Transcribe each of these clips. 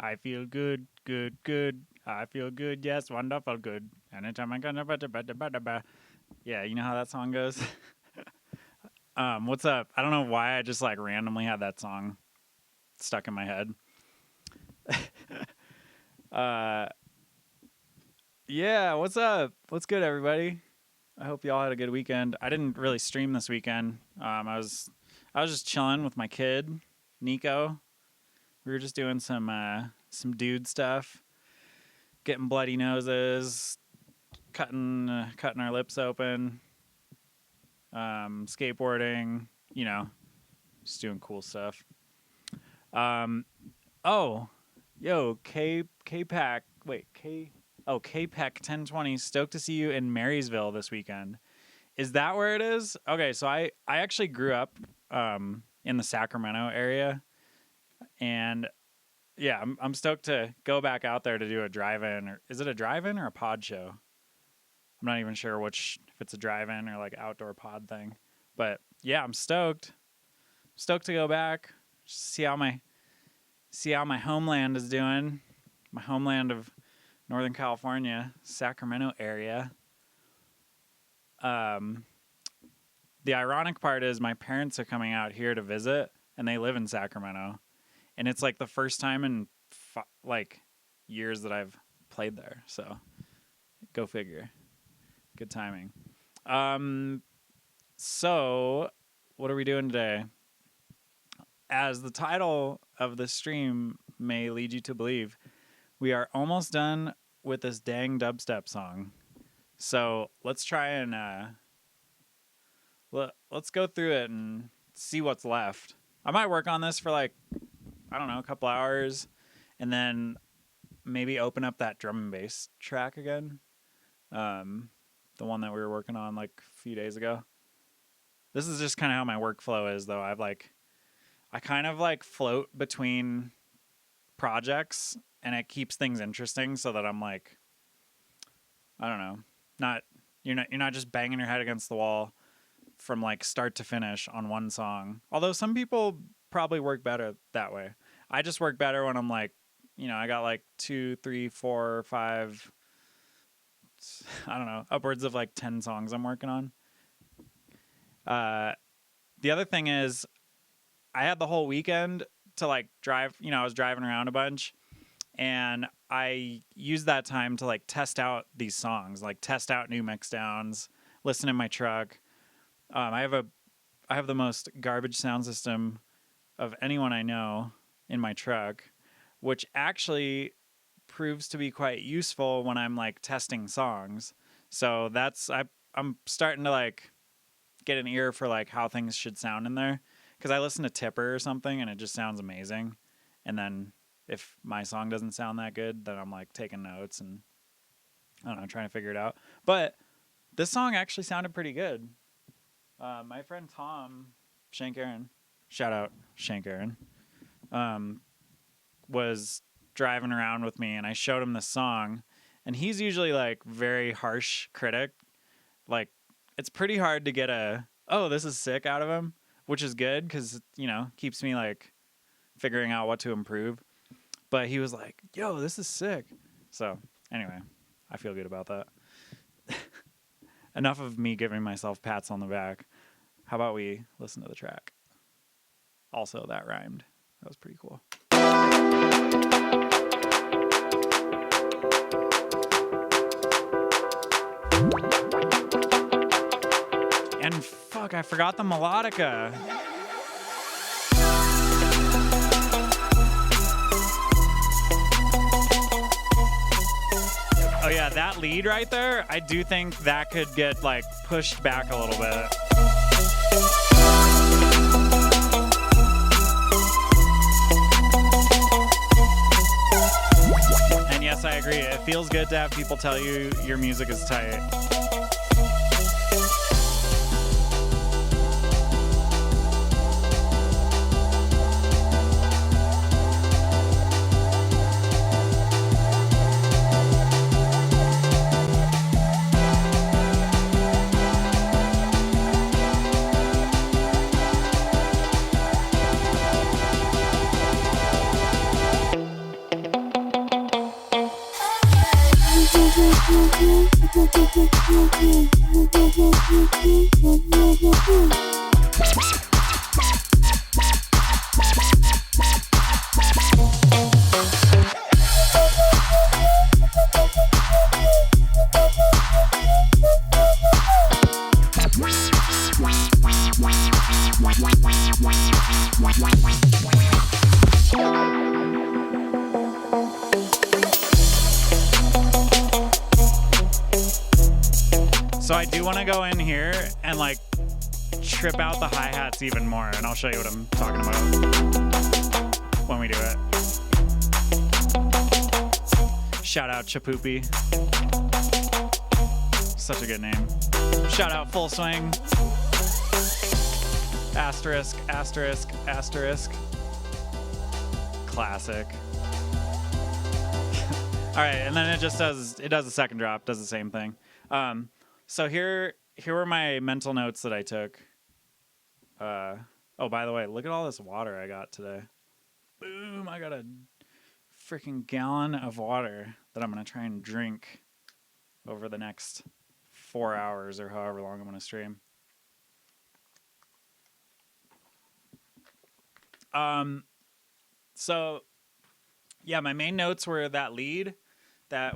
I feel good, good, good. I feel good, yes, wonderful, good. Anytime I gonna yeah, you know how that song goes. What's up? I don't know why I just like randomly had that song stuck in my head. uh, yeah, what's up? What's good, everybody? I hope y'all had a good weekend. I didn't really stream this weekend. I was just chilling with my kid, Nico. We were just doing some dude stuff, getting bloody noses, cutting our lips open, skateboarding, you know, just doing cool stuff. Um, oh, yo, K Pack, wait, K Pack 1020. Stoked to see you in Marysville this weekend. Is that where it is? Okay, so I actually grew up in the Sacramento area, and yeah, I'm stoked to go back out there to do a drive-in. Or is it a drive-in or a pod show? I'm not even sure if it's a drive-in or like outdoor pod thing. But yeah, I'm stoked. Stoked to go back, see how my homeland is doing. My homeland of Northern California, Sacramento area. The ironic part is my parents are coming out here to visit, and they live in Sacramento, and it's like the first time in like years that I've played there. So go figure. Good timing. So what are we doing today? As the title of the stream may lead you to believe, we are almost done with this dang dubstep song. So let's try and let's go through it and see what's left. I might work on this for like, I don't know, a couple hours, and then maybe open up that drum and bass track again. The one that we were working on like a few days ago. This is just kind of how my workflow is, though. I kind of like float between projects, and it keeps things interesting so that I'm like, I don't know, you're not just banging your head against the wall from like start to finish on one song. Although some people probably work better that way. I just work better when I'm like, I got like 2, 3, 4, 5, I don't know, upwards of like 10 songs I'm working on. The other thing is, I had the whole weekend to like drive, I was driving around a bunch, and I used that time to like test out these songs, like test out new mix downs, listen in my truck. I have the most garbage sound system of anyone I know in my truck, which actually proves to be quite useful when I'm like testing songs. So I'm starting to like get an ear for like how things should sound in there, because I listen to Tipper or something and it just sounds amazing. And then if my song doesn't sound that good, then I'm like taking notes and I don't know, trying to figure it out. But this song actually sounded pretty good. My friend Tom Shank Aaron, shout out Shank Aaron, was driving around with me, and I showed him this song, and he's usually like very harsh critic. Like, it's pretty hard to get this is sick out of him, which is good because, keeps me like figuring out what to improve. But he was like, yo, this is sick. So anyway, I feel good about that. Enough of me giving myself pats on the back. How about we listen to the track? Also, that rhymed. That was pretty cool. And fuck, I forgot the melodica. Oh yeah, that lead right there, I do think that could get like pushed back a little bit. And yes, I agree. It feels good to have people tell you your music is tight. So I do want to go in here and like trip out the hi-hats even more, and I'll show you what I'm talking about when we do it. Shout out Chapoopy. Such a good name. Shout out Full Swing. Asterisk, asterisk, asterisk. Classic. All right, and then it does the second drop, does the same thing. So here were my mental notes that I took. Oh, by the way, look at all this water I got today. Boom, I got a freaking gallon of water that I'm going to try and drink over the next 4 hours or however long I'm going to stream. So yeah, my main notes were that lead, that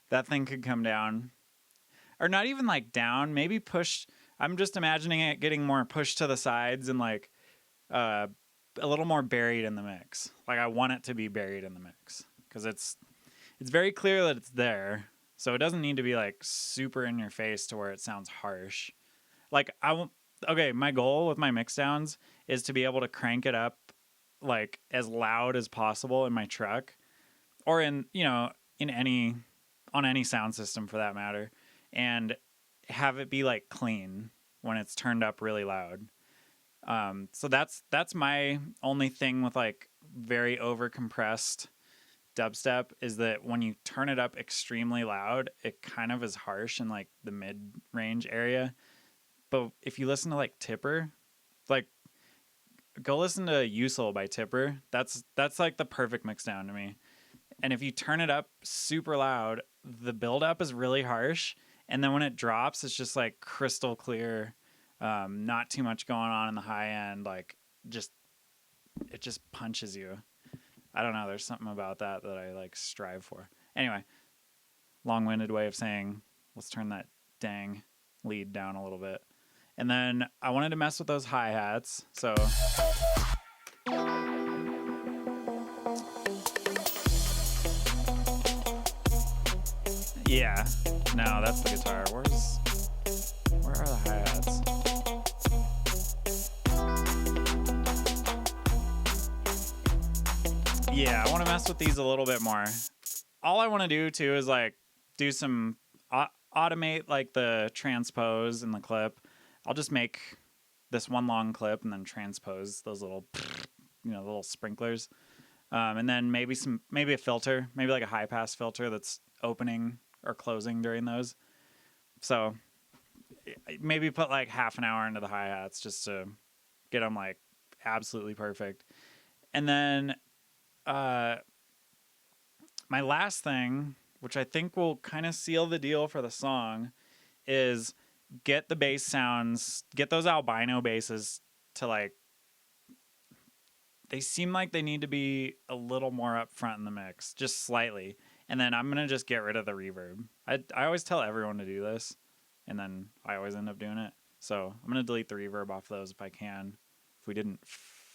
that thing could come down, or not even like down, maybe push. I'm just imagining it getting more pushed to the sides and like a little more buried in the mix. Like I want it to be buried in the mix because it's very clear that it's there. So it doesn't need to be like super in your face to where it sounds harsh. Like okay, my goal with my mix downs is to be able to crank it up like as loud as possible in my truck or in on any sound system for that matter, and have it be like clean when it's turned up really loud. So that's my only thing with like very over compressed dubstep is that when you turn it up extremely loud, it kind of is harsh in like the mid range area. But if you listen to like Tipper, like go listen to Usul by Tipper. That's like the perfect mix down to me. And if you turn it up super loud, the buildup is really harsh. And then when it drops, it's just like crystal clear. Not too much going on in the high end. Like it just punches you. I don't know. There's something about that I like strive for. Anyway, long-winded way of saying, let's turn that dang lead down a little bit. And then I wanted to mess with those hi-hats. So yeah, no, that's the guitar. Where are the hi-hats? Yeah, I want to mess with these a little bit more. All I want to do too is like do some automate like the transpose in the clip. I'll just make this one long clip and then transpose those little, little sprinklers. And then maybe a filter, maybe like a high pass filter that's opening or closing during those. So maybe put like half an hour into the hi-hats just to get them like absolutely perfect. And then my last thing, which I think will kind of seal the deal for the song, is get the bass sounds, get those albino basses to like, they seem like they need to be a little more up front in the mix, just slightly. And then I'm going to just get rid of the reverb. I always tell everyone to do this, and then I always end up doing it. So I'm going to delete the reverb off those if I can, if we didn't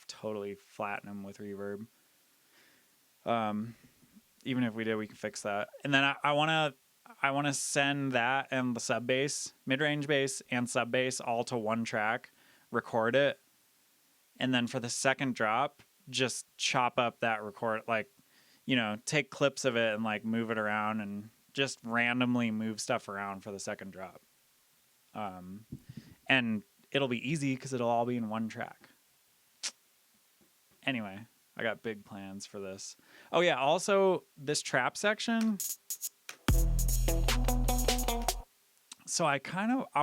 totally flatten them with reverb. Even if we did, we can fix that. And then I want to send that and the sub bass, mid-range bass and sub bass all to one track, record it, and then for the second drop, just chop up that record, like, take clips of it and like move it around and just randomly move stuff around for the second drop. And it'll be easy because it'll all be in one track. Anyway, I got big plans for this. Oh yeah, also this trap section. So I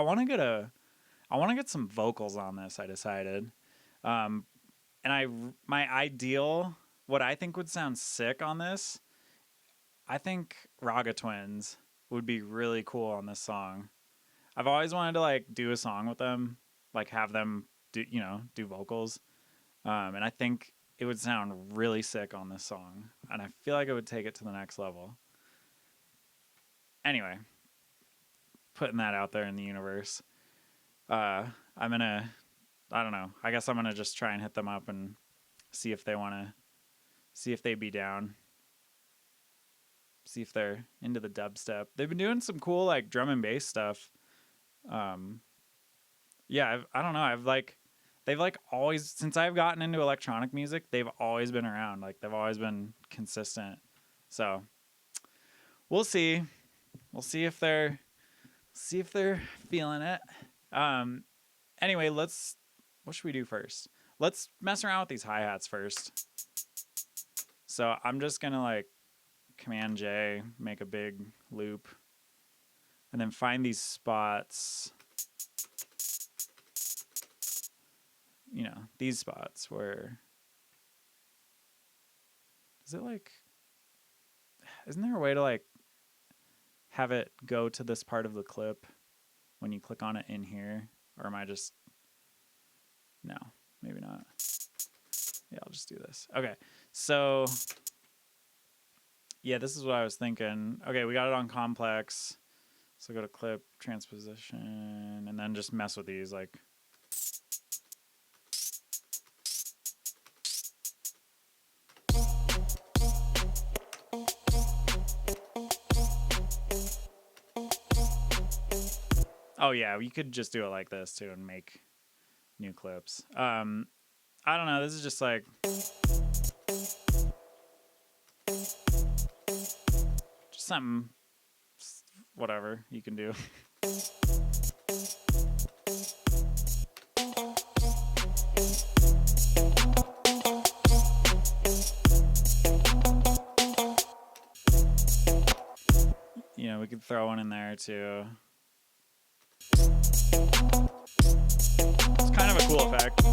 want to get some vocals on this, I decided. And my ideal what I think would sound sick on this, I think Raga Twins would be really cool on this song. I've always wanted to like do a song with them, like have them do, do vocals. And I think it would sound really sick on this song. And I feel like it would take it to the next level. Anyway, putting that out there in the universe. I'm gonna, I don't know. I guess I'm gonna just try and hit them up and see if they want to, see if they'd be down. See if they're into the dubstep. They've been doing some cool like drum and bass stuff. Yeah, I don't know. They've like always, since I've gotten into electronic music, they've always been around. Like they've always been consistent. So we'll see. We'll see if they're feeling it. Anyway, what should we do first? Let's mess around with these hi-hats first. So I'm just gonna like Command J, make a big loop, and then find these spots. These spots where isn't there a way to like have it go to this part of the clip when you click on it in here? Or am I just, no, maybe not. Yeah, I'll just do this. Okay, so yeah, this is what I was thinking. Okay, we got it on complex. So go to clip, transposition, and then just mess with these like. Oh yeah, you could just do it like this too and make new clips. I don't know. This is just like just something, whatever you can do. We could throw one in there too. It's kind of a cool effect.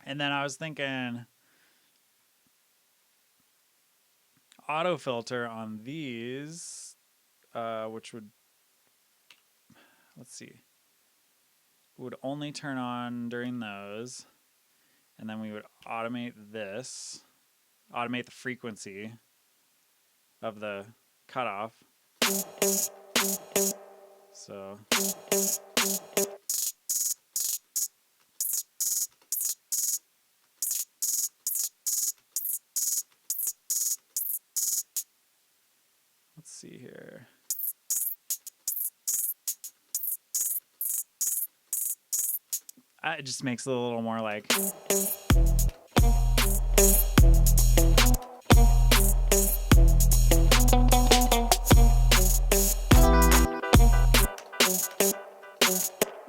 And then I was thinking auto filter on these, which would, let's see, would only turn on during those. And then we would automate the frequency of the cutoff. So let's see here. It just makes it a little more like.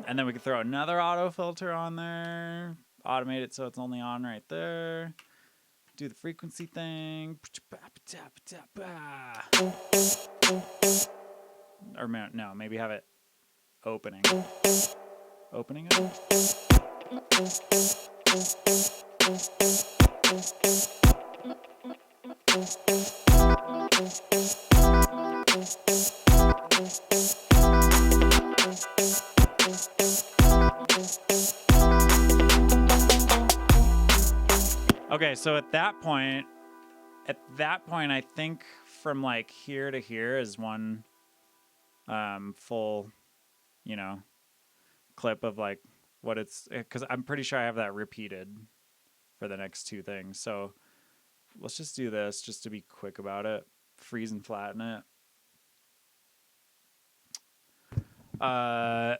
And then we could throw another auto filter on there, automate it so it's only on right there. Do the frequency thing. Or no, maybe have it opening. Opening it? Okay, so at that point, I think from like here to here is one full, clip of like what it's, because I'm pretty sure I have that repeated for the next two things. So let's just do this just to be quick about it. Freeze and flatten it. Whoa,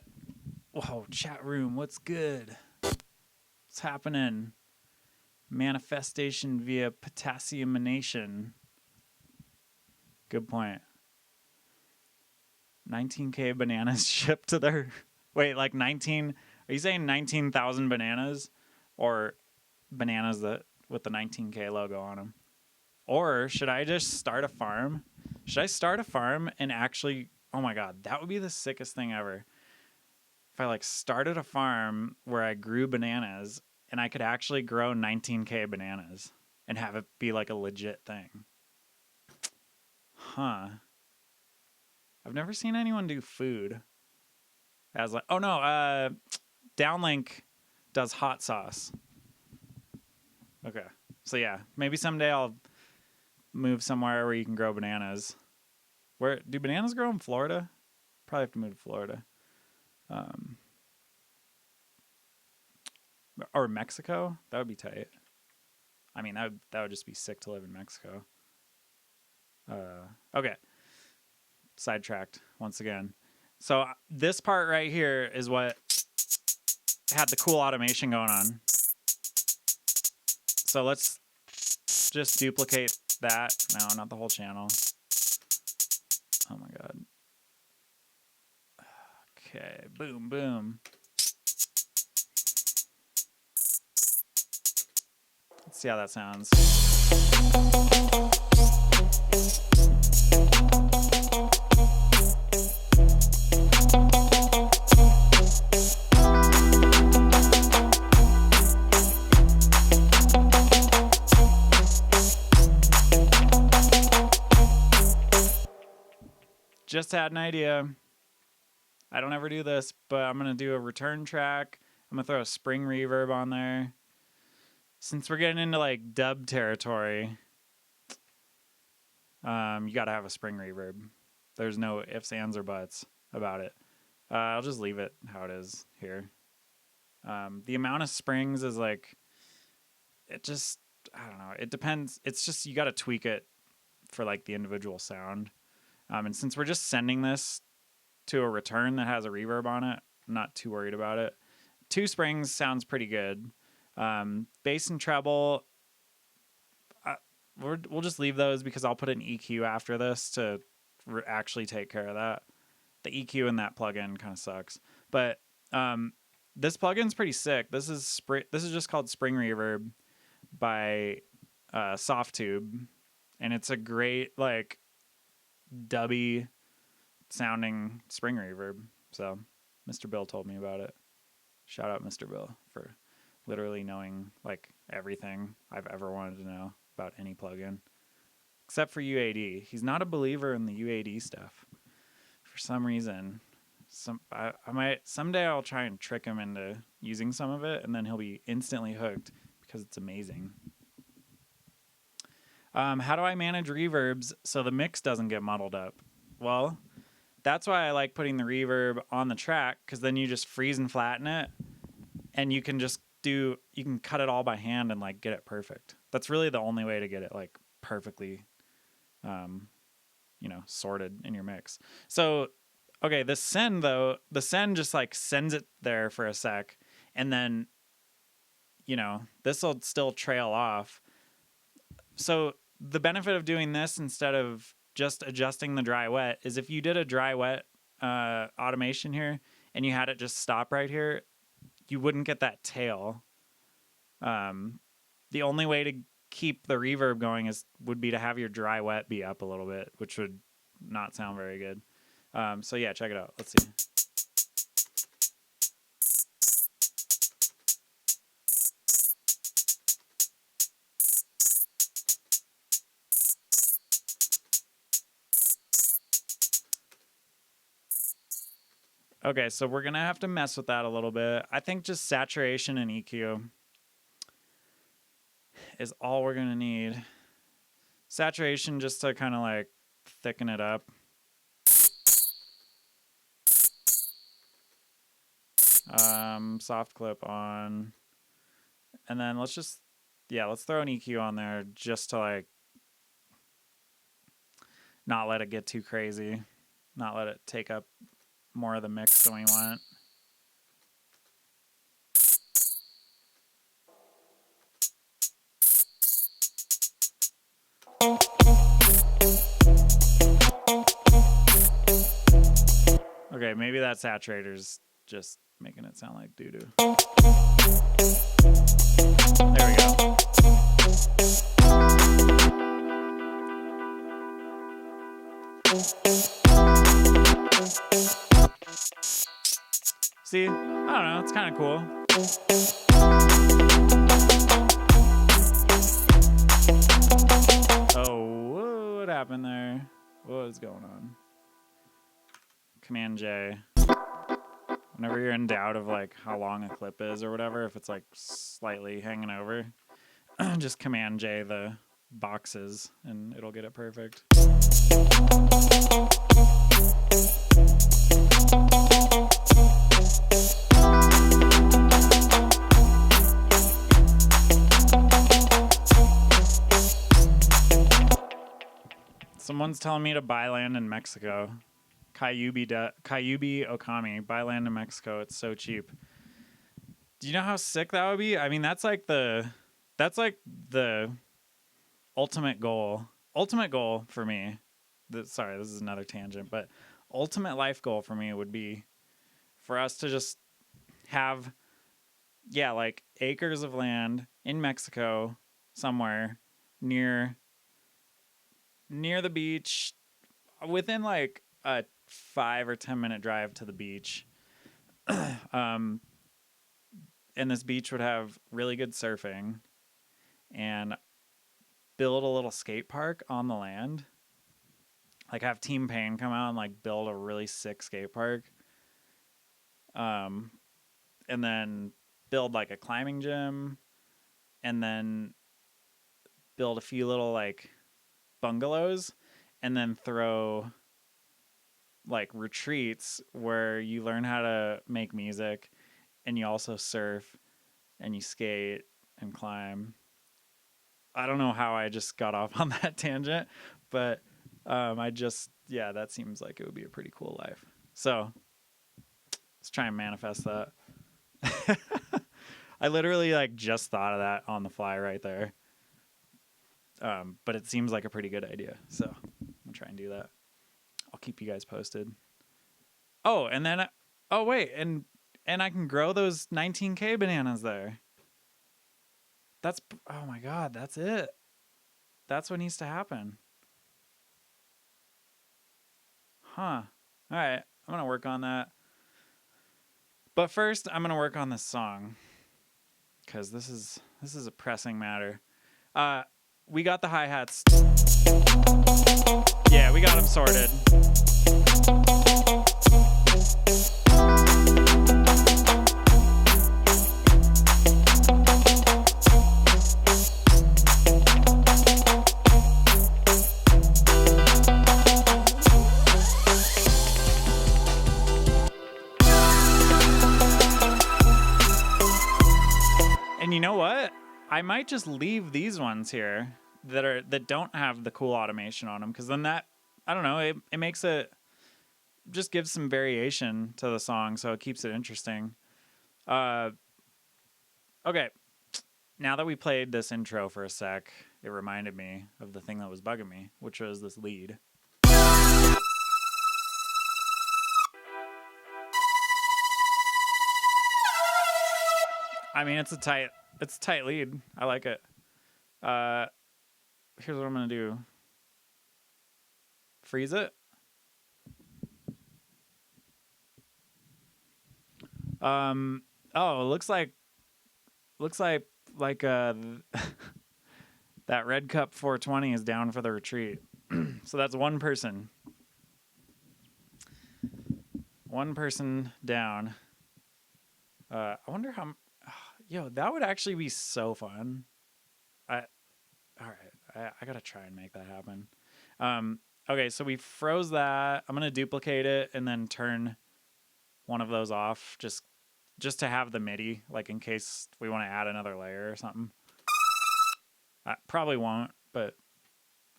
chat room, what's good? What's happening? Manifestation via potassiumination. Good point. 19K bananas shipped to their... Wait, like 19... Are you saying 19,000 bananas? Or bananas that with the 19K logo on them? Or should I just start a farm? Should I start a farm and actually... Oh my god, that would be the sickest thing ever. If I like started a farm where I grew bananas and I could actually grow 19K bananas and have it be like a legit thing. Huh. I've never seen anyone do food as like, oh no, Downlink does hot sauce. Okay. So yeah, maybe someday I'll move somewhere where you can grow bananas. Where do bananas grow in Florida? Probably have to move to Florida. Or Mexico. That would be tight. I mean, that would just be sick to live in Mexico. Okay. Sidetracked once again. So this part right here is what had the cool automation going on. So let's just duplicate that. No, not the whole channel. Oh my God. Okay, boom, boom. Let's see how that sounds. Just had an idea. I don't ever do this, but I'm going to do a return track. I'm going to throw a spring reverb on there. Since we're getting into like dub territory, you got to have a spring reverb. There's no ifs, ands, or buts about it. I'll just leave it how it is here. The amount of springs is like, it just, I don't know. It depends. It's just, you got to tweak it for like the individual sound. And since we're just sending this to a return that has a reverb on it, I'm not too worried about it. 2 springs sounds pretty good. Bass and treble, we'll just leave those because I'll put an EQ after this to actually take care of that. The EQ in that plugin kind of sucks, but this plugin's pretty sick. This is just called Spring Reverb by Softtube, and it's a great like dubby sounding spring reverb. So Mr. Bill told me about it. Shout out Mr. Bill for literally knowing like everything I've ever wanted to know about any plugin except for UAD. He's not a believer in the UAD stuff for some reason. I might someday I'll try and trick him into using some of it, and then he'll be instantly hooked because it's amazing. How do I manage reverbs so the mix doesn't get muddled up? Well, that's why I like putting the reverb on the track, because then you just freeze and flatten it, and you can cut it all by hand and like get it perfect. That's really the only way to get it like perfectly, sorted in your mix. So, okay, the send just like sends it there for a sec, and then, this will still trail off. So the benefit of doing this instead of just adjusting the dry wet is if you did a dry wet automation here and you had it just stop right here, you wouldn't get that tail. The only way to keep the reverb going would be to have your dry wet be up a little bit, which would not sound very good. So yeah, check it out. Let's see. Okay, so we're going to have to mess with that a little bit. I think just saturation and EQ is all we're going to need. Saturation just to kind of like thicken it up. Soft clip on. And then let's throw an EQ on there just to like not let it get too crazy. Not let it take up more of the mix than we want. Okay, maybe that saturator's just making it sound like doo-doo. There we go. See, I don't know, it's kind of cool. What is going on? Command J. Whenever you're in doubt of like how long a clip is or whatever, if it's like slightly hanging over, just Command J the boxes and it'll get it perfect. Someone's telling me to buy land in Mexico. Cayubi Okami, buy land in Mexico. It's so cheap. Do you know how sick that would be? I mean, that's like the ultimate goal. Ultimate goal for me. Sorry, this is another tangent, but ultimate life goal for me would be for us to just have, like acres of land in Mexico somewhere near the beach, within like a 5 or 10 minute drive to the beach. And this beach would have really good surfing and build a little skate park on the land. Like have Team Pain come out and like build a really sick skate park. And then build like a climbing gym and then build a few little like bungalows and then throw like retreats where you learn how to make music and you also surf and you skate and climb. I don't know how I just got off on that tangent, but that seems like it would be a pretty cool life. So let's try and manifest that. I literally like just thought of that on the fly right there. But it seems like a pretty good idea. So I'm gonna try and do that. I'll keep you guys posted. Oh, and then, and I can grow those 19K bananas there. Oh my God, that's it. That's what needs to happen. Huh. All right, I'm gonna work on that. But first, I'm gonna work on this song because this is a pressing matter. We got the hi-hats. Yeah, we got them sorted. And you know what? I might just leave these ones here that don't have the cool automation on them, because then that, I don't know, it makes it, just gives some variation to the song, so it keeps it interesting. Okay, now that we played this intro for a sec, it reminded me of the thing that was bugging me, which was this lead. I mean, it's a tight lead. I like it. Here's what I'm gonna do. Freeze it. Oh, it looks like that Red Cup 420 is down for the retreat. So that's one person. One person down. I wonder how. Yo, that would actually be so fun. All right, I gotta try and make that happen. Okay, so we froze that. I'm gonna duplicate it and then turn one of those off, just to have the MIDI, like in case we want to add another layer or something. I probably won't, but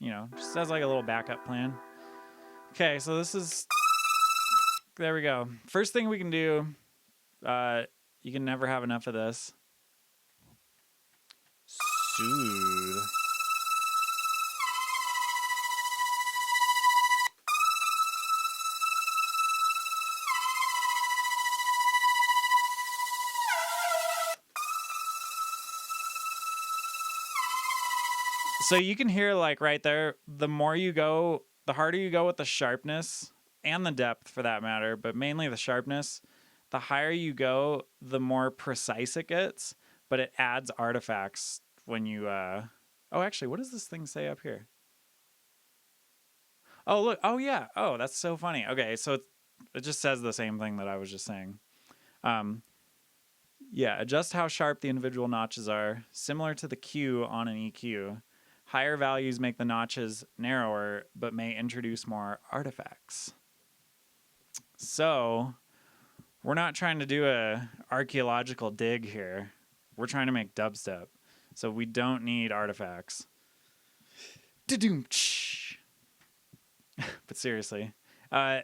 just as like a little backup plan. Okay, so there we go. First thing we can do, you can never have enough of this. Soothe. So you can hear like right there, the more you go, the harder you go with the sharpness and the depth for that matter, but mainly the sharpness, the higher you go, the more precise it gets, but it adds artifacts when you, oh, actually, what does this thing say up here? Oh, look. Oh, yeah. Oh, that's so funny. Okay, so it just says the same thing that I was just saying. Um, yeah, adjust how sharp the individual notches are, similar to the Q on an EQ. Higher values make the notches narrower, but may introduce more artifacts. So, we're not trying to do a archaeological dig here. We're trying to make dubstep. So we don't need artifacts. But seriously. Uh,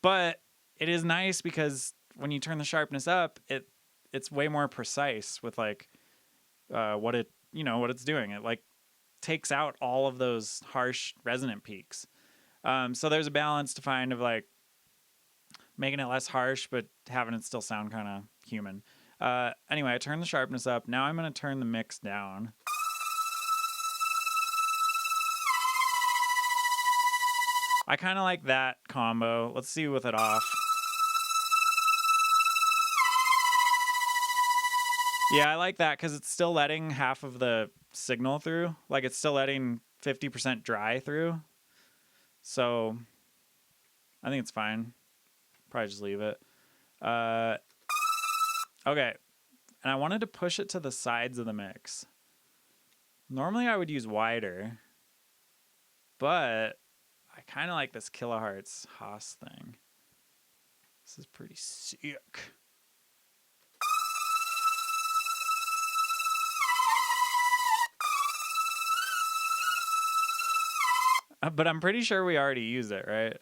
but it is nice because when you turn the sharpness up, it's way more precise with like what what it's doing. It like takes out all of those harsh resonant peaks. So there's a balance to find of like making it less harsh but having it still sound kind of human. Anyway, I turned the sharpness up. Now I'm going to turn the mix down. I kind of like that combo. Let's see with it off. Yeah, I like that because it's still letting half of the signal through. Like it's still letting 50% dry through. So I think it's fine. Probably just leave it. Okay. And I wanted to push it to the sides of the mix. Normally I would use wider, but I kind of like this kilohertz Haas thing. This is pretty sick. But I'm pretty sure we already used it, right?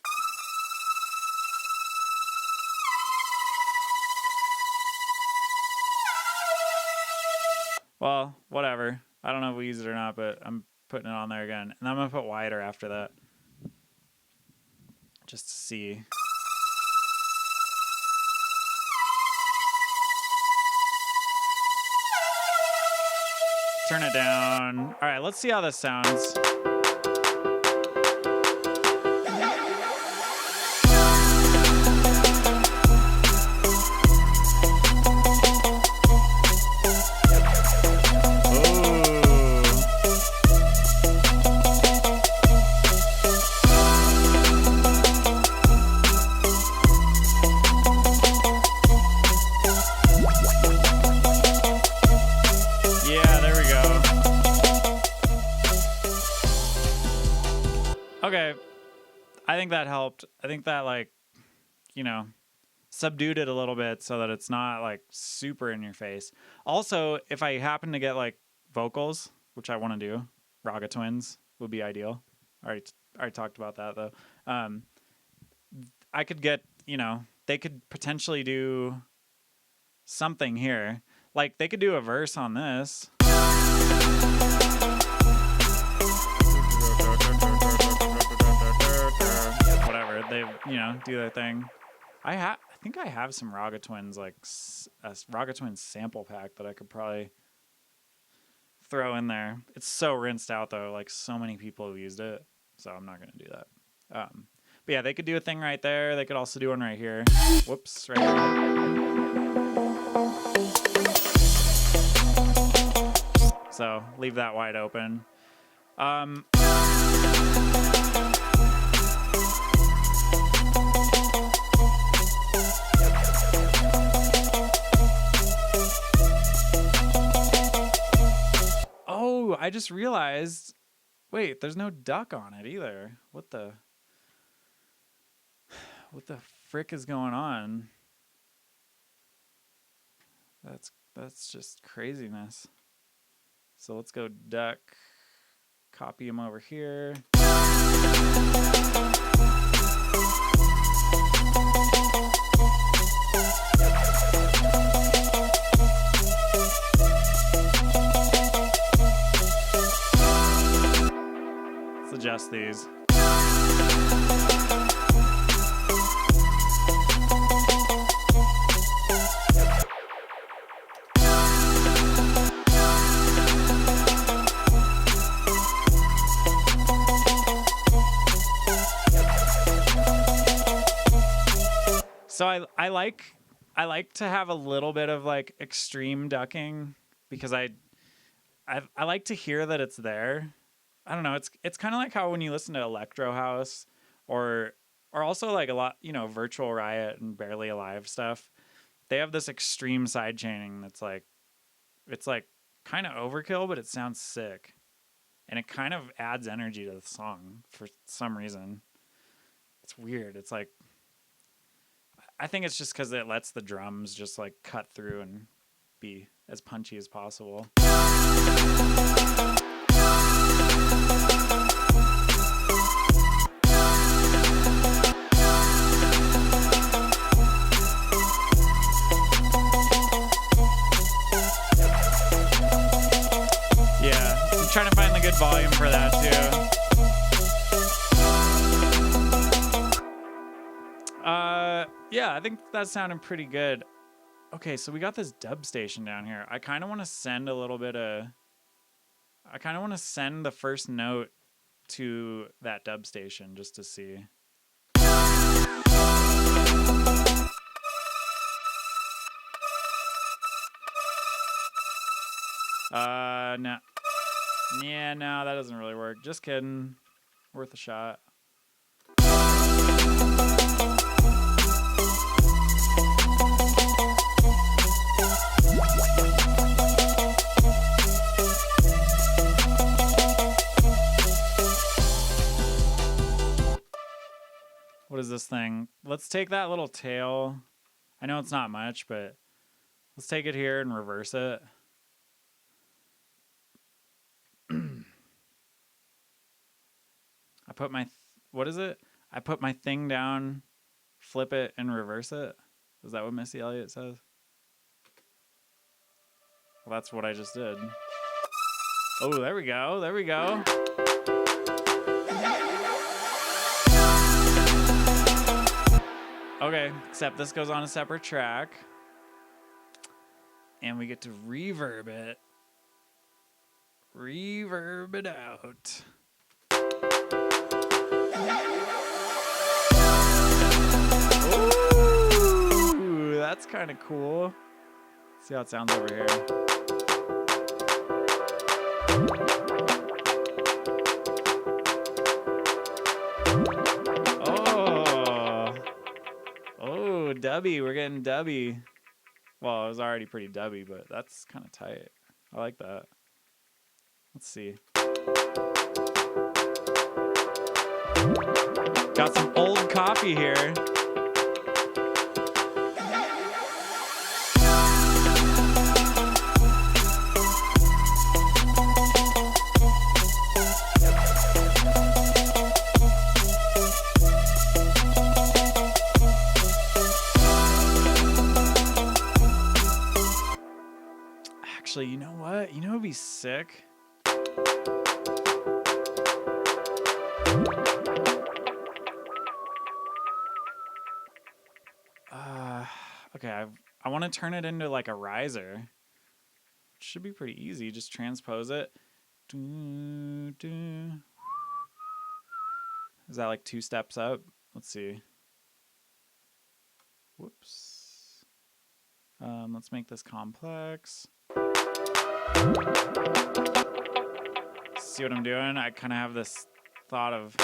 Well, whatever. I don't know if we used it or not, but I'm putting it on there again. And I'm going to put wider after that. Just to see. Turn it down. All right, let's see how this sounds. Okay, I think that helped. I think that like, subdued it a little bit so that it's not like super in your face. Also, if I happen to get like vocals, which I want to do, Raga Twins would be ideal. I already talked about that though. I could get, they could potentially do something here. Like they could do a verse on this. Whatever, they, do their thing. I think I have some Raga Twins, like a Raga Twins sample pack that I could probably throw in there. It's so rinsed out though, like so many people have used it, so I'm not gonna do that. But yeah, they could do a thing right there. They could also do one right here. Whoops, right here. So leave that wide open. Oh, I just realized, wait, there's no duck on it either. What the frick is going on? That's just craziness. So let's go duck, copy him over here. Let's adjust these. So I like to have a little bit of like extreme ducking because I like to hear that it's there. I don't know. It's kind of like how when you listen to electro house or also like a lot, Virtual Riot and Barely Alive stuff. They have this extreme side chaining that's like, it's like kind of overkill, but it sounds sick. And it kind of adds energy to the song for some reason. It's weird. It's like, I think it's just because it lets the drums just like cut through and be as punchy as possible. Yeah, I'm trying to find the good volume for that too. Yeah, I think that sounded pretty good. Okay, so we got this dub station down here. I kind of want to send the first note to that dub station just to see. No. Yeah, no, that doesn't really work. Just kidding. Worth a shot. What is this thing? Let's take that little tail. I know it's not much, but let's take it here and reverse it. I put my, what is it? I put my thing down, flip it, and reverse it. Is that what Missy Elliott says? Well, that's what I just did. Oh, there we go. There we go. Okay, except this goes on a separate track. And we get to reverb it. Reverb it out. Ooh, that's kind of cool. Let's see how it sounds over here. Oh, dubby. We're getting dubby. Well, it was already pretty dubby, but that's kind of tight. I like that. Let's see. Got some old copy here. Actually, you know what? You know what'd be sick? Okay, I want to turn it into like a riser. Should be pretty easy. Just transpose it. Is that like 2 steps up? Let's see. Whoops. Let's make this complex. See what I'm doing? I kind of have this thought of...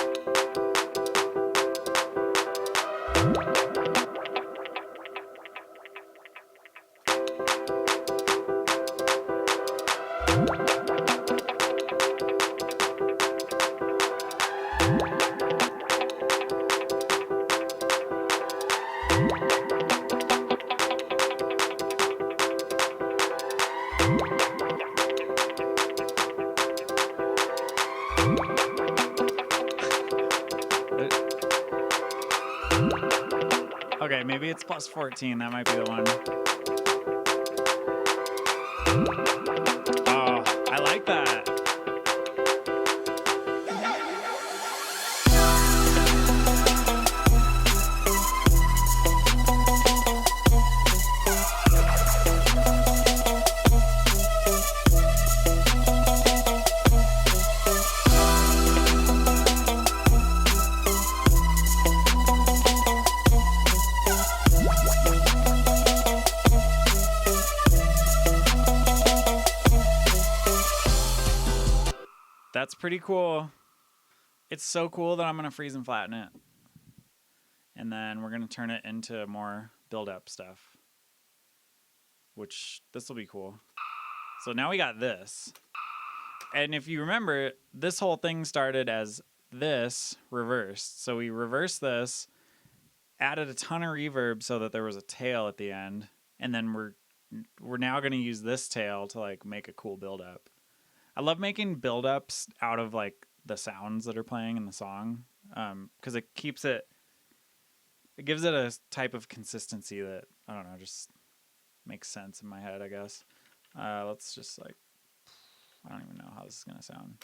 Okay, maybe it's plus 14. That might be the one. Oh, I like that. That's pretty cool. It's so cool that I'm going to freeze and flatten it. And then we're going to turn it into more build-up stuff, which this will be cool. So now we got this. And if you remember, this whole thing started as this reversed. So we reversed this, added a ton of reverb so that there was a tail at the end, and then we're now going to use this tail to like make a cool build-up. I love making build-ups out of like the sounds that are playing in the song, because it gives it a type of consistency that, I don't know, just makes sense in my head, I guess. Let's just like, I don't even know how this is going to sound.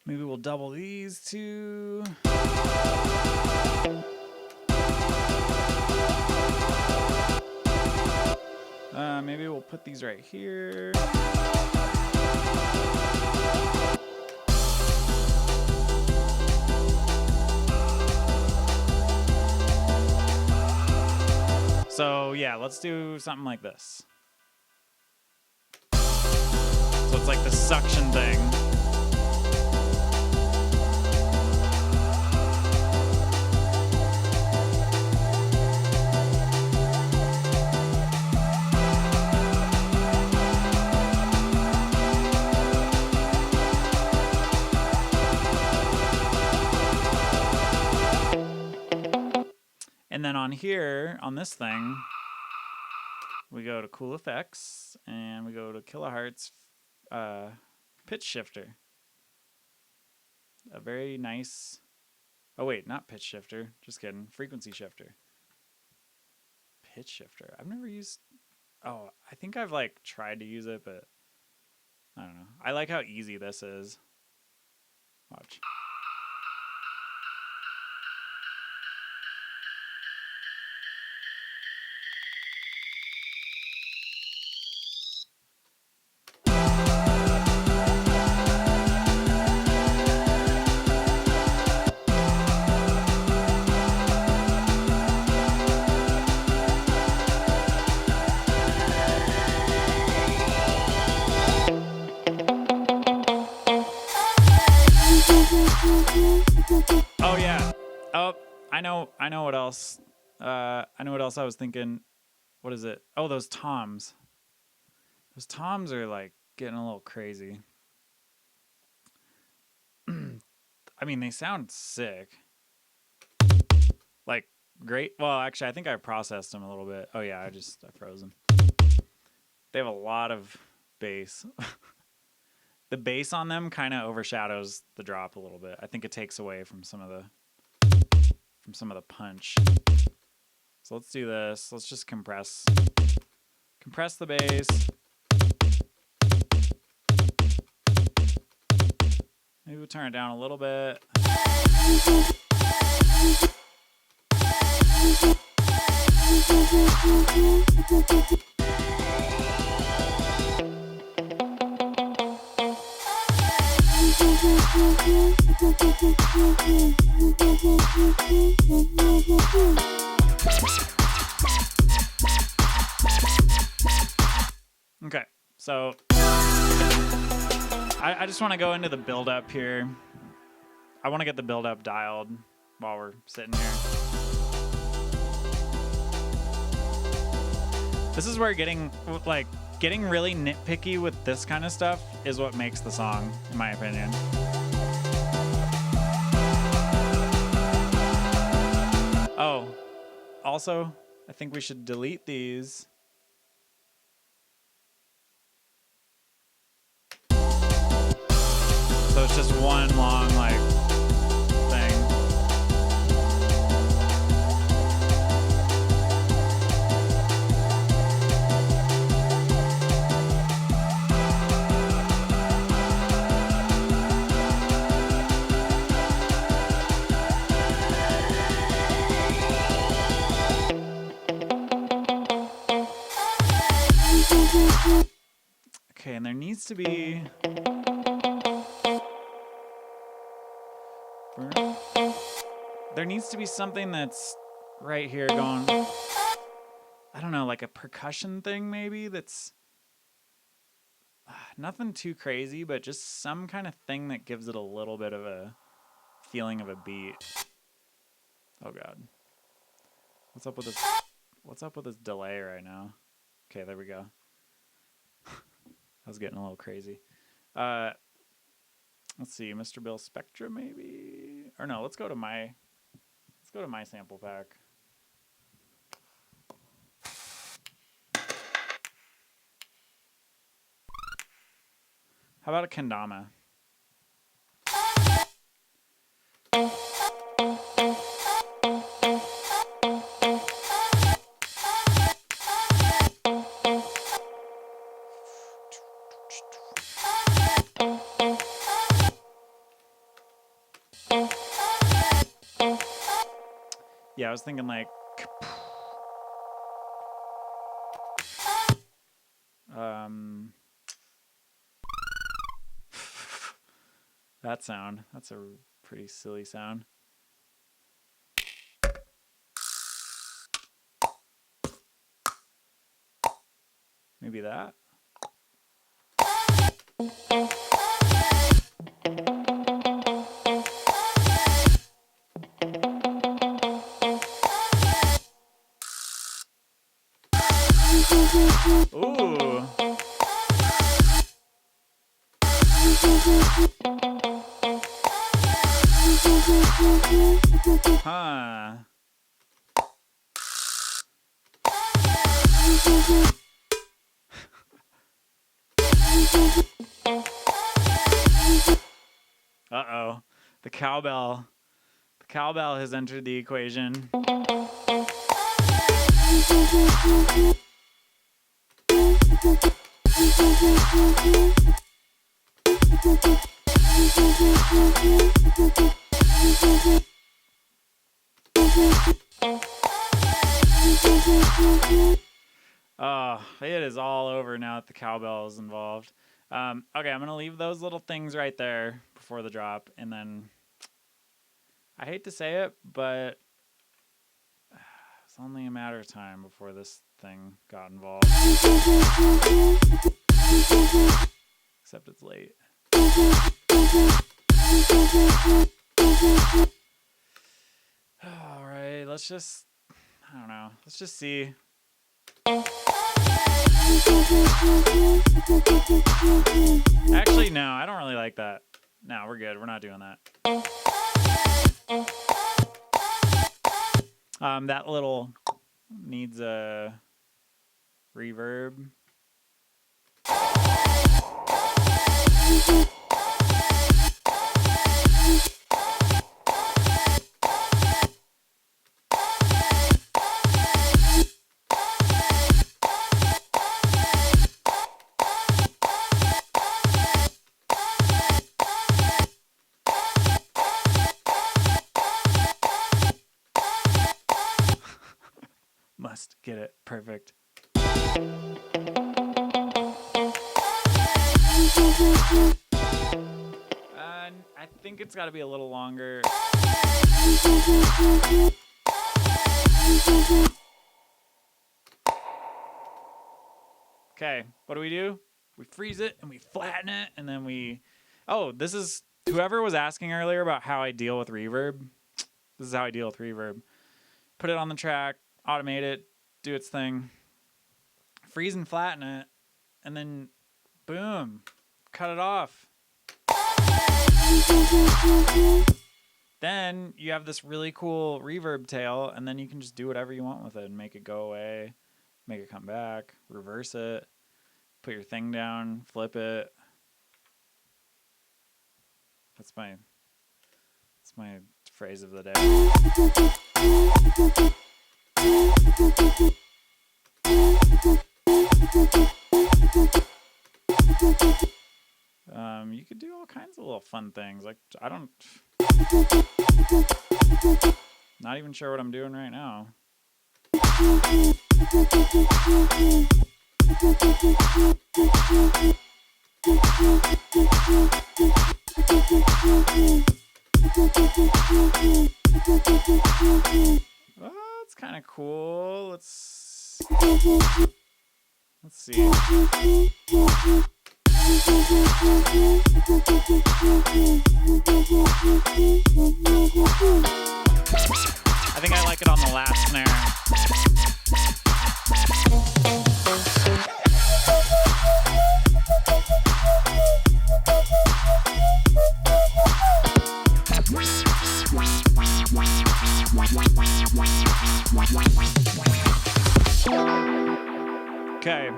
Maybe we'll double these two. Maybe we'll put these right here. So yeah, let's do something like this. So it's like the suction thing. And then on here, on this thing, we go to Cool Effects, and we go to Kilohertz Pitch Shifter. A very nice... Oh, wait, not Pitch Shifter. Just kidding. Frequency Shifter. Pitch Shifter. I've never used... Oh, I think I've, like, tried to use it, but... I don't know. I like how easy this is. Watch. Oh yeah. Oh, I know what else. I know what else I was thinking. What is it? Oh, those toms. Those toms are like getting a little crazy. I mean, they sound sick. Like great. Well, actually, I think I processed them a little bit. Oh yeah, I froze them. They have a lot of bass. The bass on them kind of overshadows the drop a little bit. I think it takes away from some of the punch. So let's do this. Let's just compress the bass. Maybe we'll turn it down a little bit. Okay, so I just want to go into the build-up here. I want to get the build-up dialed while we're sitting here. This is where getting really nitpicky with this kind of stuff is what makes the song, in my opinion. Oh, also, I think we should delete these. So it's just one long, like, thing. Okay, and there needs to be... There needs to be something that's right here going... I don't know, like a percussion thing maybe that's... Nothing too crazy, but just some kind of thing that gives it a little bit of a feeling of a beat. Oh god. What's up with this? What's up with this delay right now? Okay, there we go. I was getting a little crazy. Let's see, Mr. Bill Spectra maybe? Or no, let's go to my sample pack. How about a kendama? Yeah, I was thinking like that sound. That's a pretty silly sound. Maybe that. Ooh. Huh. Uh-oh. The cowbell. The cowbell has entered the equation. Oh, it is all over now that the cowbell is involved. Okay, I'm going to leave those little things right there before the drop, and then I hate to say it, but it's only a matter of time before this thing got involved. Except it's late. All right, let's just, I don't know, let's just see. Actually, no, I don't really like that. No, we're good. We're not doing that. That little needs a reverb. Must get it perfect. I think it's got to be a little longer. Okay, what do? We freeze it and we flatten it, and then we... Oh, this is... Whoever was asking earlier about how I deal with reverb, this is how I deal with reverb. Put it on the track, automate it, do its thing, freeze and flatten it, and then boom, cut it off. Then you have this really cool reverb tail, and then you can just do whatever you want with it and make it go away, make it come back, reverse it, put your thing down, flip it. That's my phrase of the day. You could do all kinds of little fun things. Like, not even sure what I'm doing right now. Oh, it's kind of cool. Let's see. I think I like it on the last snare. Okay.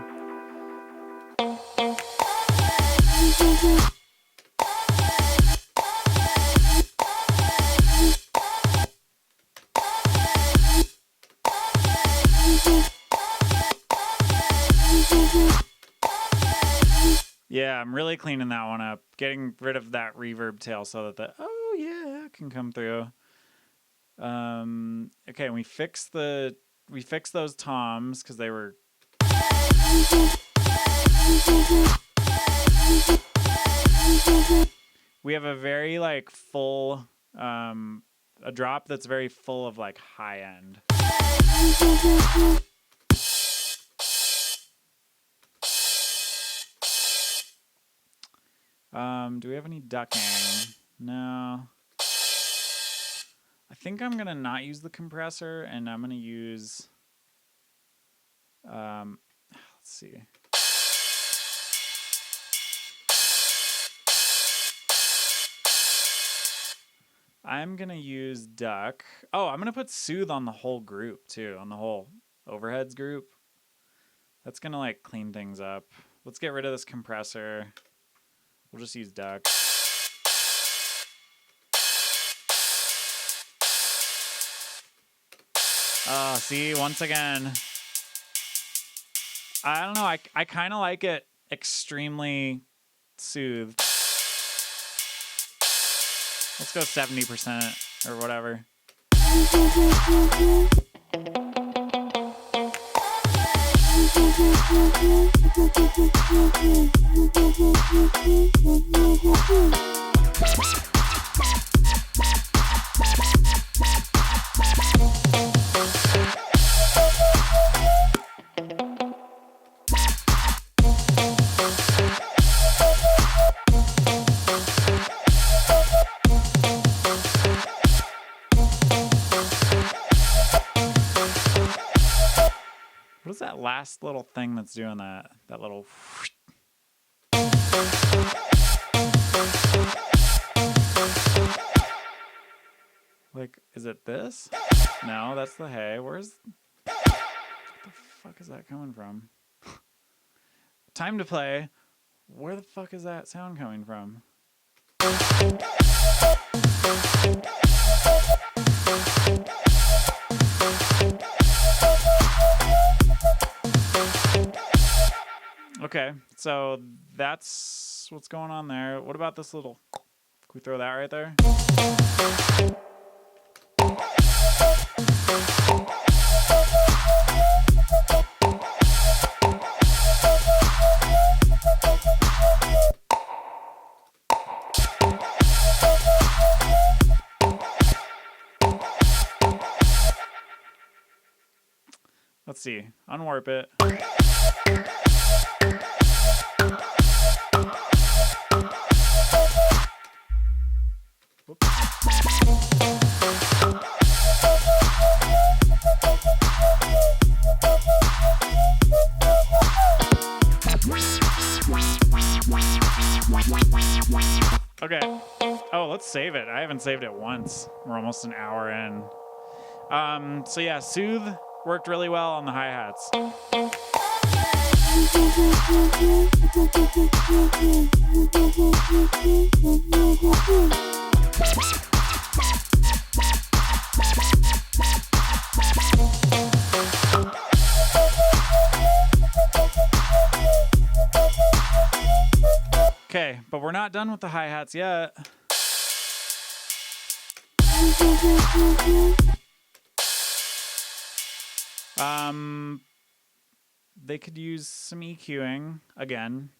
Yeah, I'm really cleaning that one up. Getting rid of that reverb tail so that oh yeah can come through. Okay, we fixed those toms because they were we have a very like full a drop that's very full of like high end. Do we have any ducking? No. I think I'm gonna not use the compressor and I'm gonna use let's see. I'm gonna use duck. Oh, I'm gonna put soothe on the whole group too, on the whole overheads group. That's gonna like clean things up. Let's get rid of this compressor. We'll just use duck. Oh, see, once again, I don't know. I kind of like it extremely soothed. Let's go 70% or whatever. What is that last little thing that's doing that? That little... Like, is it this? No, that's the hay. Where's... What the fuck is that coming from? Time to play. Where the fuck is that sound coming from? Okay, so that's what's going on there. What about this little... Can we throw that right there? Let's see. Unwarp it. Whoops. Okay. Oh, let's save it. I haven't saved it once. We're almost an hour in. So yeah, soothe worked really well on the hi-hats. Okay, but we're not done with the hi-hats yet. They could use some EQing again.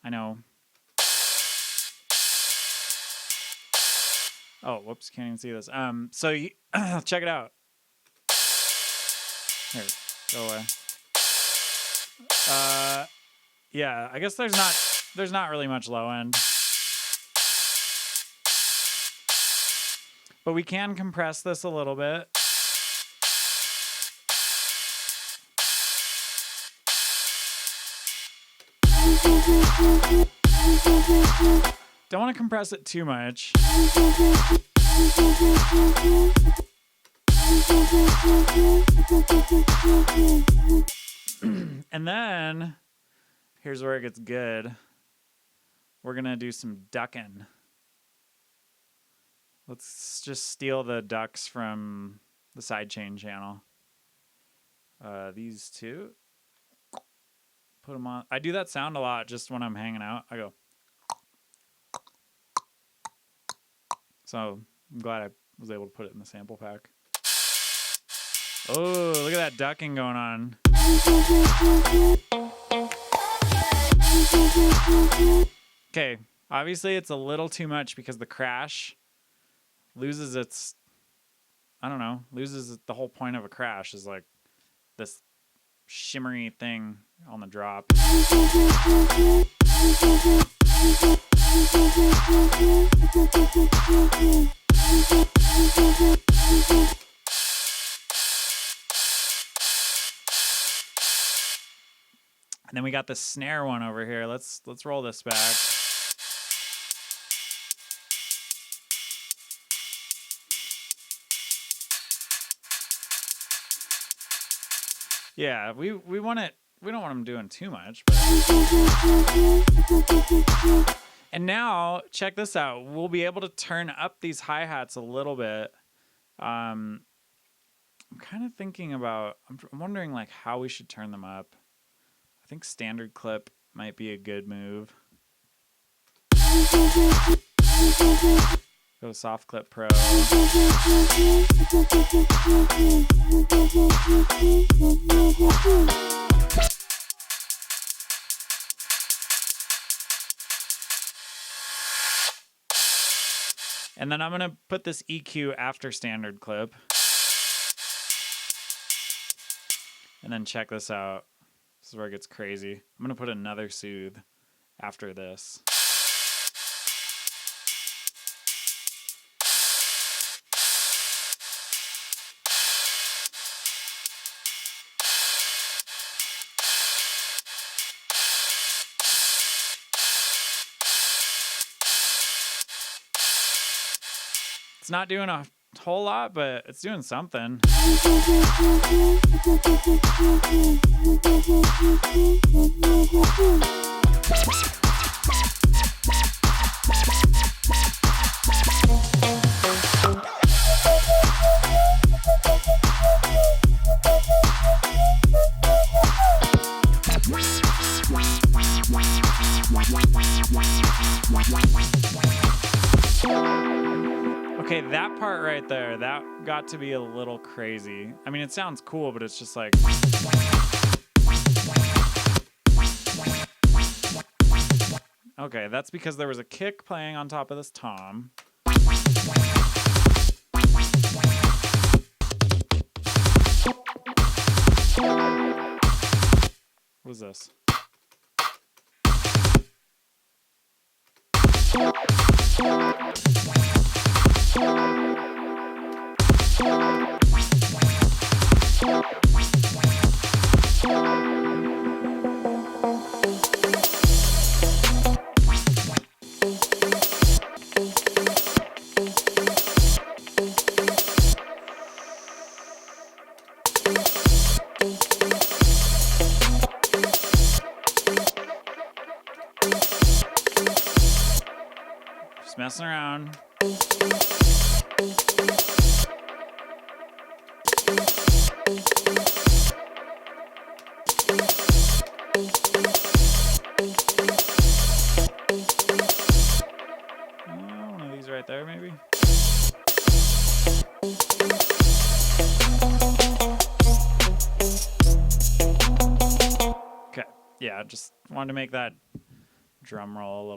I know. Oh, whoops, can't even see this. So you, check it out. Here, go away. Yeah, I guess there's not really much low end. But we can compress this a little bit. Don't want to compress it too much. And then, here's where it gets good. We're going to do some ducking. Let's just steal the ducks from the sidechain channel. These two. Put them on. I do that sound a lot just when I'm hanging out. I go. So I'm glad I was able to put it in the sample pack. Oh, look at that ducking going on. Okay, obviously it's a little too much because the crash loses its, I don't know, loses the whole point of a crash is like this shimmery thing on the drop. And then we got the snare one over here. Let's roll this back. Yeah, we want it. We don't want them doing too much. But... And now check this out. We'll be able to turn up these hi-hats a little bit. I'm kind of thinking about. I'm wondering like how we should turn them up. I think standard clip might be a good move. Go to Soft Clip Pro. And then I'm going to put this EQ after standard clip. And then check this out. This is where it gets crazy. I'm going to put another soothe after this. It's not doing a whole lot, but it's doing something. Okay, that part right there, that got to be a little crazy. I mean, it sounds cool, but it's just like... Okay, that's because there was a kick playing on top of this tom. What is this? Just messing around. One of these right there, maybe. Okay, yeah, just wanted to make that drum roll a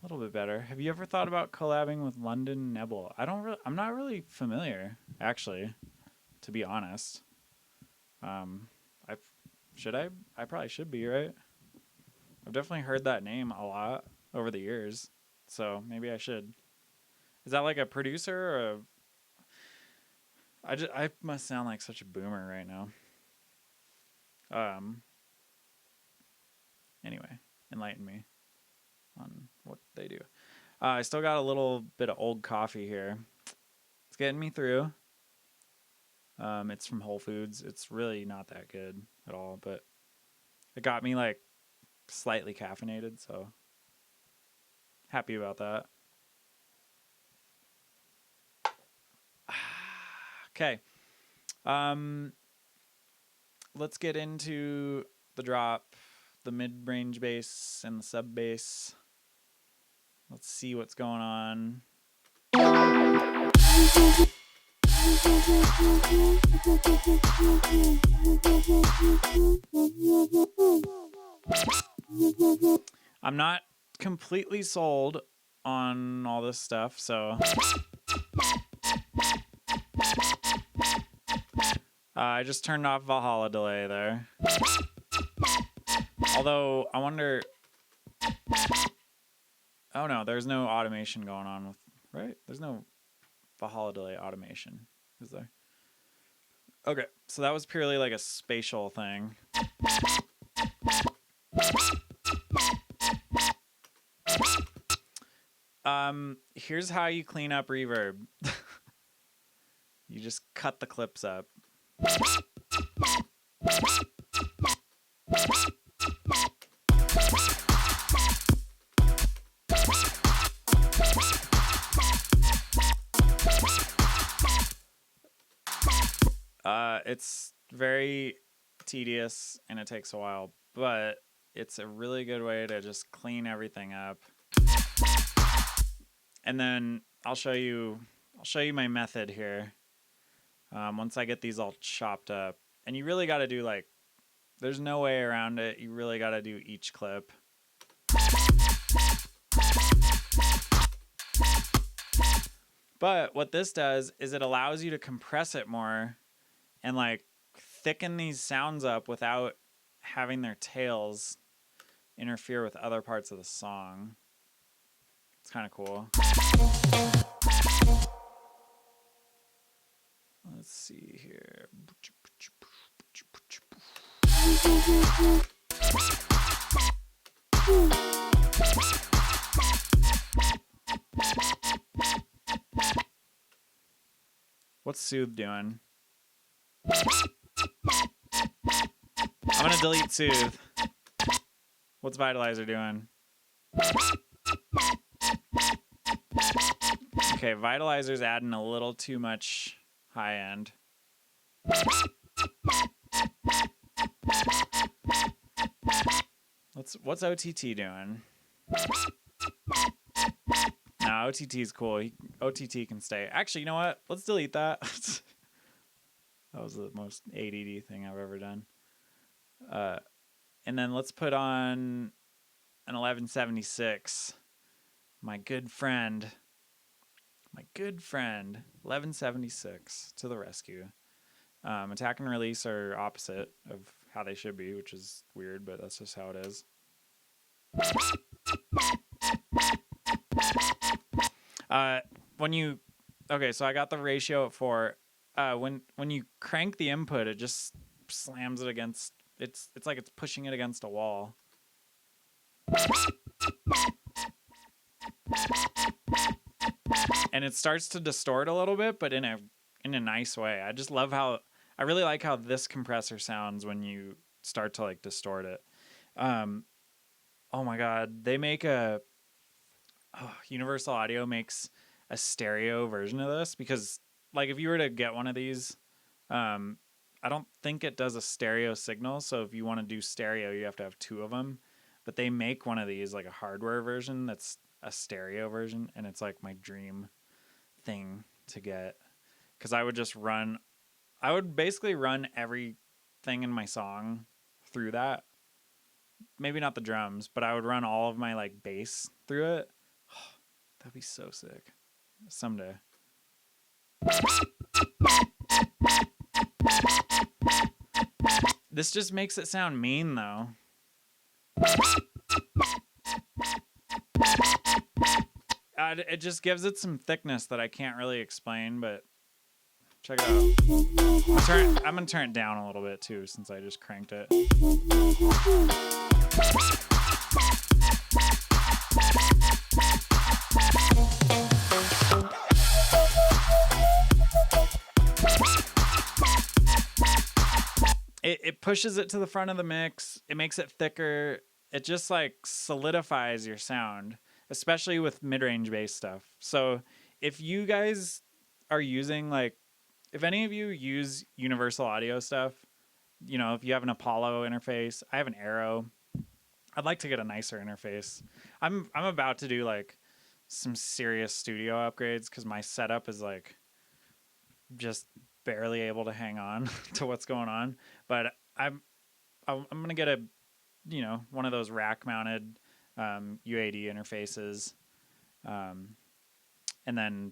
little bit better. Have you ever thought about collabing with London Nebel? I'm not really familiar, actually, to be honest. Um, I should I probably should be, right? I've definitely heard that name a lot over the years, so maybe I should. Is that like a producer or I must sound like such a boomer right now. Um. Anyway, enlighten me on what they do. I still got a little bit of old coffee here. It's getting me through. It's from Whole Foods. It's really not that good at all, but it got me like slightly caffeinated, so happy about that. Okay. Um, let's get into the drop, the mid-range bass and the sub bass. Let's see what's going on. I'm not completely sold on all this stuff, so I just turned off Valhalla delay there. Although I wonder. Oh no, there's no automation going on with, right? There's no Valhalla delay automation, is there? Okay, so that was purely like a spatial thing. Here's how you clean up reverb. You just cut the clips up. It's very tedious and it takes a while, but it's a really good way to just clean everything up. And then I'll show you my method here. Once I get these all chopped up, and you really got to do like, there's no way around it. You really got to do each clip. But what this does is it allows you to compress it more and like thicken these sounds up without having their tails interfere with other parts of the song. It's kind of cool. Let's see here. What's Soothe doing? I'm gonna delete Soothe. What's Vitalizer doing? Okay, Vitalizer's adding a little too much high end. What's OTT doing? No, OTT's cool. OTT can stay. Actually, you know what? Let's delete that. That was the most ADD thing I've ever done. And then let's put on an 1176. My good friend, 1176 to the rescue. Attack and release are opposite of how they should be, which is weird, but that's just how it is. So I got the ratio at 4. When you crank the input, it just slams it against. It's like it's pushing it against a wall. And it starts to distort a little bit, but in a nice way. I just love I really like how this compressor sounds when you start to like distort it. Oh my god, they make Universal Audio makes a stereo version of this, because like if you were to get one of these, I don't think it does a stereo signal, so if you want to do stereo you have to have 2 of them, but they make one of these, like a hardware version that's a stereo version, and it's like my dream thing to get, because I would basically run everything in my song through that, maybe not the drums, but I would run all of my like bass through it. That'd be so sick. Someday. This just makes it sound mean though. It just gives it some thickness that I can't really explain, but check it out. I'm gonna turn it down a little bit too, since I just cranked it. It pushes it to the front of the mix. It makes it thicker. It just like solidifies your sound, especially with mid-range bass stuff. So if you guys are using like, if any of you use Universal Audio stuff, you know, if you have an Apollo interface, I have an Arrow. I'd like to get a nicer interface. I'm about to do like some serious studio upgrades because my setup is like just barely able to hang on to what's going on. But I'm gonna get a, you know, one of those rack mounted UAD interfaces, and then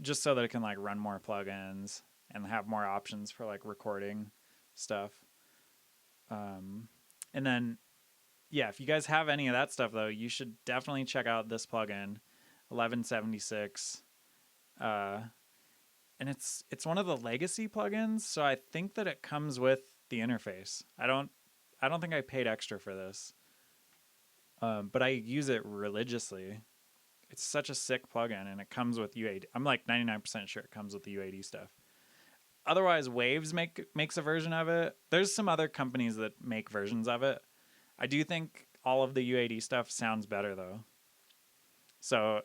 just so that it can like run more plugins and have more options for like recording stuff. And then yeah, if you guys have any of that stuff though, you should definitely check out this plugin, 1176. And it's one of the legacy plugins, so I think that it comes with the interface. I don't think I paid extra for this, but I use it religiously. It's such a sick plugin, and it comes with UAD. I'm like 99% sure it comes with the UAD stuff. Otherwise, Waves makes a version of it. There's some other companies that make versions of it. I do think all of the UAD stuff sounds better though. So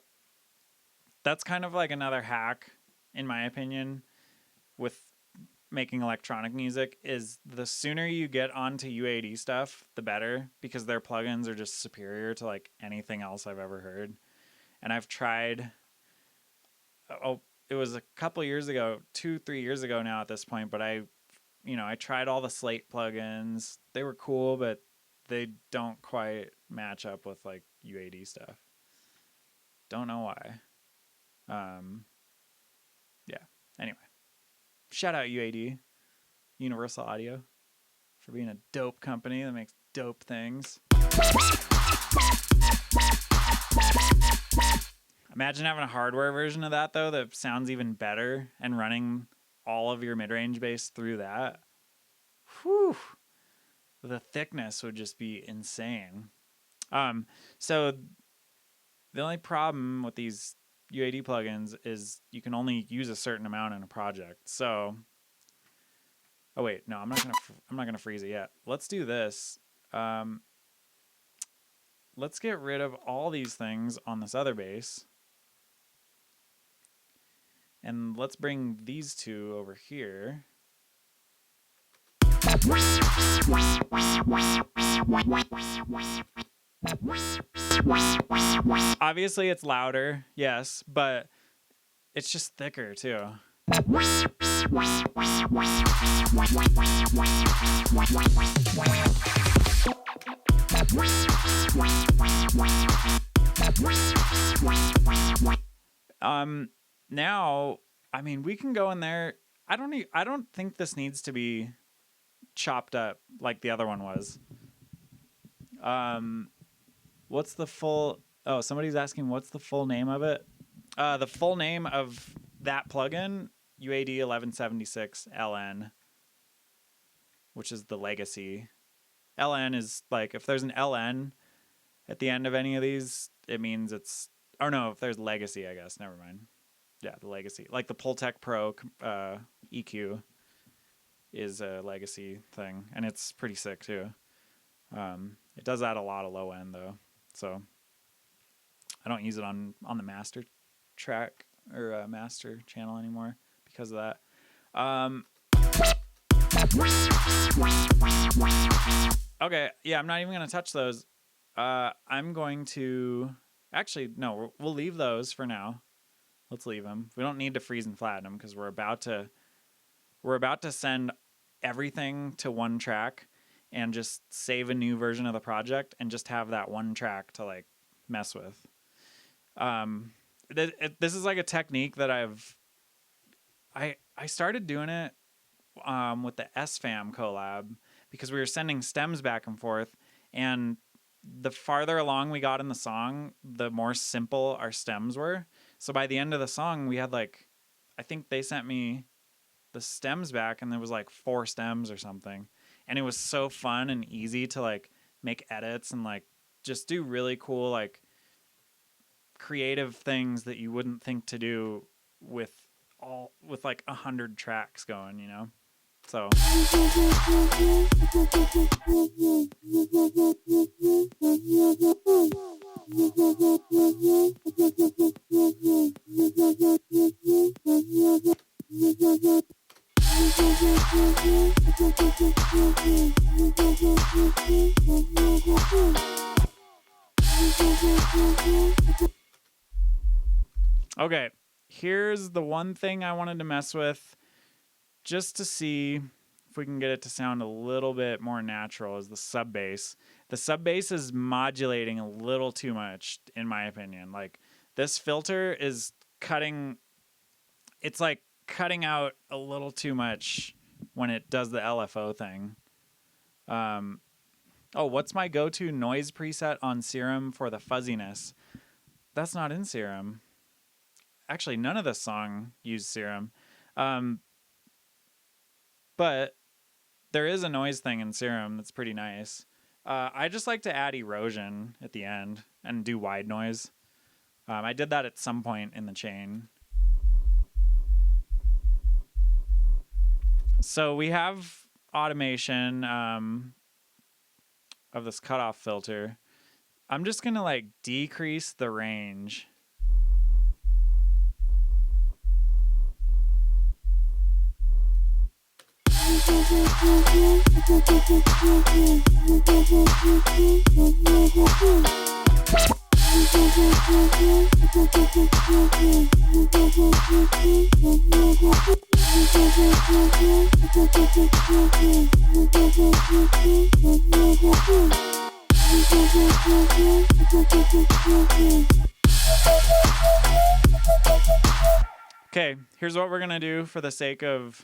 that's kind of like another hack, in my opinion, with making electronic music, is the sooner you get onto UAD stuff, the better, because their plugins are just superior to like anything else I've ever heard. And I've tried, it was a couple years ago, 2-3 years ago now at this point, but I tried all the Slate plugins. They were cool, but they don't quite match up with like UAD stuff. Don't know why. Yeah. Anyway, shout out UAD, Universal Audio, for being a dope company that makes dope things. Imagine having a hardware version of that though that sounds even better and running all of your mid-range bass through that. Whew. The thickness would just be insane. So the only problem with these UAD plugins is you can only use a certain amount in a project. So, oh wait, no, I'm not gonna freeze it yet. Let's do this. Let's get rid of all these things on this other bass, and let's bring these two over here. Obviously it's louder, yes, but it's just thicker too. Now, I mean, we can go in there. I don't think this needs to be chopped up like the other one was. What's the full... Oh, somebody's asking what's the full name of it. The full name of that plugin, UAD 1176 LN, which is the legacy. LN is like, if there's an LN at the end of any of these, it means it's... Or no, if there's legacy, I guess. Never mind. Yeah, the legacy. Like the Pultec Pro EQ is a legacy thing, and it's pretty sick too. It does add a lot of low end though, so I don't use it on the master track or master channel anymore because of that. Okay, yeah, I'm not even gonna touch those. I'm going to actually no, we'll leave those for now. Let's leave them. We don't need to freeze and flatten them because we're about to send everything to one track. and just save a new version of the project and just have that one track to like mess with. This is like a technique that I started doing it with the SFAM collab because we were sending stems back and forth, and the farther along we got in the song, the more simple our stems were. So by the end of the song, we had like, I think they sent me the stems back, and there was like 4 stems or something, and it was so fun and easy to like make edits and like just do really cool like creative things that you wouldn't think to do with with like 100 tracks going, you know. So okay, here's the one thing I wanted to mess with just to see if we can get it to sound a little bit more natural is the sub bass. The sub bass is modulating a little too much, in my opinion. Like, this filter is cutting, it's like cutting out a little too much when it does the LFO thing. Oh, what's my go-to noise preset on Serum for the fuzziness? That's not in Serum. Actually, none of this song used Serum. But there is a noise thing in Serum that's pretty nice. I just like to add erosion at the end and do wide noise. I did that at some point in the chain. So we have automation of this cutoff filter. I'm just going to like decrease the range. Okay, here's what we're gonna do for the sake of...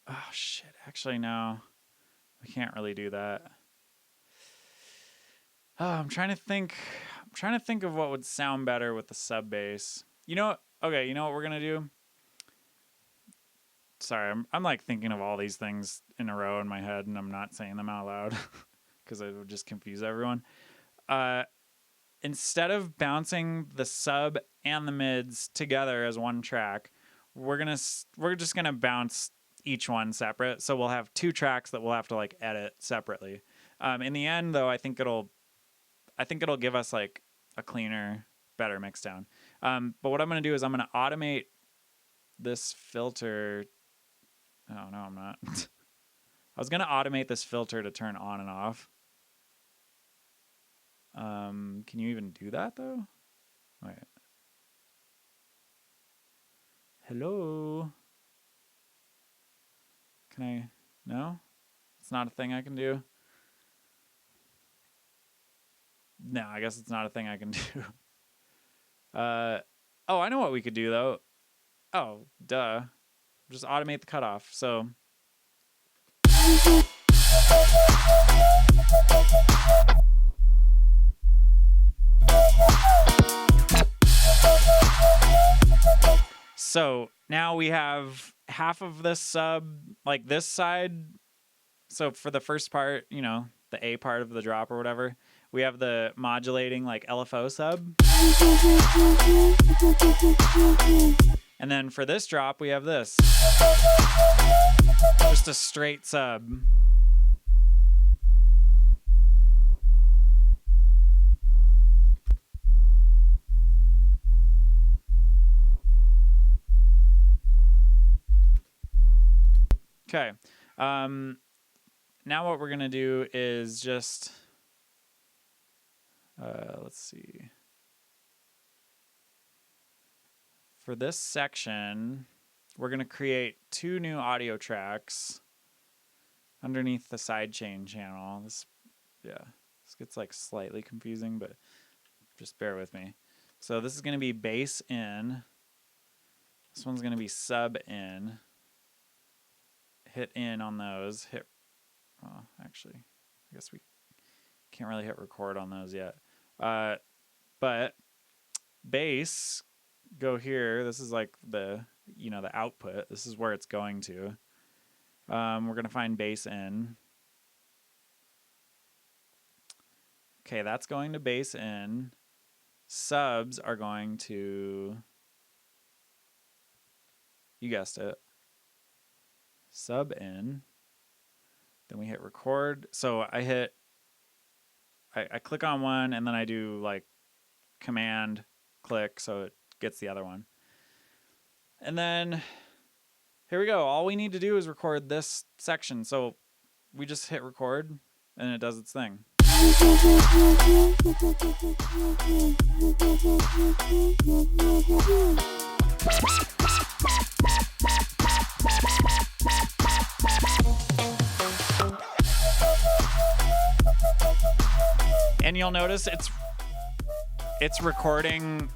Oh shit, actually no. We can't really do that. Oh, I'm trying to think of what would sound better with the sub bass. You know what? Okay, you know what we're gonna do? Sorry, I'm like thinking of all these things in a row in my head, and I'm not saying them out loud because it would just confuse everyone. Instead of bouncing the sub and the mids together as one track, we're just gonna bounce each one separate. So we'll have 2 tracks that we'll have to like edit separately. In the end, though, I think it'll give us like a cleaner, better mix down. But what I'm gonna do is I'm gonna automate this filter. Oh no, I'm not. I was gonna automate this filter to turn on and off. Can you even do that though? Wait. Hello? Can I? No? It's not a thing I can do? No, I guess it's not a thing I can do. Oh, I know what we could do though. Oh, duh. Just automate the cutoff. So now we have half of this sub, like this side. So for the first part, you know, the A part of the drop or whatever, we have the modulating like LFO sub. And then for this drop, we have this. Just a straight sub. Okay. Now what we're going to do is just... let's see. For this section, we're going to create 2 new audio tracks. underneath the sidechain channel. This gets like slightly confusing, but just bear with me. So this is going to be bass in. This one's going to be sub in. Hit in on those. Actually, I guess we can't really hit record on those yet. But bass, go here. This is like the output. This is where it's going to. We're going to find bass in. Okay, that's going to bass in. Subs are going to, you guessed it, sub in. Then we hit record. So I click on one and then I do like command click so it gets the other one. And then here we go. All we need to do is record this section. So we just hit record and it does its thing. And you'll notice it's recording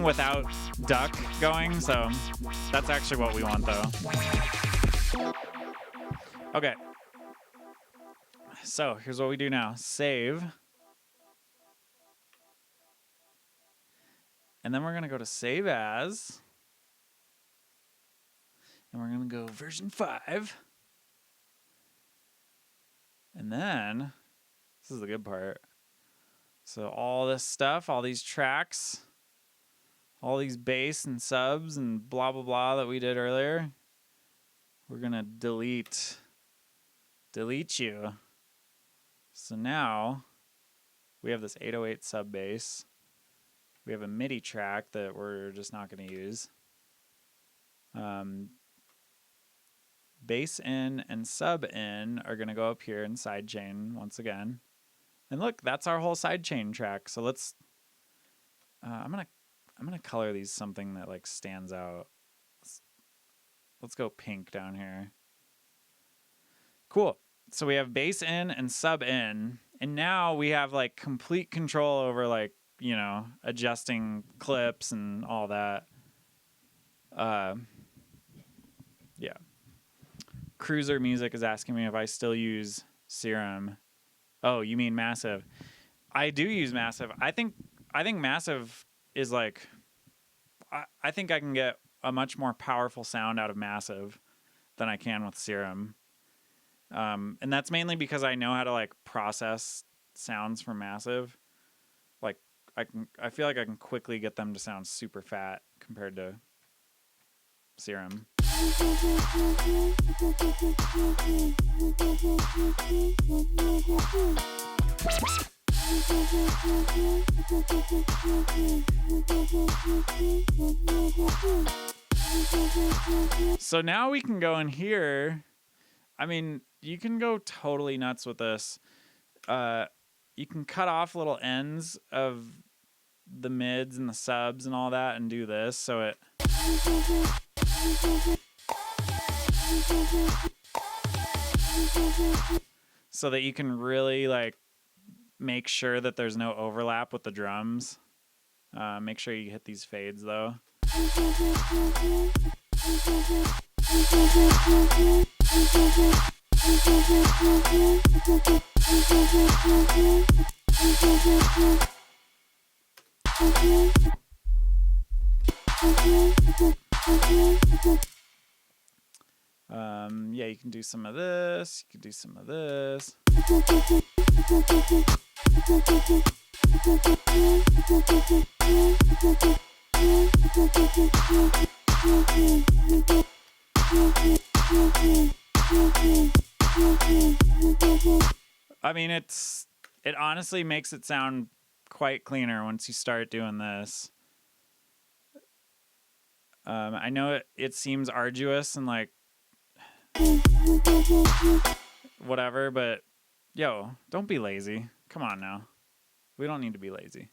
without duck going, so that's actually what we want though. Okay. So here's what we do now. Save. And then we're going to go to save as. And we're going to go version 5. And then, this is the good part. So all this stuff, all these tracks, all these bass and subs and blah, blah, blah that we did earlier, we're going to delete you. So now we have this 808 sub bass. We have a MIDI track that we're just not going to use. Bass in and sub in are going to go up here in sidechain once again. And look, that's our whole sidechain track. So let's I'm going to color these something that like stands out. Let's go pink down here. Cool. So we have bass in and sub in, and now we have like complete control over like, adjusting clips and all that. Yeah. Cruiser Music is asking me if I still use Serum. Oh, you mean Massive? I do use Massive. I think Massive is like, I think I can get a much more powerful sound out of Massive than I can with Serum. And that's mainly because I know how to like process sounds from Massive. Like I feel like I can quickly get them to sound super fat compared to Serum. So now we can go in here. I mean, you can go totally nuts with this. You can cut off little ends of the mids and the subs and all that and do this. So it... so that you can really like make sure that there's no overlap with the drums. Make sure you hit these fades though. Yeah, you can do some of this. You can do some of this. I mean, it honestly makes it sound quite cleaner once you start doing this. I know it seems arduous and like whatever, but yo, don't be lazy. Come on now. We don't need to be lazy.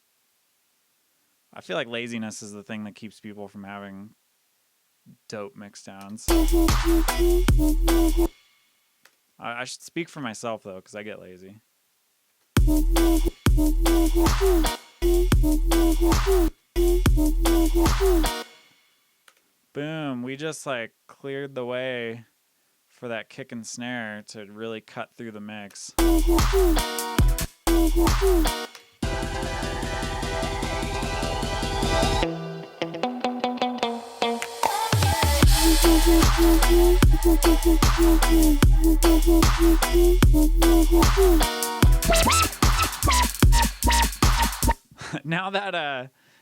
I feel like laziness is the thing that keeps people from having dope mix downs. I should speak for myself though, because I get lazy. Boom, we just like cleared the way for that kick and snare to really cut through the mix.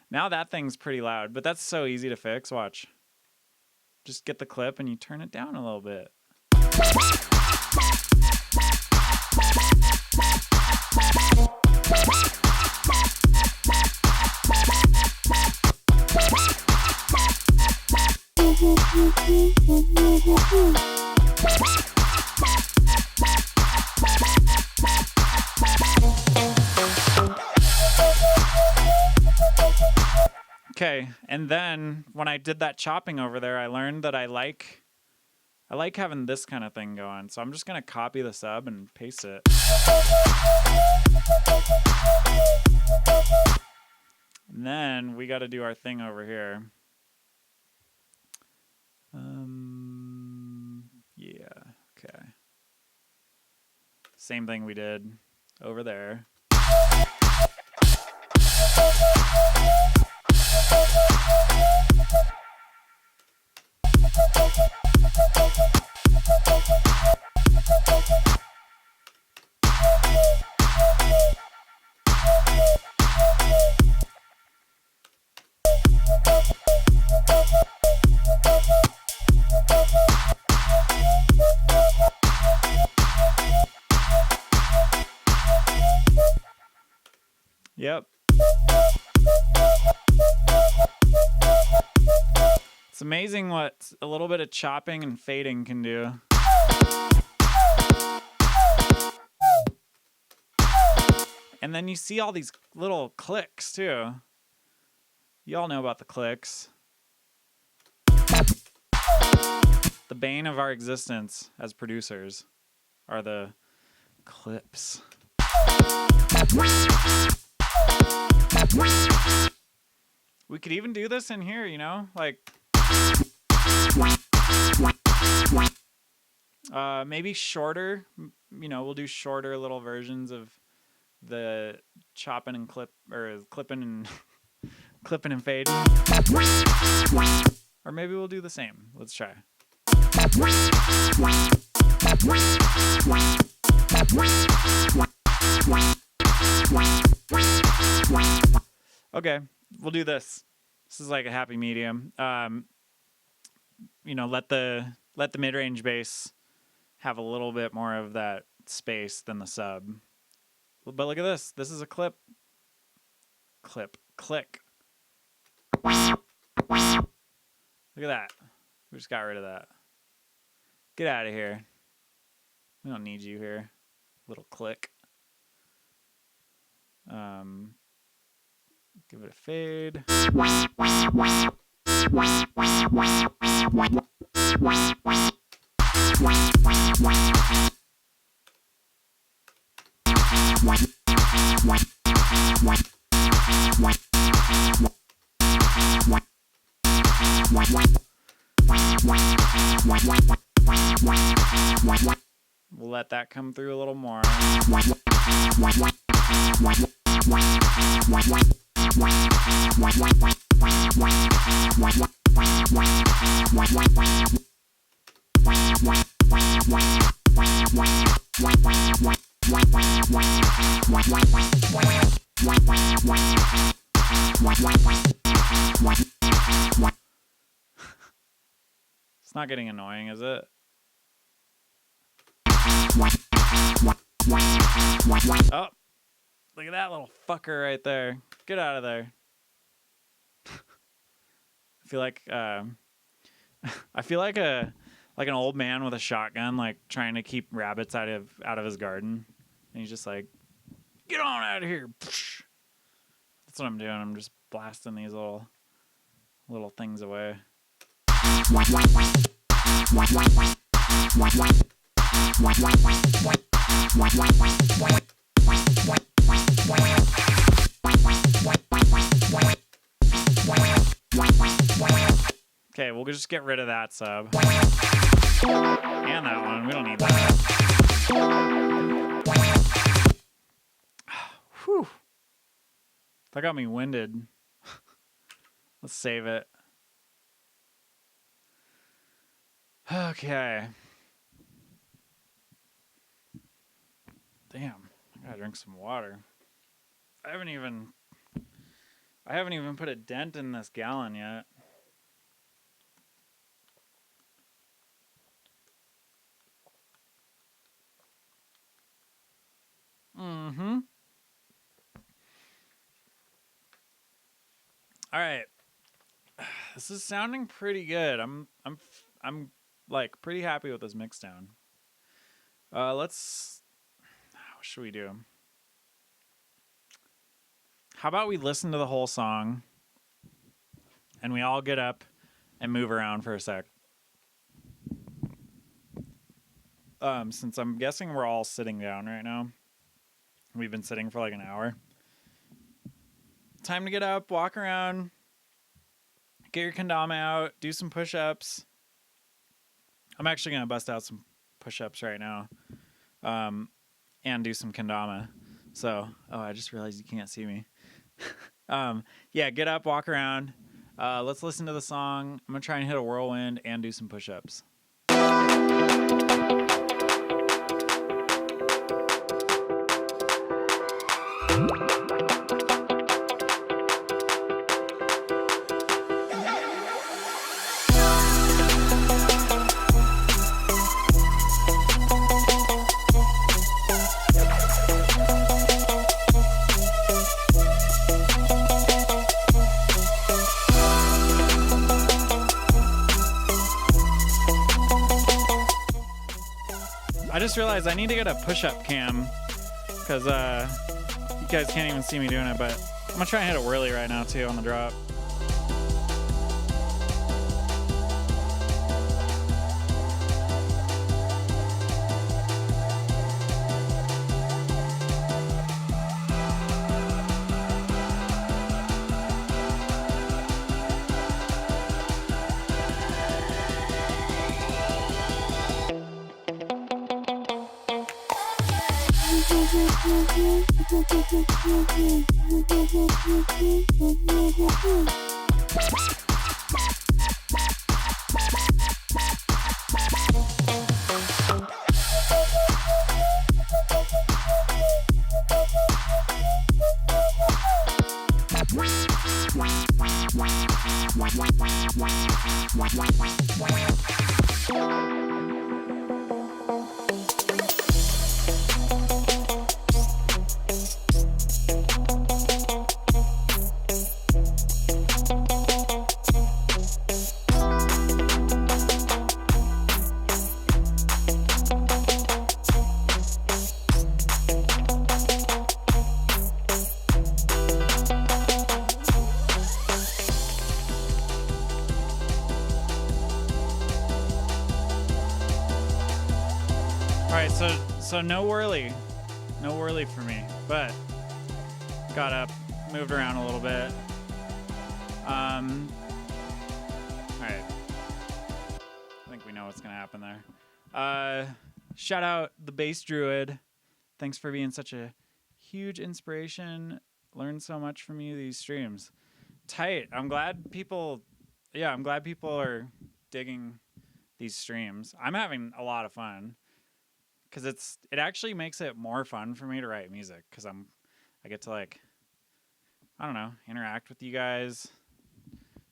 Now that thing's pretty loud, but that's so easy to fix. Watch. Just get the clip and you turn it down a little bit. Okay, and then when I did that chopping over there, I learned that I like having this kind of thing going. So I'm just gonna copy the sub and paste it. And then we got to do our thing over here. Yeah, okay. Same thing we did over there. Yep. It's amazing what a little bit of chopping and fading can do. And then you see all these little clicks too. You all know about the clicks. The bane of our existence as producers are the clips. We could even do this in here, you know, like maybe shorter, you know, we'll do shorter little versions of the chopping and clipping and clipping and fading. Or maybe we'll do the same. Let's try. Okay, we'll do this. This is like a happy medium. You know, let the mid-range bass have a little bit more of that space than the sub. But look at this. This is a clip. Click. Look at that. We just got rid of that. Get out of here. We don't need you here. Little click. Give it a fade. We'll let that come through a little more. It's not getting annoying, is it? Oh, look at that little fucker right there. Get out of there. I feel like an old man with a shotgun, like trying to keep rabbits out of his garden, and he's just like, "Get on out of here!" That's what I'm doing. I'm just blasting these little things away. Okay, we'll just get rid of that sub. And that one. We don't need that. Whew. That got me winded. Let's save it. Okay. Damn. I gotta drink some water. I haven't even put a dent in this gallon yet. Mm-hmm. All right. This is sounding pretty good. I'm like pretty happy with this mix down. What should we do? How about we listen to the whole song and we all get up and move around for a sec? Since I'm guessing we're all sitting down right now. We've been sitting for like an hour. Time to get up, walk around, get your kendama out, do some push-ups. I'm actually going to bust out some push-ups right now. And do some kendama. So, I just realized you can't see me. Yeah, get up, walk around. Let's listen to the song. I'm going to try and hit a whirlwind and do some push-ups. I just realized I need to get a push-up cam because you guys can't even see me doing it, but I'm going to try and hit a whirly right now too on the drop. Alright, so no whirly for me, but got up, moved around a little bit. Alright. I think we know what's gonna happen there. Shout out the Bass Druid. Thanks for being such a huge inspiration. Learned so much from you these streams. Tight. I'm glad people are digging these streams. I'm having a lot of fun. Because it actually makes it more fun for me to write music because I get to like, I don't know, interact with you guys,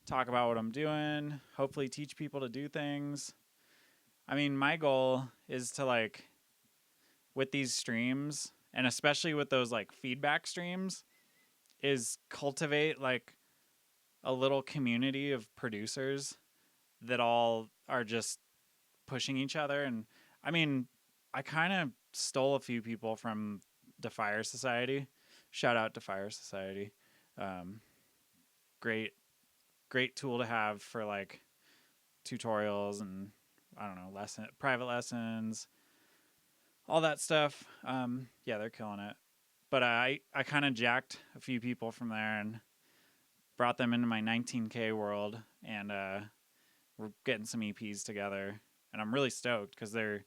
talk about what I'm doing, hopefully teach people to do things. I mean, my goal is to like, with these streams, and especially with those like feedback streams, is cultivate like a little community of producers that all are just pushing each other. And I mean, I kind of stole a few people from Defire Society. Shout out Defire Society. Great tool to have for like tutorials and I don't know, private lessons. all that stuff. Yeah, they're killing it. But I kind of jacked a few people from there and brought them into my 19K world, and we're getting some EPs together, and I'm really stoked because they're,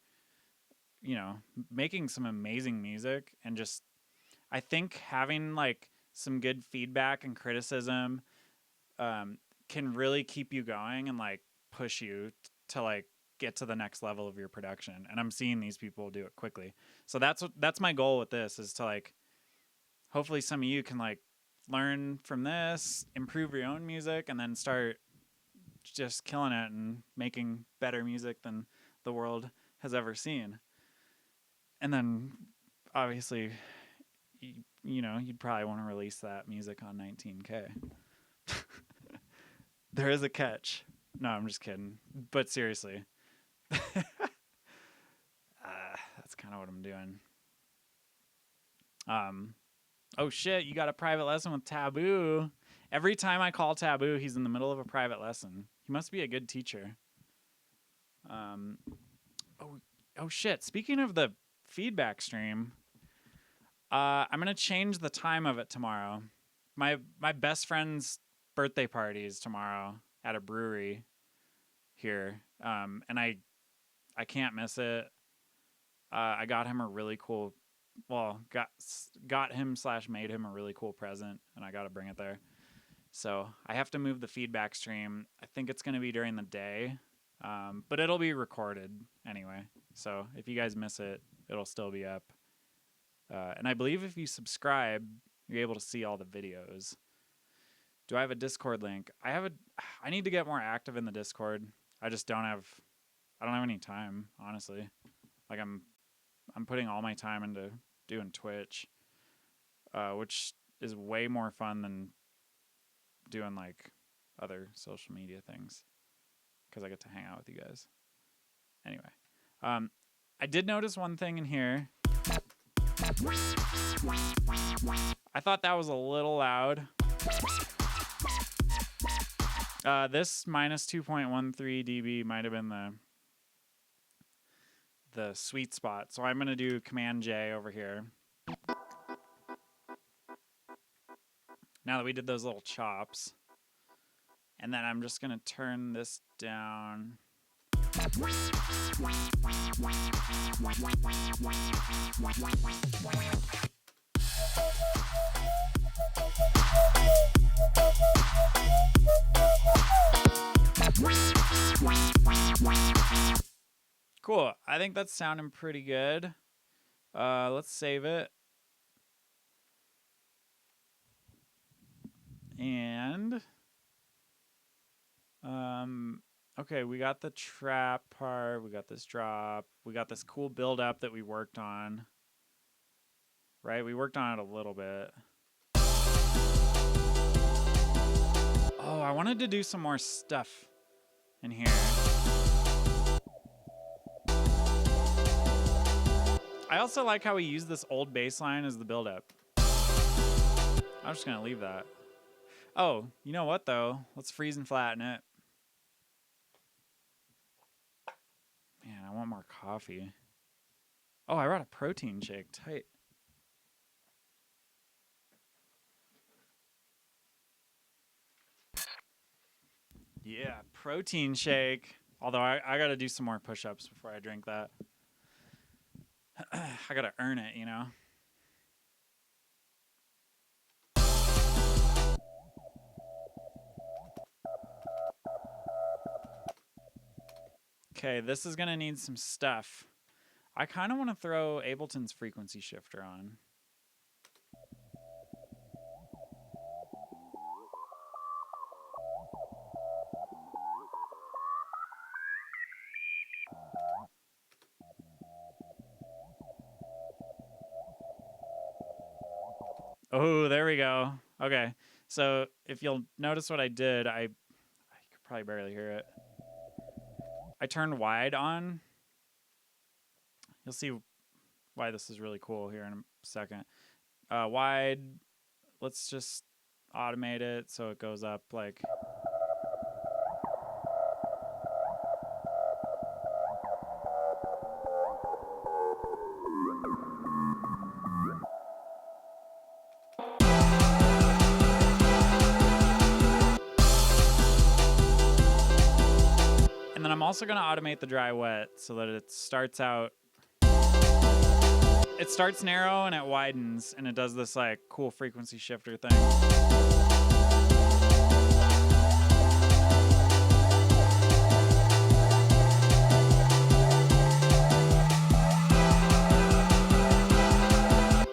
making some amazing music, and just I think having like some good feedback and criticism can really keep you going and like push you to like get to the next level of your production. And I'm seeing these people do it quickly. So that's my goal with this, is to like hopefully some of you can like learn from this, improve your own music, and then start just killing it and making better music than the world has ever seen. And then obviously you'd probably want to release that music on 19K. There is a catch. No, I'm just kidding. But seriously, that's kind of what I'm doing. Oh shit, you got a private lesson with Taboo. Every time I call Taboo, he's in the middle of a private lesson. He must be a good teacher. Oh shit. Speaking of the feedback stream, I'm gonna change the time of it tomorrow. My best friend's birthday party is tomorrow at a brewery here, and I can't miss it. I got him a really cool, well, got him / made him a really cool present, and I got to bring it there. So I have to move the feedback stream. I think it's going to be during the day, but it'll be recorded anyway. So if you guys miss it, it'll still be up. And I believe if you subscribe, you're able to see all the videos. Do I have a Discord link? I need to get more active in the Discord. I just don't have any time, honestly. Like I'm putting all my time into doing Twitch, which is way more fun than doing like other social media things, because I get to hang out with you guys. Anyway, I did notice one thing in here. I thought that was a little loud. This minus 2.13 dB might have been the sweet spot. So I'm going to do Command J over here. Now that we did those little chops. And then I'm just going to turn this down. Cool. I think that's sounding pretty good. Let's save it. And okay, we got the trap part, we got this drop, we got this cool build up that we worked on. Right? We worked on it a little bit. Oh, I wanted to do some more stuff in here. I also like how we use this old bass line as the build-up. I'm just going to leave that. Oh, you know what, though? Let's freeze and flatten it. Man, I want more coffee. Oh, I brought a protein shake. Tight. Yeah, protein shake. Although I got to do some more push-ups before I drink that. I got to earn it, you know? Okay, this is going to need some stuff. I kind of want to throw Ableton's frequency shifter on. Oh, there we go. Okay, so if you'll notice what I did, I could probably barely hear it. I turned wide on. You'll see why this is really cool here in a second. Wide, let's just automate it so it goes up like... also going to automate the dry wet so that it starts out. It starts narrow and it widens, and it does this like cool frequency shifter thing.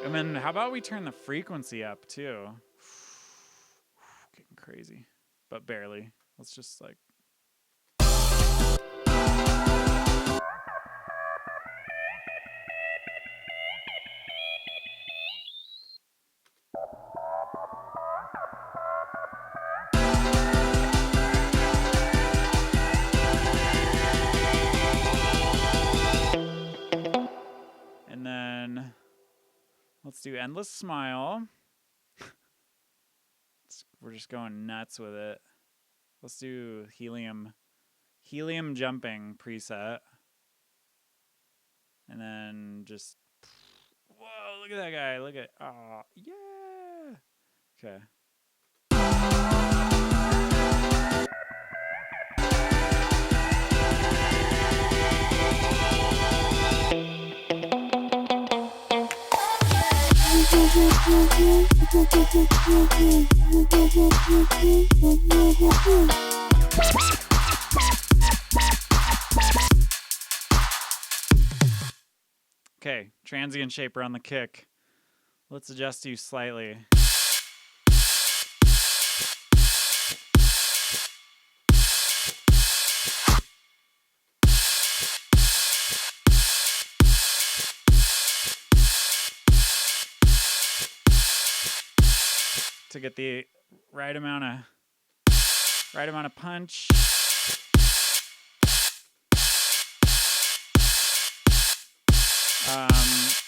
And then how about we turn the frequency up too? Getting crazy, but barely. Let's just like. And then let's do Endless Smile. We're just going nuts with it. Let's do Helium Jumping preset. And then just, whoa, look at that guy. Look at, oh, yeah. Okay. Okay, transient shaper on the kick. Let's adjust you slightly. To get the right amount of punch.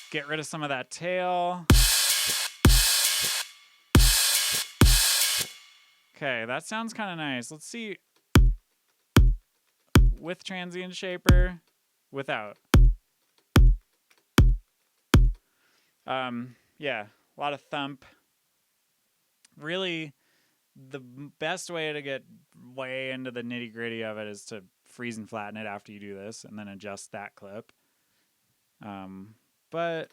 Get rid of some of that tail. Okay, that sounds kind of nice. Let's see with transient shaper, without. Yeah, a lot of thump. Really, the best way to get way into the nitty gritty of it is to freeze and flatten it after you do this, and then adjust that clip. But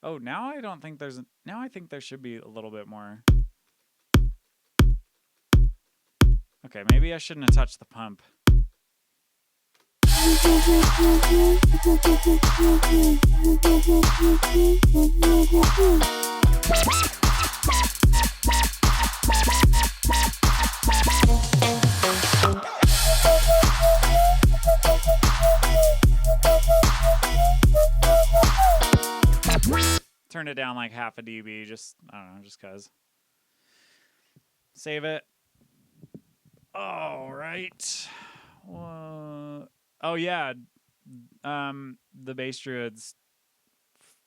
oh, now I don't think there's. Now I think there should be a little bit more. Okay, maybe I shouldn't have touched the pump. Turn it down like half a dB, just, I don't know, just cause. Save it. All right. Oh yeah, the bass druids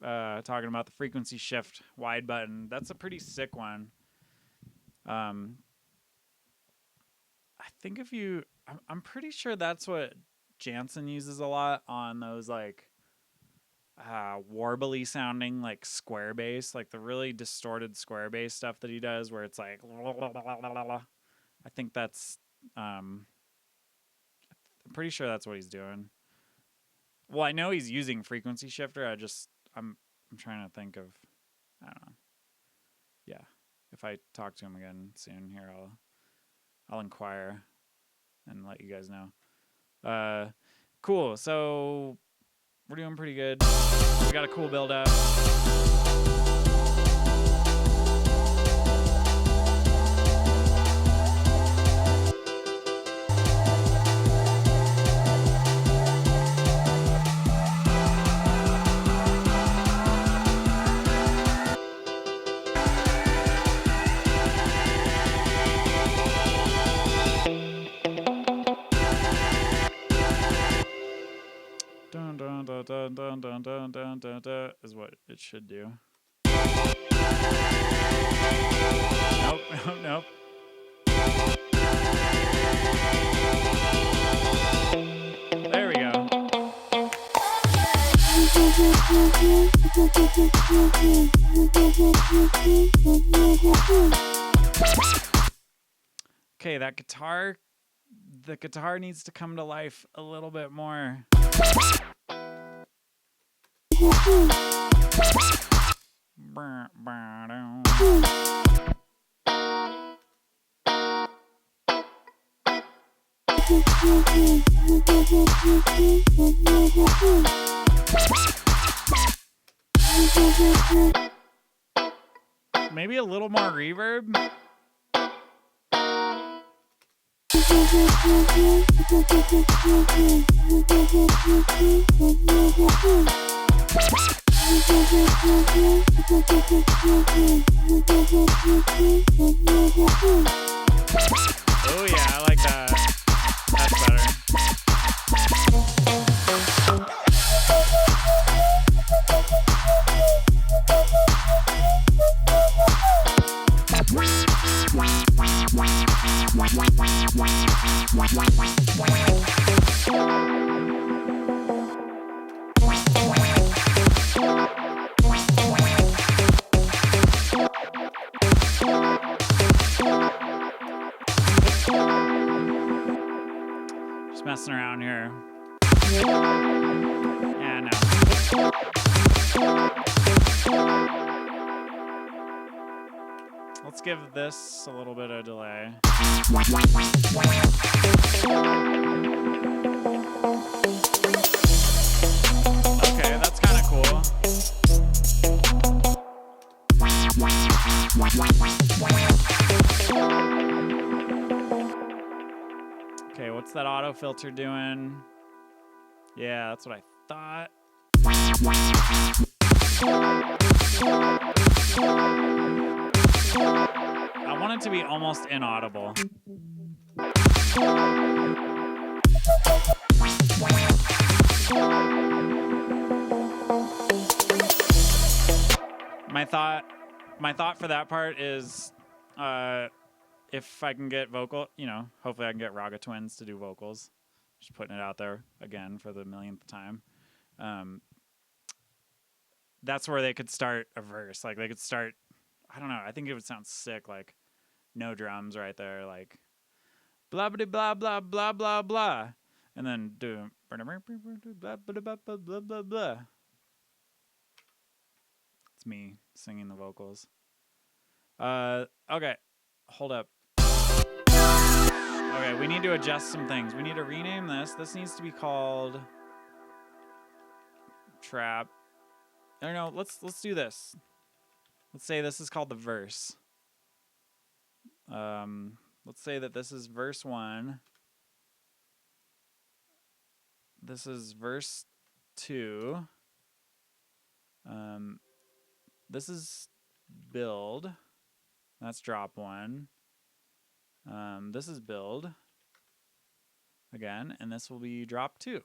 talking about the frequency shift wide button. That's a pretty sick one. I think if you, I'm pretty sure that's what Jansen uses a lot on those like warbly sounding like square bass, like the really distorted square bass stuff that he does, where it's like. I think that's. I'm pretty sure that's what he's doing. Well, I know he's using frequency shifter. I'm trying to think of, I don't know. Yeah, if I talk to him again soon here, I'll inquire and let you guys know. Cool. So we're doing pretty good. We got a cool build up. Dun, dun, dun, dun, dun, dun, dun, is what it should do. Nope, nope, nope. There we go. Okay, that guitar, the guitar needs to come to life a little bit more. Maybe a little more reverb. Oh yeah, I like that. That's better. Just messing around here. Yeah, no. Let's give this a little bit of delay. Okay, that's kind of cool. Okay, what's that auto filter doing? Yeah, that's what I thought. I want it to be almost inaudible. My thought for that part is, if I can get vocal, hopefully I can get Raga Twins to do vocals. Just putting it out there again for the millionth time. That's where they could start a verse. Like they could start, I don't know. I think it would sound sick. Like no drums right there. Like blah blah blah blah blah blah blah, and then do blah blah blah blah blah blah. It's me singing the vocals. Okay, hold up. Okay, we need to adjust some things. We need to rename this. This needs to be called Trap. I don't know. Let's do this. Let's say this is called the verse. Let's say that this is verse 1. This is verse 2. This is build. That's drop 1. This is build again, and this will be drop 2.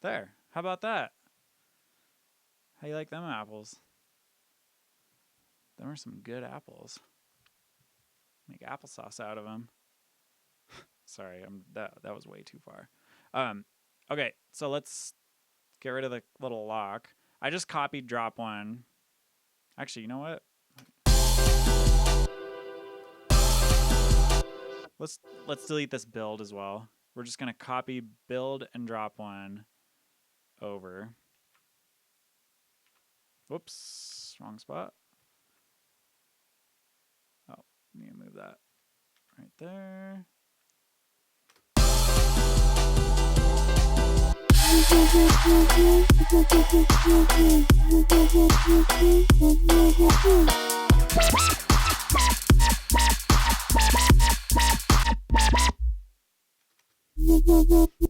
There. How about that? How you like them apples? Them are some good apples. Make applesauce out of them. Sorry, that was way too far. Okay, so let's get rid of the little lock. I just copied drop 1. Actually, you know what? Let's delete this build as well. We're just gonna copy build and drop 1 over. Whoops, wrong spot. Oh, need to move that right there.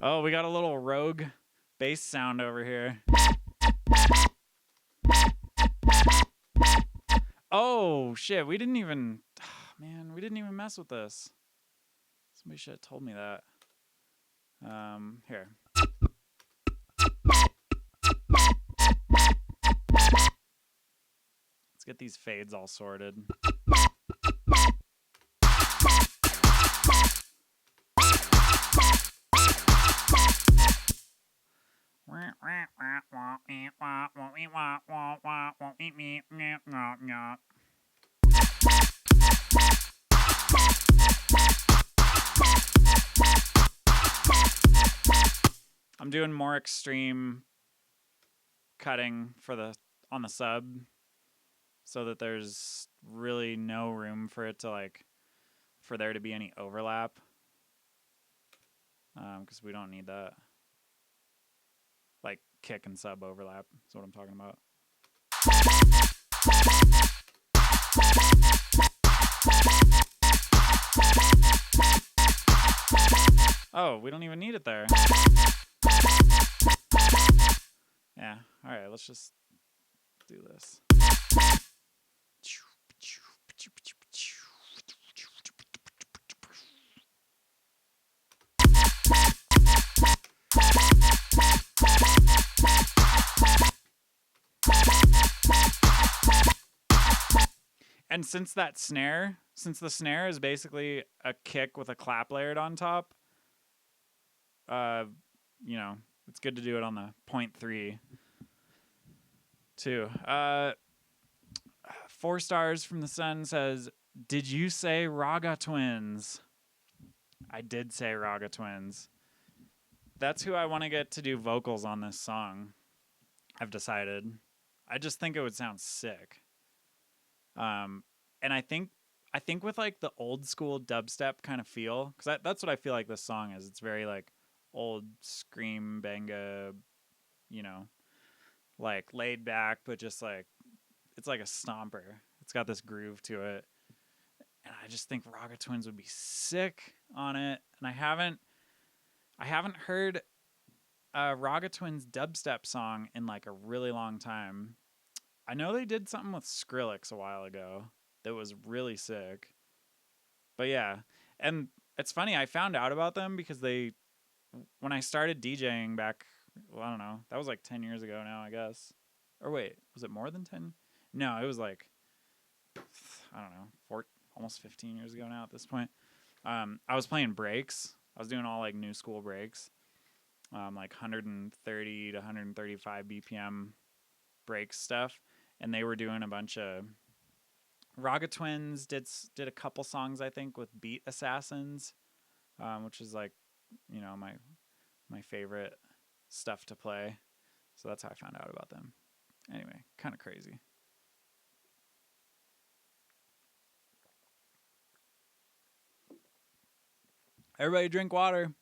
Oh, we got a little rogue bass sound over here. Oh, shit. We didn't even... man, we didn't even mess with this. Somebody should have told me that. Here. Let's get these fades all sorted. I'm doing more extreme cutting on the sub so that there's really no room for it to like for there to be any overlap, because we don't need that, like kick and sub overlap is what I'm talking about. Oh, we don't even need it there. Yeah, all right, let's just do this. And since the snare is basically a kick with a clap layered on top, you know, it's good to do it on the 0.3 too. 4 stars from the sun says, "Did you say Raga Twins?" I did say Raga Twins. That's who I want to get to do vocals on this song. I've decided. I just think it would sound sick. And I think with like the old school dubstep kind of feel, because that's what I feel like this song is. It's very like old scream banga, you know, like laid back, but just like it's like a stomper. It's got this groove to it, and I just think Raga Twins would be sick on it. And I haven't heard a Raga Twins dubstep song in like a really long time. I know they did something with Skrillex a while ago that was really sick. But yeah, and it's funny, I found out about them because when I started DJing back, well, I don't know, that was like 10 years ago now, I guess. Or wait, was it more than 10? No, it was like, I don't know, almost 15 years ago now at this point. I was playing breaks. I was doing all like new school breaks, like 130 to 135 BPM break stuff. And they were doing a bunch of Raga Twins did a couple songs, I think, with Beat Assassins, which is like, you know, my favorite stuff to play. So that's how I found out about them. Anyway, kind of crazy. Everybody drink water.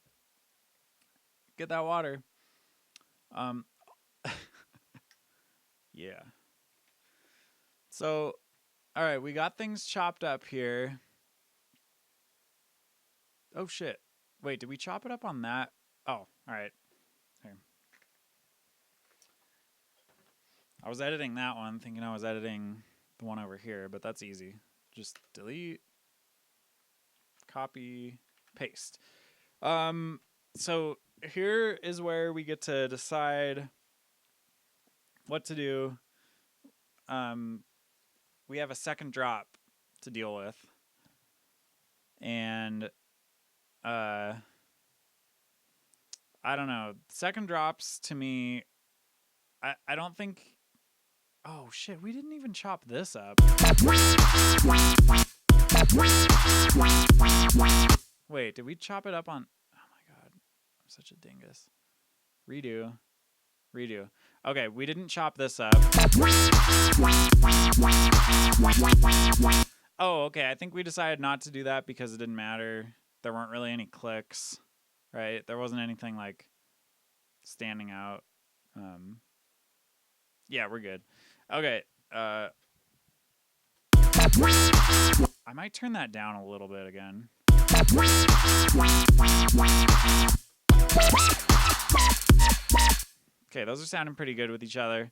Get that water. Yeah. So, all right, we got things chopped up here. Oh, shit. Wait, did we chop it up on that? Oh, all right. Here. I was editing that one, thinking I was editing the one over here, but that's easy. Just delete, copy, paste. So here is where we get to decide what to do. We have a second drop to deal with. And I don't know. Second drops to me, I don't think. Oh shit, we didn't even chop this up. Wait, did we chop it up on? Oh my god, I'm such a dingus. Redo. Okay, we didn't chop this up. Oh, okay, I think we decided not to do that because it didn't matter. There weren't really any clicks, right? There wasn't anything like standing out. Yeah, we're good. Okay, I might turn that down a little bit again. Okay, those are sounding pretty good with each other.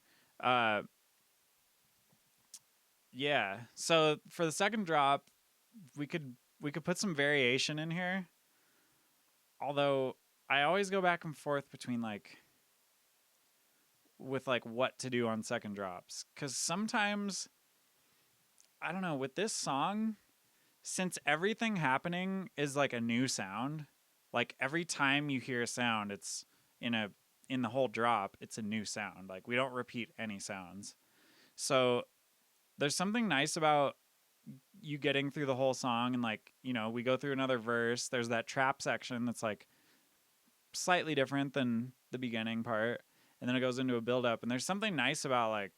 Yeah. So for the second drop, we could put some variation in here. Although I always go back and forth between like with like what to do on second drops, cuz sometimes I don't know, with this song, since everything happening is like a new sound, like every time you hear a sound, it's in the whole drop, it's a new sound. Like we don't repeat any sounds. So there's something nice about you getting through the whole song and like, you know, we go through another verse. There's that trap section that's like slightly different than the beginning part, and then it goes into a build up. And there's something nice about like,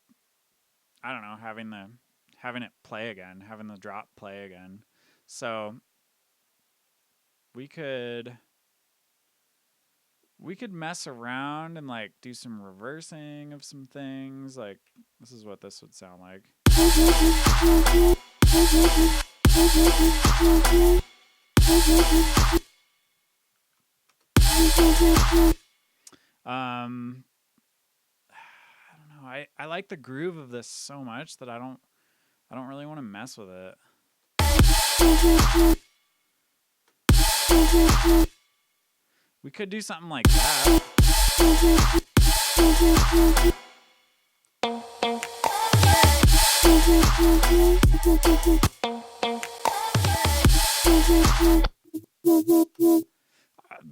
I don't know, having it play again, having the drop play again. So we could mess around and like do some reversing of some things. Like this is what this would sound like. I don't know. I like the groove of this so much that I don't really want to mess with it. We could do something like that.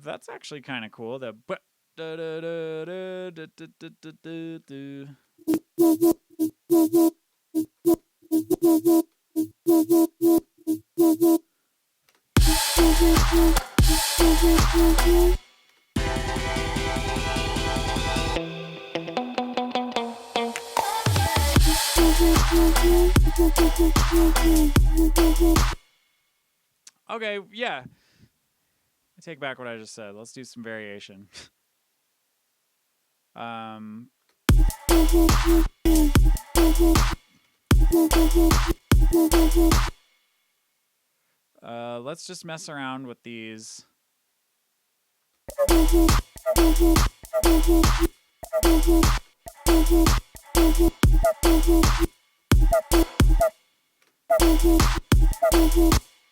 That's actually kind of cool. The okay, yeah. I take back what I just said. Let's do some variation. Let's just mess around with these.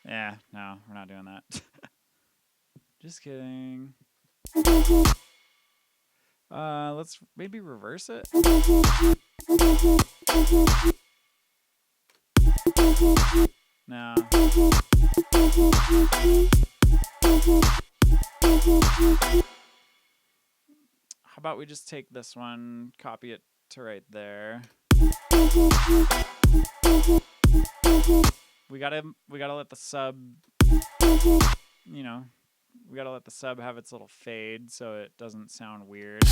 Yeah, no, we're not doing that. Just kidding. Let's maybe reverse it. No. How about we just take this one, copy it to right there. We gotta let the sub, you know, we gotta let the sub have its little fade so it doesn't sound weird.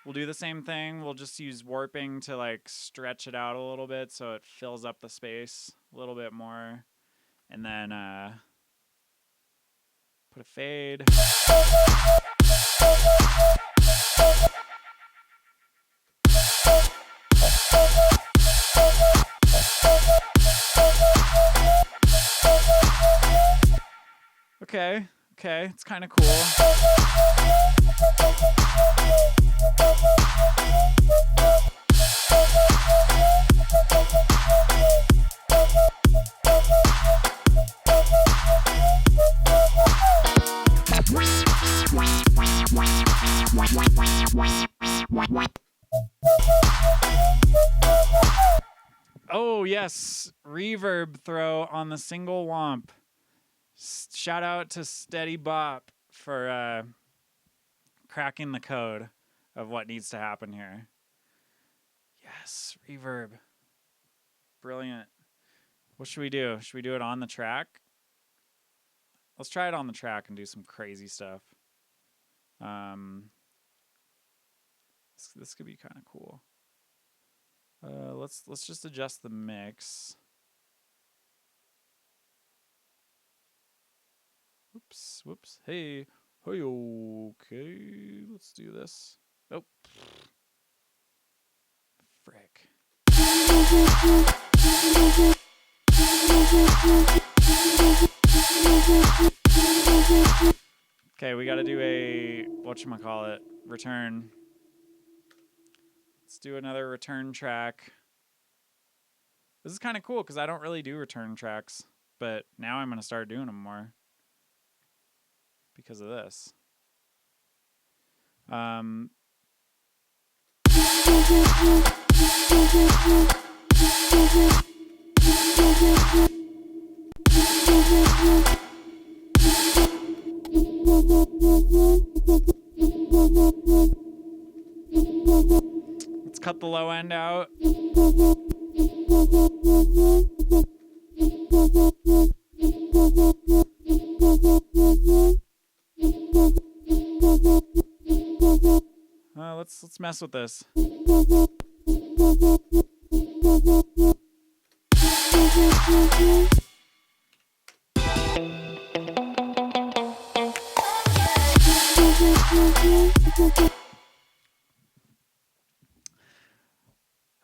We'll do the same thing. We'll just use warping to like stretch it out a little bit so it fills up the space a little bit more. And then put a fade. Okay, it's kind of cool. Oh yes, reverb throw on the single womp. Shout out to Steady Bop for cracking the code of what needs to happen here. Yes, reverb. Brilliant. What should we do? Should we do it on the track? Let's try it on the track and do some crazy stuff. This could be kind of cool. Let's just adjust the mix. Whoops. Hey, okay. Let's do this. Oh, frick. Okay, we got to do a whatchamacallit return. Let's do another return track. This is kind of cool because I don't really do return tracks, but now I'm going to start doing them more because of this. the low end out. Let's mess with this.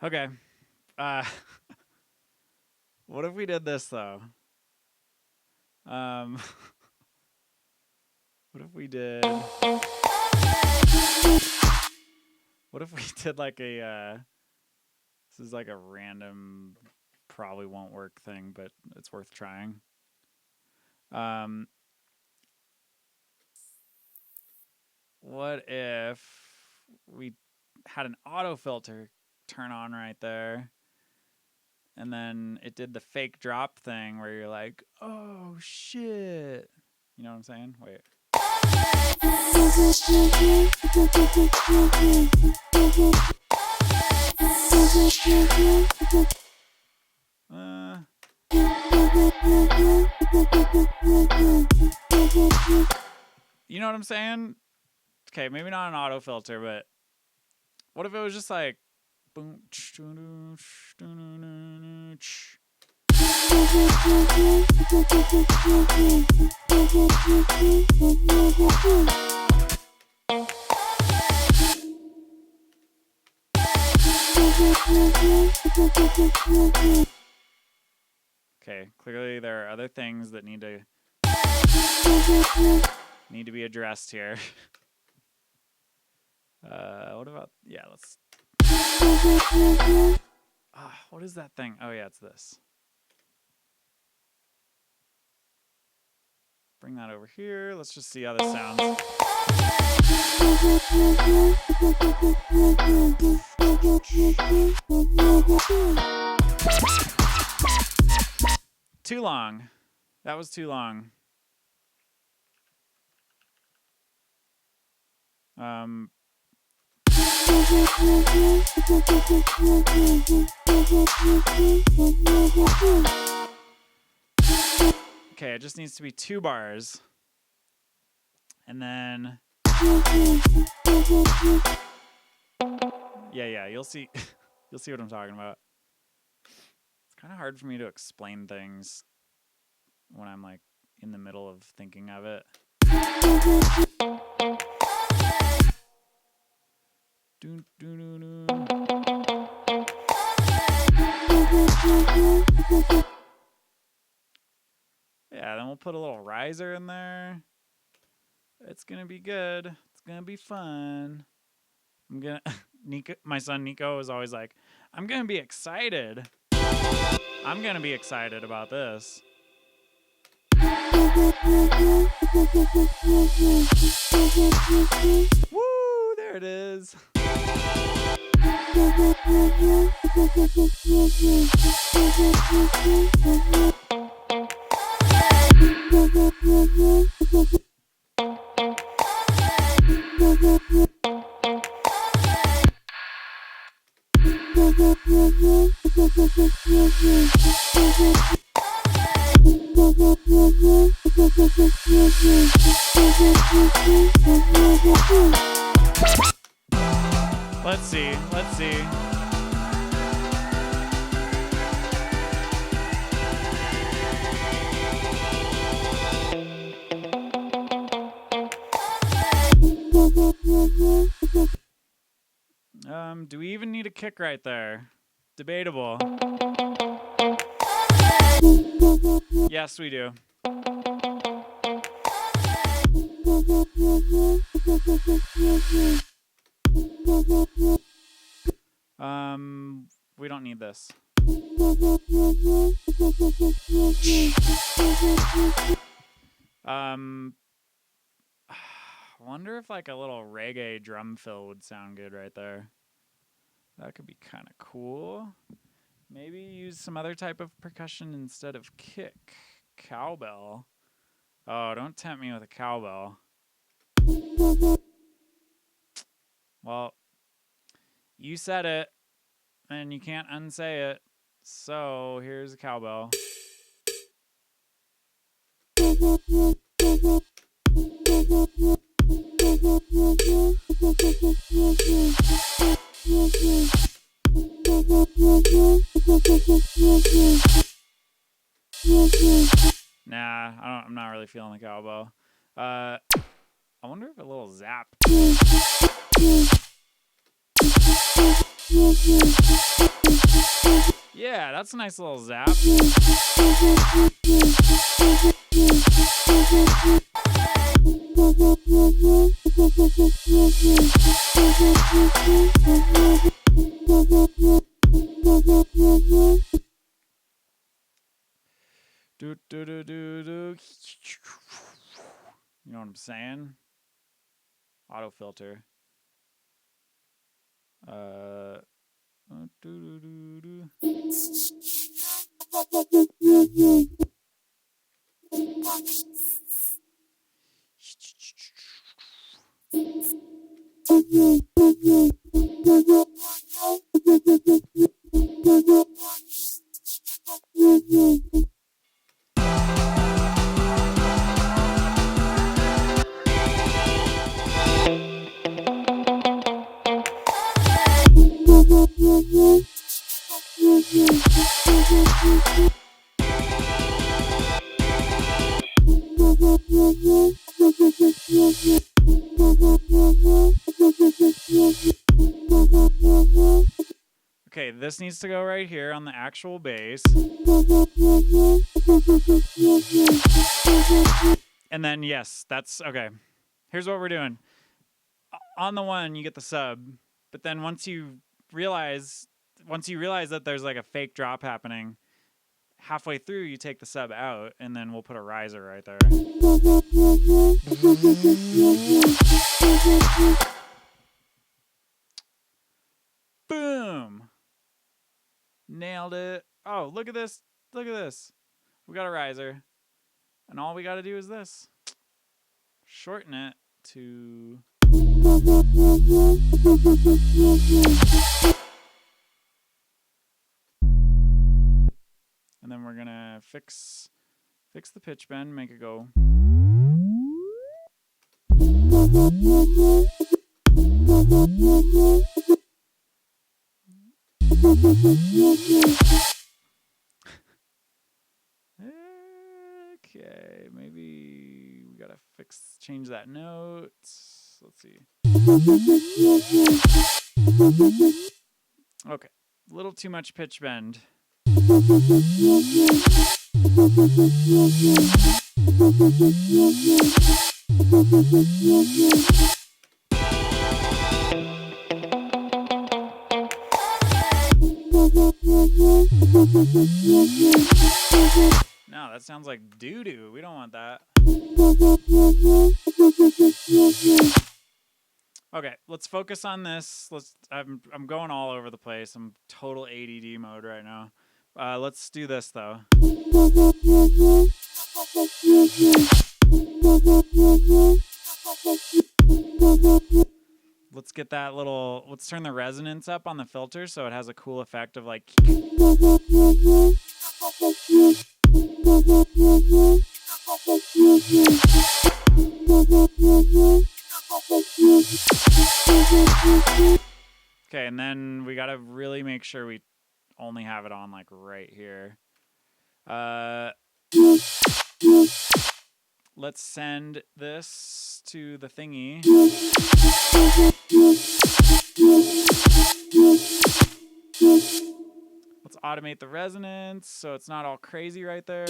Okay. What if we did this though? What if we did? What if we did like a? This is like a random, probably won't work thing, but it's worth trying. What if we had an auto filter turn on right there, and then it did the fake drop thing where you're like, oh shit. You know what I'm saying? Wait. You know what I'm saying? Okay, maybe not an auto filter, but what if it was just like boom. Okay, clearly there are other things that need to be addressed here. What about, yeah, let's, what is that thing? Oh yeah, it's this. Bring that over here. Let's just see how this sounds. Too long. That was too long. Okay, it just needs to be 2 bars. And then yeah, you'll see you'll see what I'm talking about. It's kind of hard for me to explain things when I'm like in the middle of thinking of it. Yeah, then we'll put a little riser in there. It's gonna be good. It's gonna be fun. I'm gonna Nico, my son Nico is always like, I'm gonna be excited. I'm gonna be excited about this. Woo! There it is. Let's see. Let's see. Do we even need a kick right there? Debatable. Yes, we do. We don't need this. Wonder if like a little reggae drum fill would sound good right there. That could be kind of cool. Maybe use some other type of percussion instead of kick. Cowbell. Oh, don't tempt me with a cowbell. Well, you said it. and you can't unsay it. So here's a cowbell. Nah, I'm not really feeling the cowbell. I wonder if a little zap. Yeah, that's a nice little zap. Do do do do do. You know what I'm saying? Auto filter. Do do do do. Okay, this needs to go right here on the actual bass. And then, yes, that's okay. Here's what we're doing. On the one, you get the sub, but then once you realize that there's like a fake drop happening, halfway through you take the sub out, and then we'll put a riser right there. Boom! Nailed it. Oh, look at this. Look at this. We got a riser. And all we got to do is this. Shorten it to... And then we're going to fix the pitch bend, make it go... Okay, maybe we gotta change that note. Let's see. Okay, a little too much pitch bend. No, that sounds like doo-doo. We don't want that. Okay, let's focus on this. I'm going all over the place. I'm total ADD mode right now. Let's do this though. Let's get that little, let's turn the resonance up on the filter so it has a cool effect of like... Okay, and then we gotta really make sure we only have it on like right here. Let's send this to the thingy. Let's automate the resonance so it's not all crazy right there.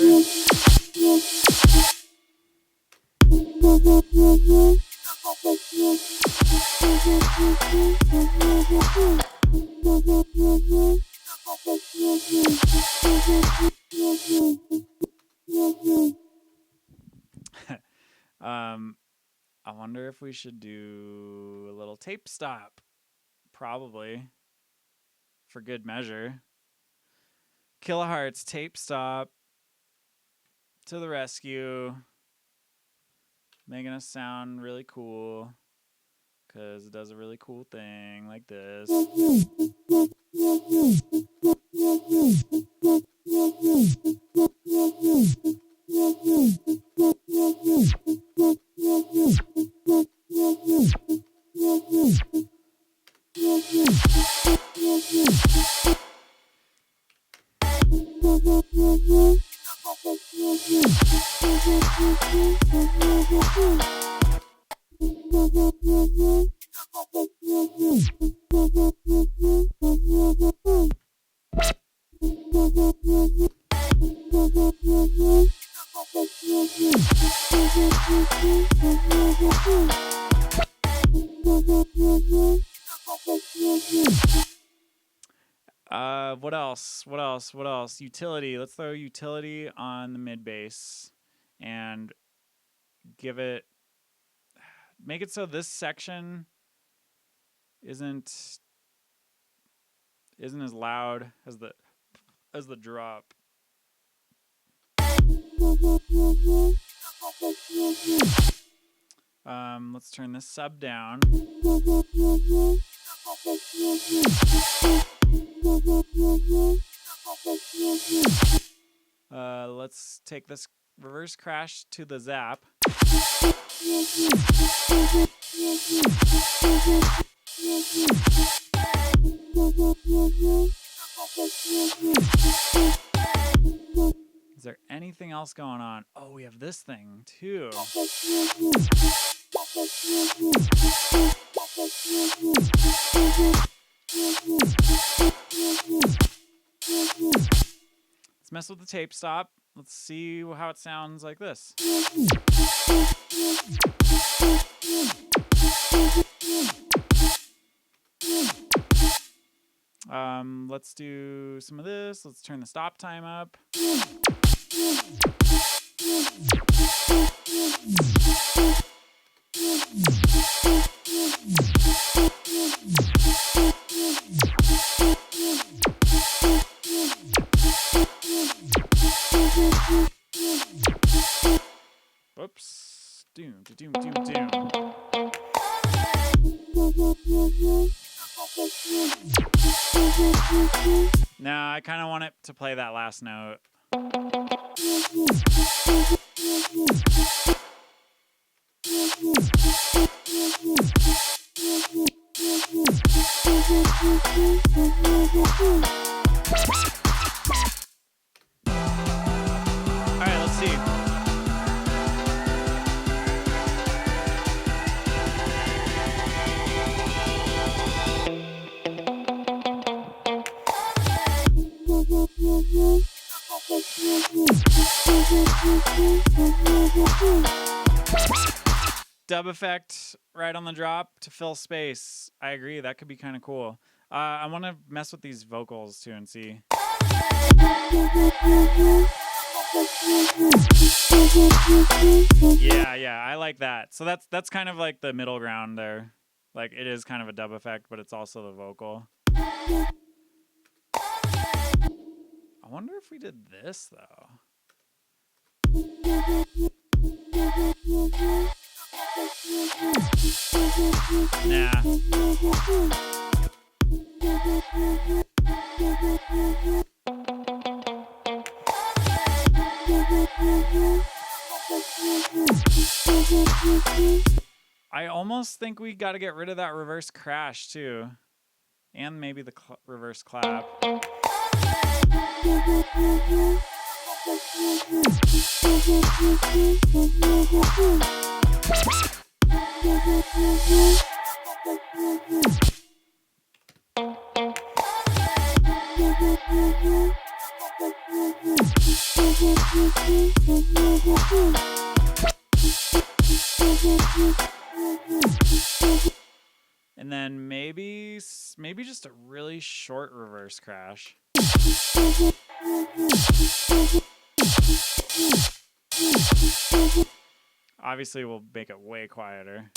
I wonder if we should do a little tape stop. Probably. For good measure. Kilohertz tape stop. To the rescue. Making us sound really cool. Because it does a really cool thing like this. What else? What else? What else? Utility. Let's throw utility on the mid bass and give it, make it so this section isn't as loud as the drop. Let's turn this sub down. Let's take this reverse crash to the zap. Is there anything else going on? Oh, we have this thing too. Let's mess with the tape stop. Let's see how it sounds like this. Let's do some of this. Let's turn the stop time up. Whoops. Doom, doom, doom, doom. Nah, I kind of want it to play that last note. Alright, let's see. Dub effect right on the drop to fill space. I agree, that could be kind of cool. I want to mess with these vocals too and see. Yeah, I like that. So that's kind of like the middle ground there. Like it is kind of a dub effect, but it's also the vocal. I wonder if we did this though. Nah. I almost think we got to get rid of that reverse crash too. And maybe the reverse clap. And then maybe just a really short reverse crash. Obviously, we'll make it way quieter.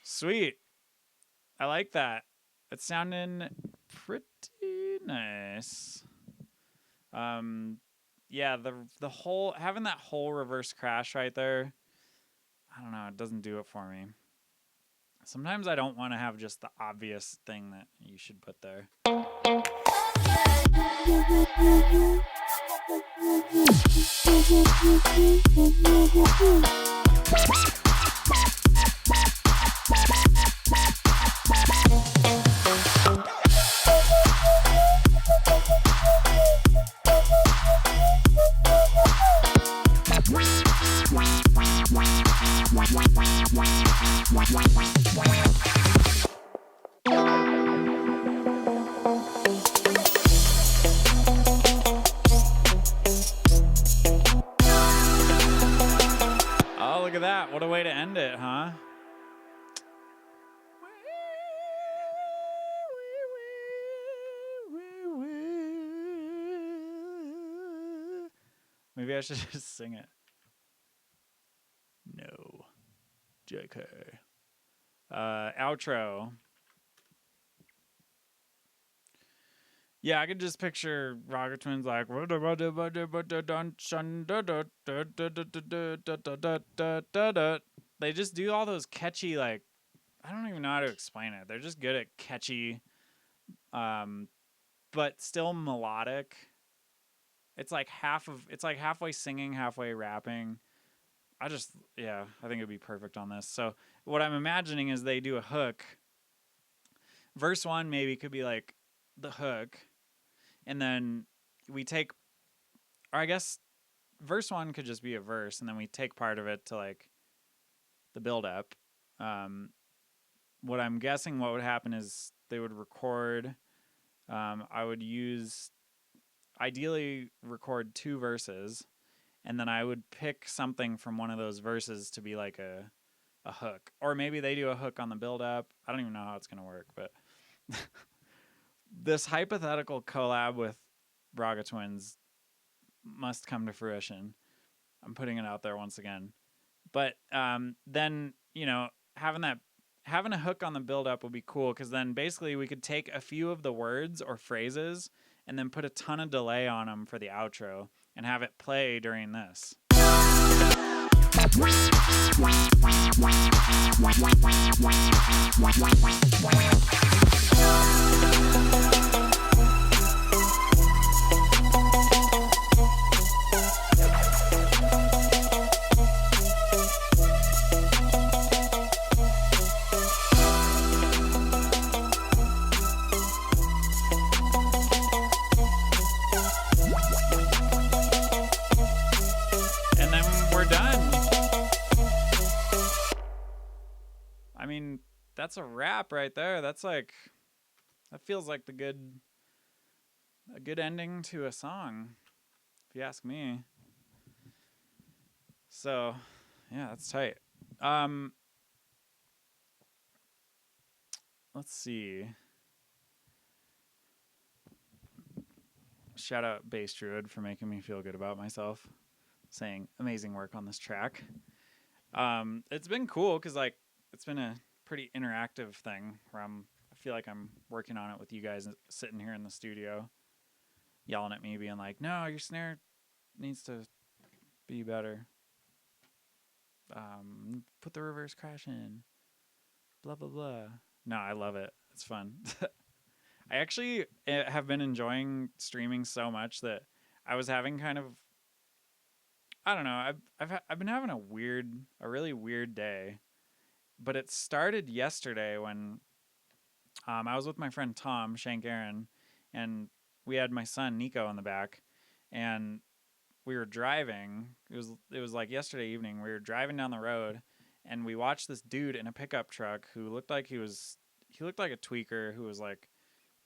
Sweet. I like that. It's sounding pretty nice. Um, yeah, the whole having that whole reverse crash right there. I don't know. It doesn't do it for me. Sometimes I don't want to have just the obvious thing that you should put there. Oh, look at that. What a way to end it, huh? Maybe I should just sing it. No. JK. Outro. Yeah, I could just picture Rocket Twins like they just do all those catchy, like, I don't even know how to explain it. They're just good at catchy, but still melodic. It's like halfway singing, halfway rapping. I think it'd be perfect on this. So what I'm imagining is they do a hook. Verse 1 maybe could be like the hook, and then we take, or I guess verse 1 could just be a verse, and then we take part of it to like the build up. What I'm guessing what would happen is they would record. I would ideally record 2 verses, and then I would pick something from one of those verses to be like a hook. Or maybe they do a hook on the build up. I don't even know how it's going to work, but this hypothetical collab with Braga Twins must come to fruition. I'm putting it out there once again. But then, having a hook on the build up would be cool, because then basically we could take a few of the words or phrases and then put a ton of delay on them for the outro and have it play during this. And then we're done. I mean, that's a wrap right there. That feels like a good ending to a song, if you ask me. So, yeah, that's tight. Let's see. Shout out Bass Druid for making me feel good about myself, saying amazing work on this track. It's been cool because like it's been a pretty interactive thing where I feel like I'm working on it with you guys sitting here in the studio, yelling at me, being like, "No, your snare needs to be better. Put the reverse crash in. Blah blah blah." No, I love it. It's fun. I actually have been enjoying streaming so much that I was having kind of, I don't know. I've been having a really weird day, but it started yesterday when I was with my friend Tom Shank Aaron, and we had my son Nico in the back, and we were driving. It was like yesterday evening. We were driving down the road, and we watched this dude in a pickup truck who looked like he looked like a tweaker who was like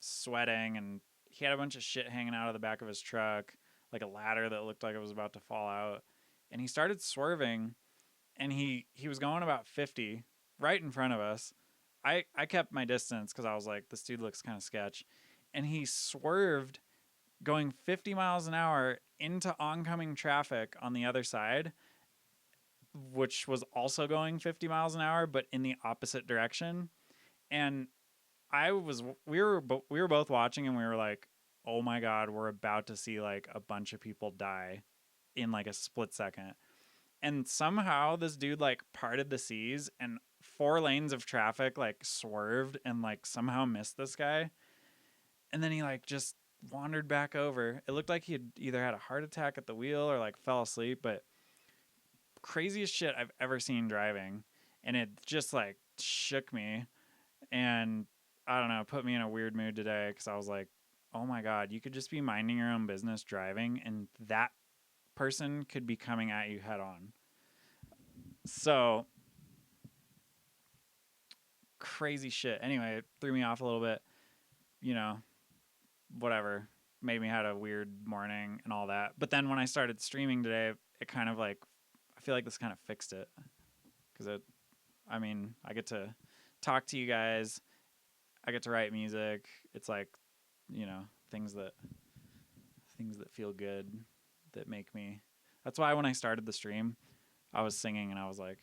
sweating, and he had a bunch of shit hanging out of the back of his truck, like a ladder that looked like it was about to fall out. And he started swerving, and he was going about 50 right in front of us. I kept my distance because I was like, this dude looks kind of sketch. And he swerved going 50 miles an hour into oncoming traffic on the other side, which was also going 50 miles an hour, but in the opposite direction. And we were both watching and we were like, oh my god, we're about to see like a bunch of people die in like a split second. And somehow this dude like parted the seas and 4 lanes of traffic like swerved and like somehow missed this guy. And then he like just wandered back over. It looked like he had either had a heart attack at the wheel or like fell asleep, but craziest shit I've ever seen driving. And it just like shook me and I don't know, put me in a weird mood today because I was like, oh my god, you could just be minding your own business driving and that person could be coming at you head on. So crazy shit. Anyway, it threw me off a little bit. You know, whatever. Made me had a weird morning and all that. But then when I started streaming today, it kind of like I feel like this kind of fixed it because I mean, I get to talk to you guys. I get to write music. It's like, you know, things that feel good, that make me. That's why when I started the stream, I was singing and I was like,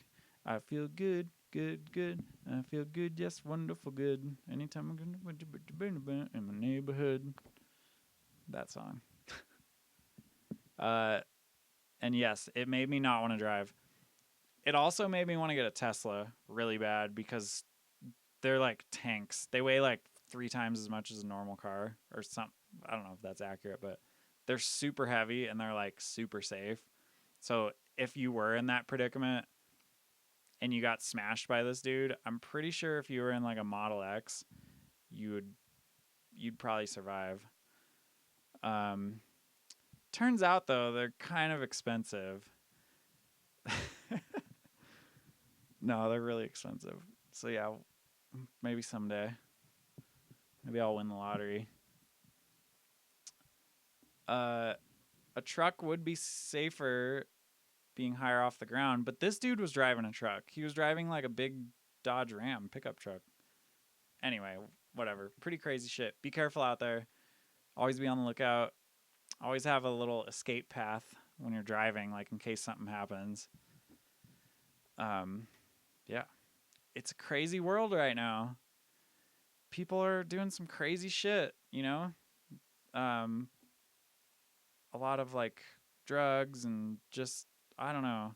I feel good, good, good. I feel good, yes, wonderful good. Anytime I'm gonna in my neighborhood. That song. And yes, it made me not want to drive. It also made me want to get a Tesla really bad because they're like tanks. They weigh like 3 times as much as a normal car or something. I don't know if that's accurate, but they're super heavy and they're like super safe. So if you were in that predicament and you got smashed by this dude, I'm pretty sure if you were in like a Model X, you'd probably survive. Turns out though, they're kind of expensive. No, they're really expensive. So yeah, maybe someday. Maybe I'll win the lottery. A truck would be safer being higher off the ground, but this dude was driving a truck. He was driving like a big Dodge Ram pickup truck. Anyway, whatever. Pretty crazy shit. Be careful out there. Always be on the lookout. Always have a little escape path when you're driving, like in case something happens. Yeah. It's a crazy world right now. People are doing some crazy shit, you know? A lot of like drugs and just, I don't know.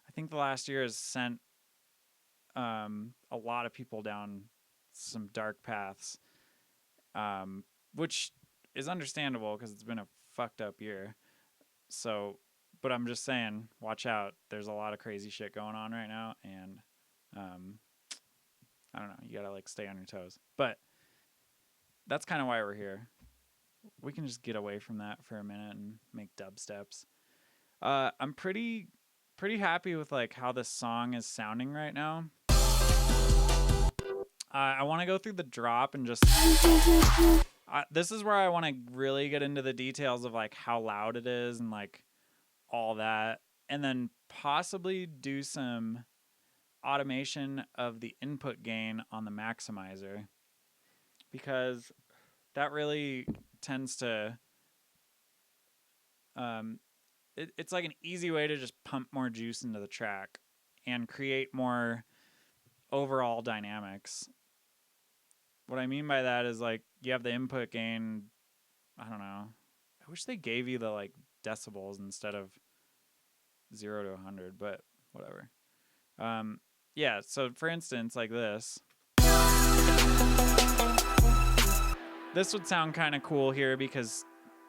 I think the last year has sent a lot of people down some dark paths, which is understandable because it's been a fucked up year. So, but I'm just saying, watch out. There's a lot of crazy shit going on right now, and I don't know. You gotta like stay on your toes. But that's kind of why we're here. We can just get away from that for a minute and make dubsteps. I'm pretty happy with like how this song is sounding right now. I want to go through the drop and just. This is where I want to really get into the details of like how loud it is and like all that, and then possibly do some automation of the input gain on the maximizer because that really tends to it's like an easy way to just pump more juice into the track and create more overall dynamics. What I mean by that is like you have the input gain, I don't know. I wish they gave you the like decibels instead of 0 to 100, but whatever. Yeah, so for instance, like this. This would sound kind of cool here because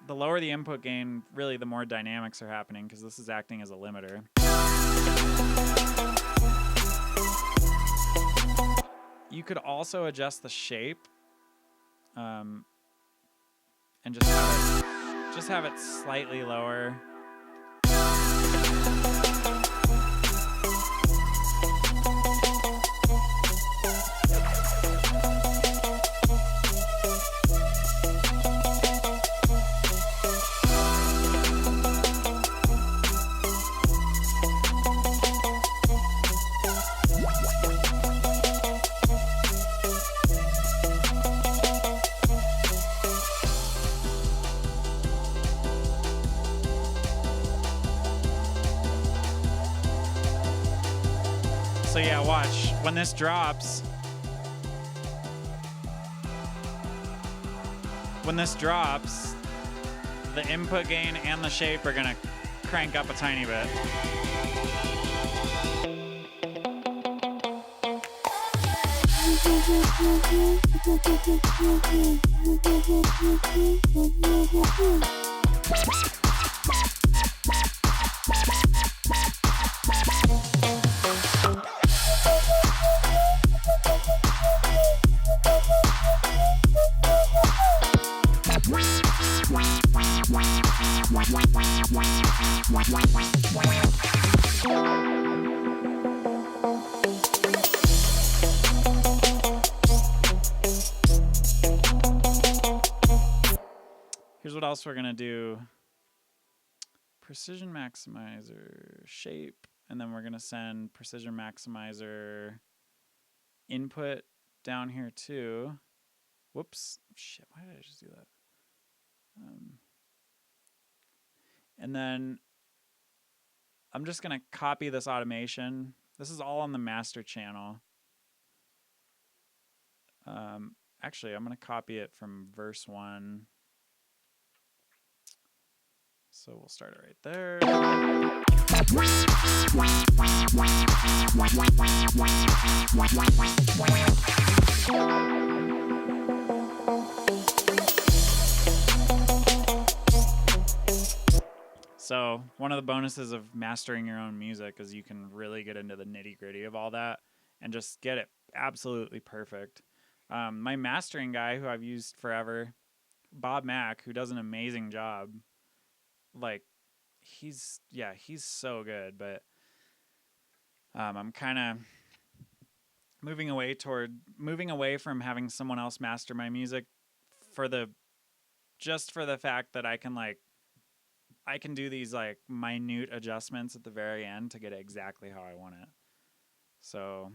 the lower the input gain, really the more dynamics are happening because this is acting as a limiter. You could also adjust the shape and just have it slightly lower. So yeah, watch. When this drops, when this drops, the input gain and the shape are gonna crank up a tiny bit. Here's what else we're gonna do. Precision maximizer shape, and then we're gonna send precision maximizer input down here too. Whoops, shit, why did I just do that? And then I'm just gonna copy this automation. This is all on the master channel. Actually, I'm gonna copy it from verse 1. So we'll start it right there. So one of the bonuses of mastering your own music is you can really get into the nitty-gritty of all that and just get it absolutely perfect. My mastering guy, who I've used forever, Bob Mack, who does an amazing job, like he's so good, but I'm kind of moving away from having someone else master my music for the fact that I can do these like minute adjustments at the very end to get it exactly how I want it. So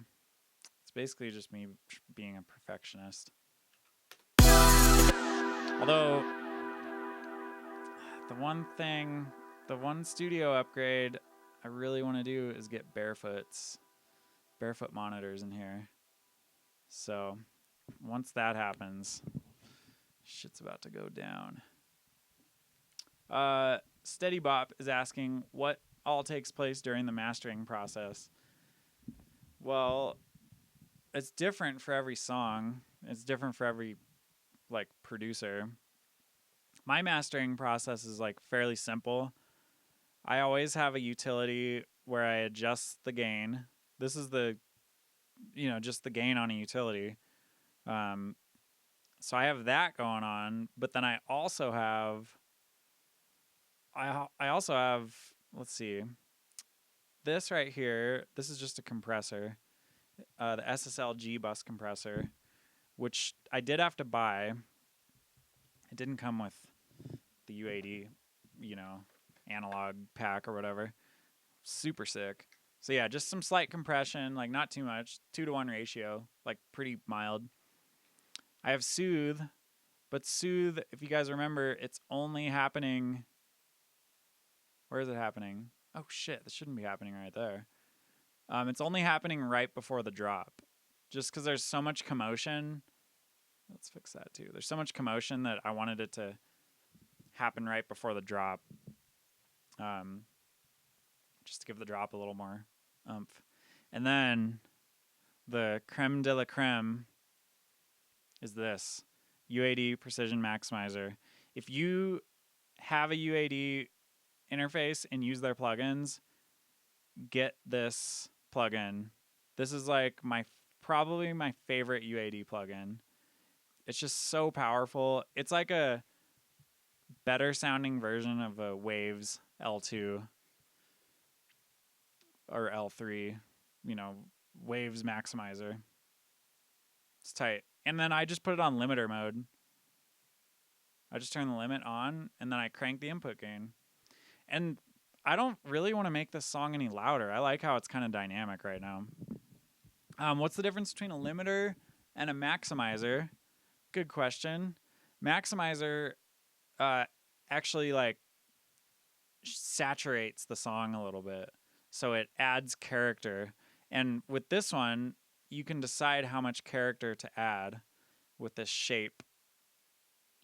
it's basically just me being a perfectionist. Although the one studio upgrade I really want to do is get barefoot monitors in here. So once that happens, shit's about to go down. Steady Bop is asking what all takes place during the mastering process. Well, it's different for every song. It's different for every like producer. My mastering process is like fairly simple. I always have a utility where I adjust the gain. This is just the gain on a utility. So I have that going on, but then I also have, let's see, this right here. This is just a compressor, the SSL bus compressor, which I did have to buy. It didn't come with the U80, analog pack or whatever. Super sick. So yeah, just some slight compression, like not too much, 2-to-1 ratio, like pretty mild. I have Soothe, but Soothe, if you guys remember, it's only happening. Where is it happening? Oh shit, this shouldn't be happening right there. It's only happening right before the drop, just because there's so much commotion. Let's fix that too. There's so much commotion that I wanted it to happen right before the drop, just to give the drop a little more oomph. And then the creme de la creme is this UAD Precision Maximizer. If you have a UAD interface and use their plugins, get this plugin. This is like probably my favorite UAD plugin. It's just so powerful. It's like a better sounding version of a Waves L2 or L3, Waves Maximizer. It's tight. And then I just put it on limiter mode. I just turn the limit on and then I crank the input gain. And I don't really want to make this song any louder. I like how it's kind of dynamic right now. What's the difference between a limiter and a maximizer? Good question. Maximizer actually like saturates the song a little bit, so it adds character. And with this one, you can decide how much character to add with this shape.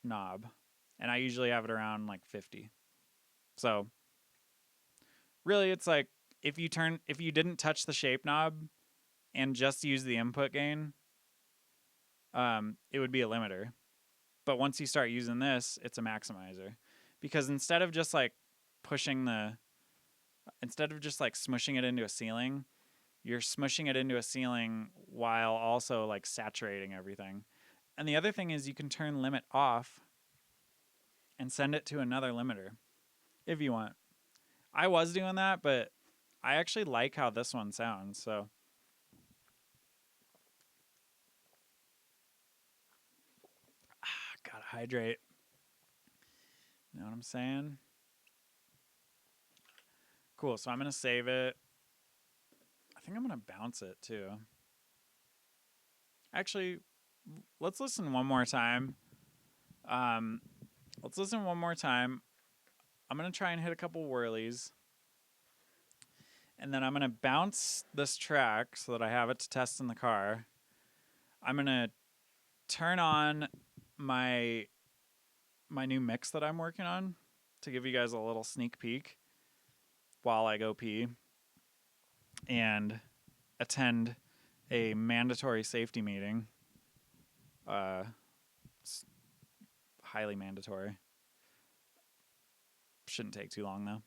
knob, and I usually have it around like 50. So really, it's like if you didn't touch the shape knob and just use the input gain, it would be a limiter. But once you start using this, it's a maximizer, because instead of just like smushing it into a ceiling, you're smushing it into a ceiling while also like saturating everything. And the other thing is you can turn limit off and send it to another limiter if you want. I was doing that, but I actually like how this one sounds. So gotta hydrate. You know what I'm saying? Cool. So I'm gonna save it. I think I'm gonna bounce it too. Actually, let's listen one more time. Let's listen one more time. I'm gonna try and hit a couple whirlies, and then I'm gonna bounce this track so that I have it to test in the car. I'm gonna turn on my new mix that I'm working on to give you guys a little sneak peek while I go pee and attend a mandatory safety meeting. It's highly mandatory. Shouldn't take too long though.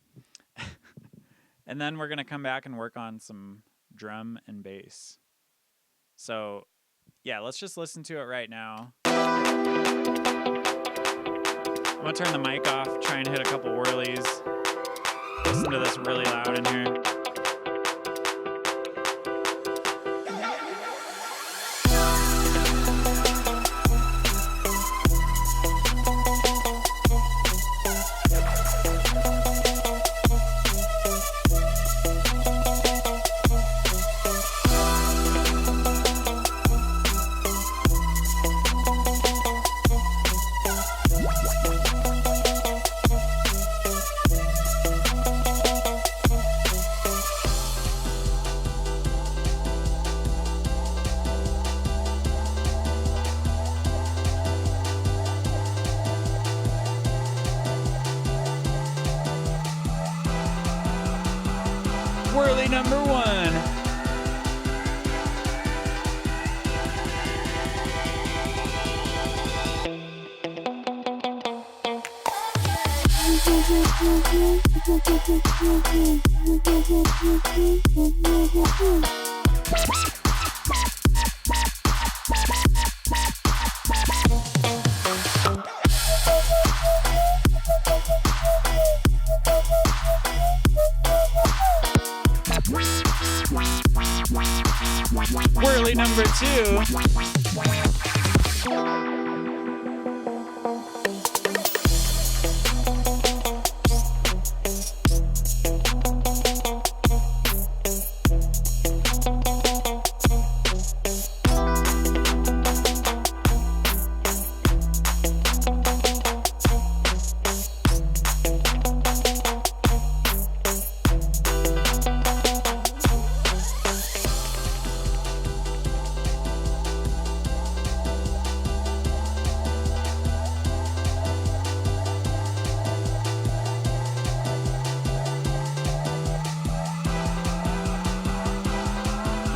And then we're going to come back and work on some drum and bass. So, yeah, let's just listen to it right now. I'm going to turn the mic off, try and hit a couple whirlies. Listen to this really loud in here. Whirly number one. Whirly number two.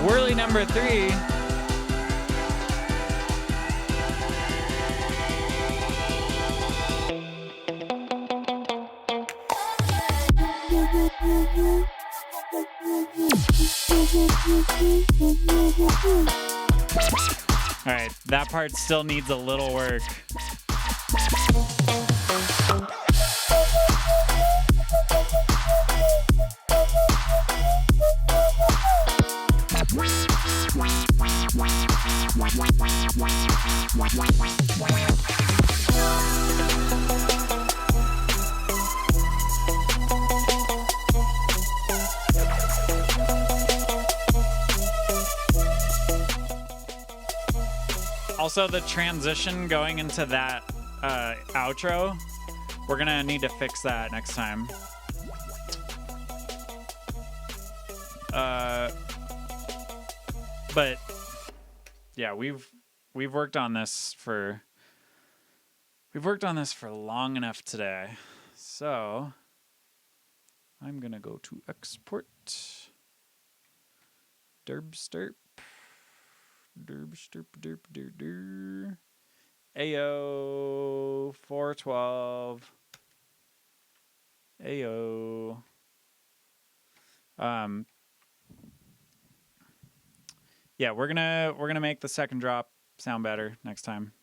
Whirly number three. All right, that part still needs a little work. Also, the transition going into that outro, we're gonna need to fix that next time. But yeah, we've worked on this for We've worked on this for long enough today. So I'm going to go to export. Dubstep. Dubstep. AO 412. AO. Yeah, we're gonna make the second drop sound better next time.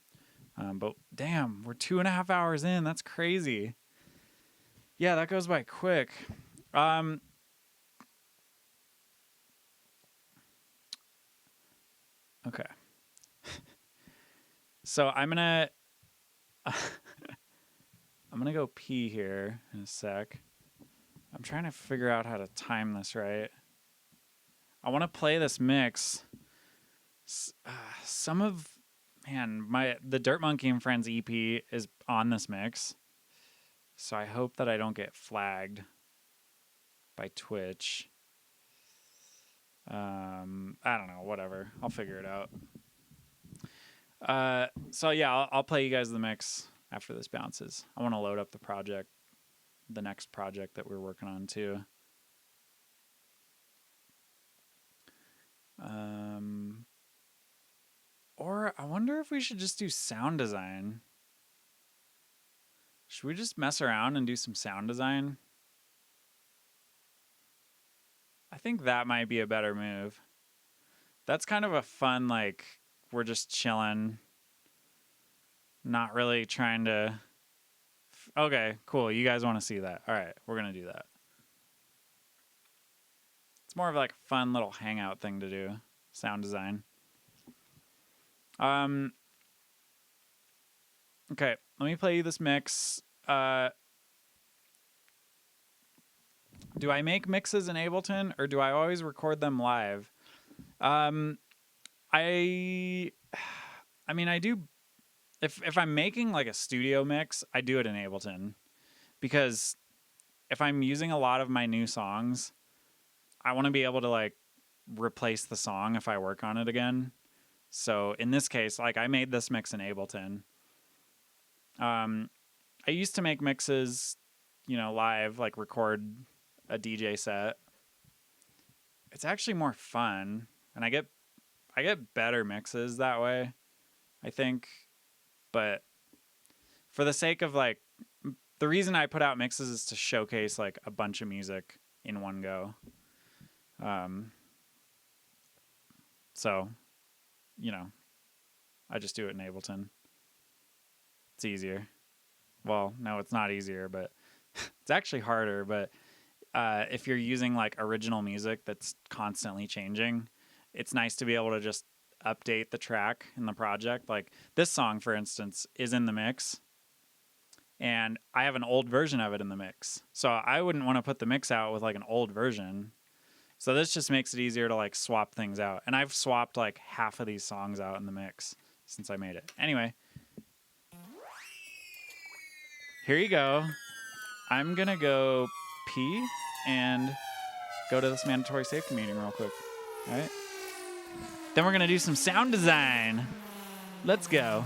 But damn, we're 2.5 hours in. That's crazy. Yeah, that goes by quick. Okay. So I'm gonna go pee here in a sec. I'm trying to figure out how to time this right. I want to play this mix. The Dirt Monkey and Friends EP is on this mix. So I hope that I don't get flagged by Twitch. I don't know, whatever. I'll figure it out. So yeah, I'll play you guys the mix after this bounces. I want to load up the next project that we're working on too. Or I wonder if we should just do sound design. Should we just mess around and do some sound design? I think that might be a better move. That's kind of a fun, like, we're just chilling. Not really trying to... Okay, cool. You guys want to see that. All right, we're going to do that. It's more of like a fun little hangout thing to do. Sound design. Okay, let me play you this mix. Do I make mixes in Ableton or do I always record them live? I mean, I do. If I'm making like a studio mix, I do it in Ableton because if I'm using a lot of my new songs, I want to be able to like replace the song if I work on it again. So in this case, like I made this mix in Ableton. I used to make mixes, live, like record a DJ set. It's actually more fun, and I get better mixes that way, I think. But for the sake of like, the reason I put out mixes is to showcase like a bunch of music in one go. So, I just do it in Ableton. It's easier. Well, no, it's not easier, but it's actually harder. But if you're using like original music that's constantly changing, it's nice to be able to just update the track in the project. Like this song, for instance, is in the mix, and I have an old version of it in the mix. So I wouldn't want to put the mix out with like an old version. So this just makes it easier to like swap things out. And I've swapped like half of these songs out in the mix since I made it. Anyway, here you go. I'm going to go pee and go to this mandatory safety meeting real quick. All right. Then we're going to do some sound design. Let's go.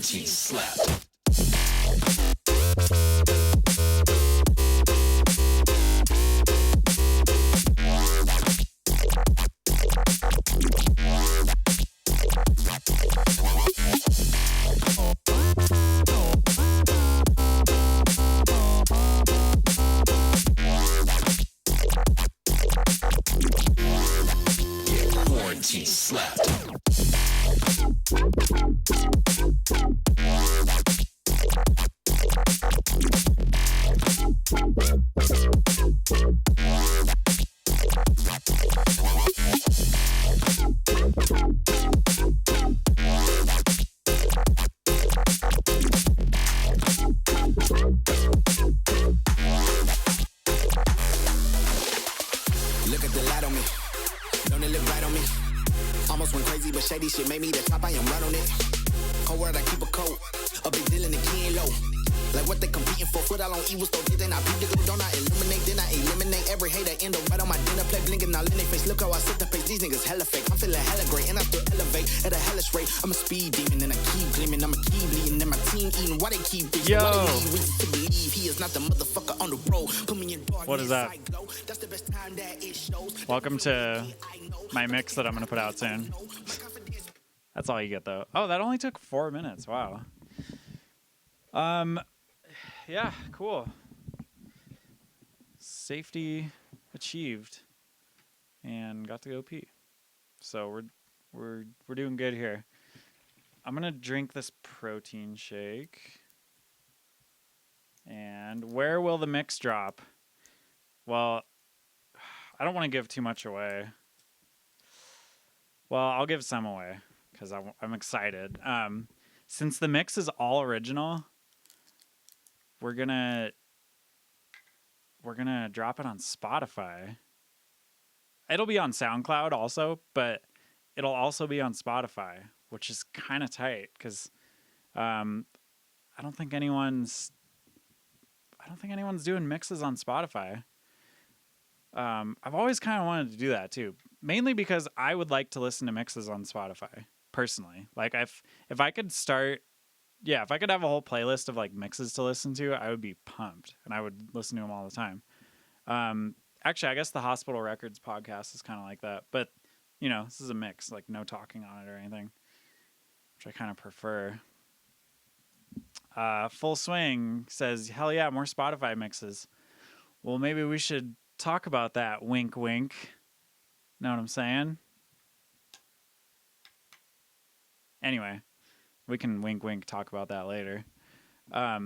Quarantine slapped. Quarantine slapped. Look at the light on me. Don't it look right on me? Almost went crazy, but shady shit made me the top. I am right on it. Cold word, I keep a coat. A big deal in the key ain't low. Like what they competing for? Foot out on evil store. Then I beat the glue. Don't I illuminate? Then I eliminate every hater. End up right on my dinner plate. Blinking all in their face. Look how I set the pace. These niggas hella fake. I'm feeling hella great. And I still elevate at a hellish rate. I'm a speed demon and I keep gleaming. I'm a key bleeding. And my team eating. Why they keep bitching? Why they need reason to believe he is not the motherfucker on the road? Put me in dark. What is that? That's the best time that it shows. Welcome to my mix that I'm going to put out soon. That's all you get, though. Oh, that only took 4 minutes. Wow. Yeah, cool. Safety achieved, and got to go pee. So we're doing good here. I'm gonna drink this protein shake. And where will the mix drop? Well, I don't want to give too much away. Well, I'll give some away because I'm excited. Since the mix is all original, we're gonna drop it on Spotify. It'll be on SoundCloud also, but it'll also be on Spotify, which is kind of tight because I don't think anyone's doing mixes on Spotify. I've always kind of wanted to do that too, mainly because I would like to listen to mixes on Spotify personally. Like if I could start, if I could have a whole playlist of like mixes to listen to, I would be pumped and I would listen to them all the time. Actually, I guess the Hospital Records podcast is kind of like that, but this is a mix, like no talking on it or anything, which I kind of prefer. Full Swing says, hell yeah, more Spotify mixes. Well, maybe we should talk about that. Wink, wink. Know what I'm saying? Anyway, we can wink, wink, talk about that later. Yeah,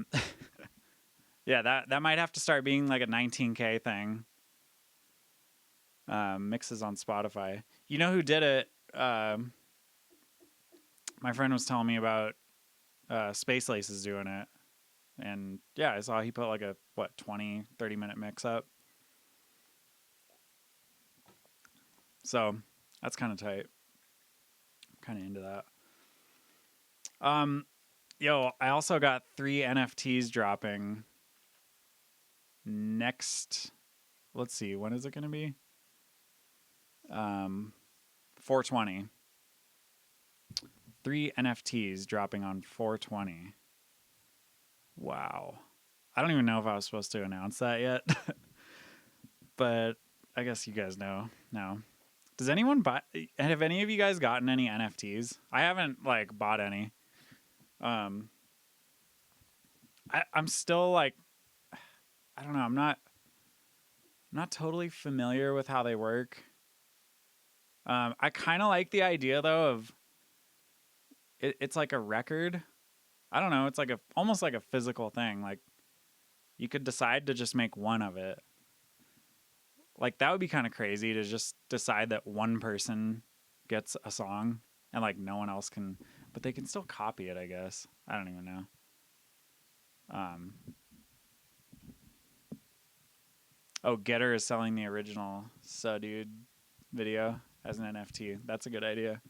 that might have to start being like a 19K thing. Mixes on Spotify. You know who did it? My friend was telling me about Space Laces doing it. And yeah, I saw he put like a 20, 30-minute mix up. So that's kind of tight. I'm kind of into that. I also got 3 NFTs dropping next. Let's see, when is it going to be? 420. 3 NFTs dropping on 420. Wow. I don't even know if I was supposed to announce that yet. But I guess you guys know now. Does anyone buy? Have any of you guys gotten any NFTs? I haven't bought any. I'm still I don't know. I'm not totally familiar with how they work. I kind of like the idea though of it's like a record. I don't know. It's like almost like a physical thing. Like you could decide to just make one of it. Like that would be kind of crazy to just decide that one person gets a song and no one else can, but they can still copy it, I guess. I don't even know. Getter is selling the original Dude video as an NFT. That's a good idea.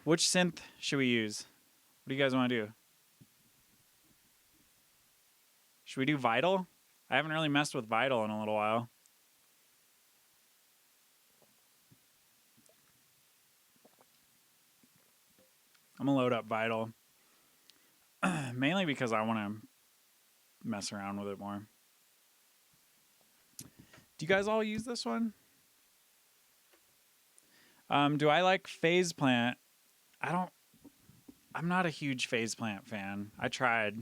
Which synth should we use? What do you guys want to do? Should we do Vital? I haven't really messed with Vital in a little while. I'm going to load up Vital. Mainly because I want to mess around with it more. Do you guys all use this one? Do I like phase plant? I'm not a huge phase plant fan. I tried,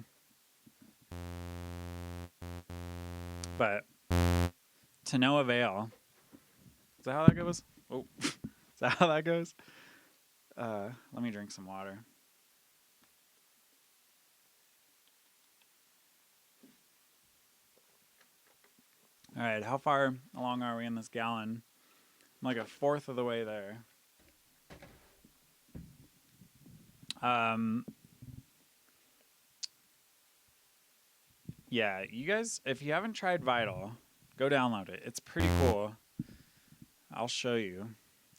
but to no avail. Is that how that goes? Oh, is that how that goes? Let me drink some water. All right, how far along are we in this gallon? I'm like a fourth of the way there. Yeah, you guys, if you haven't tried Vital, go download it. It's pretty cool. I'll show you.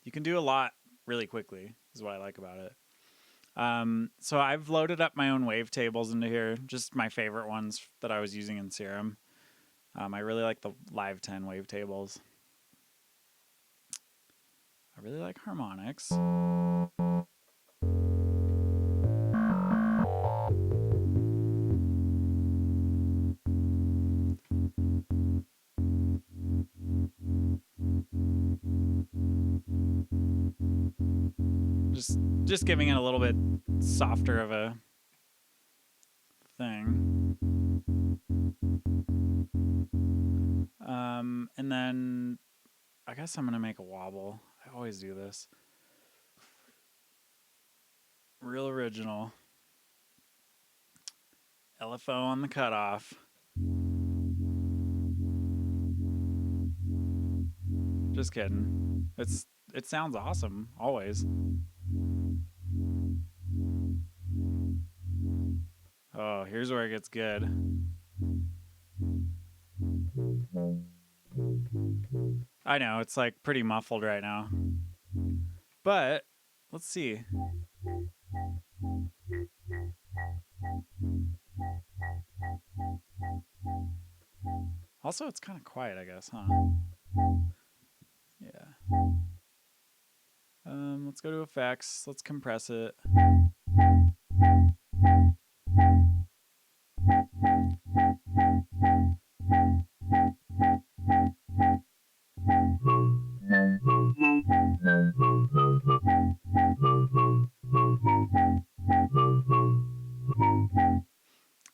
You can do a lot really quickly, is what I like about it. So I've loaded up my own wavetables into here, just my favorite ones that I was using in Serum. I really like the Live 10 wavetables. I really like harmonics. Just giving it a little bit softer of a thing. And then I guess I'm gonna make a wobble. I always do this. Real original. LFO on the cutoff. Just kidding. It sounds awesome, always. Oh, here's where it gets good. I know, it's like pretty muffled right now. But, let's see. Also, it's kind of quiet, I guess, huh? Yeah. Let's go to effects. Let's compress it.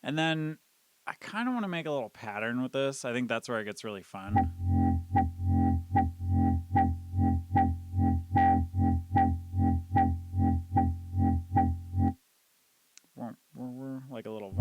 And then I kind of want to make a little pattern with this. I think that's where it gets really fun. Like a little.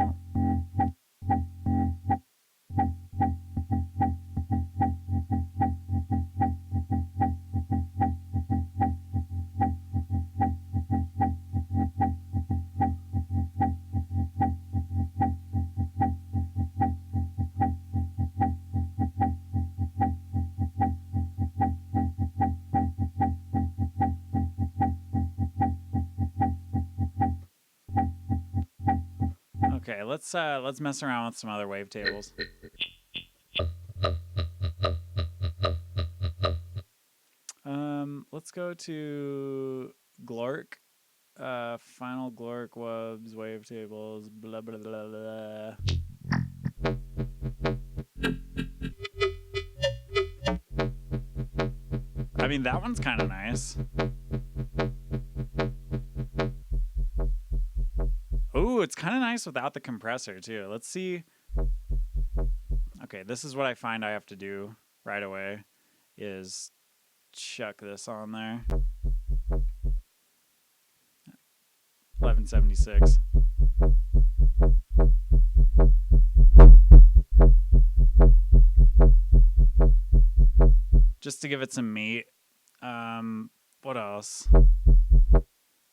Okay, let's mess around with some other wavetables. Let's go to Glork. Final Glork wubs, wavetables, blah blah blah blah. I mean, that one's kind of nice. Ooh, it's kind of nice without the compressor, too. Let's see. Okay, this is what I find I have to do right away, is chuck this on there. 1176. Just to give it some meat. What else?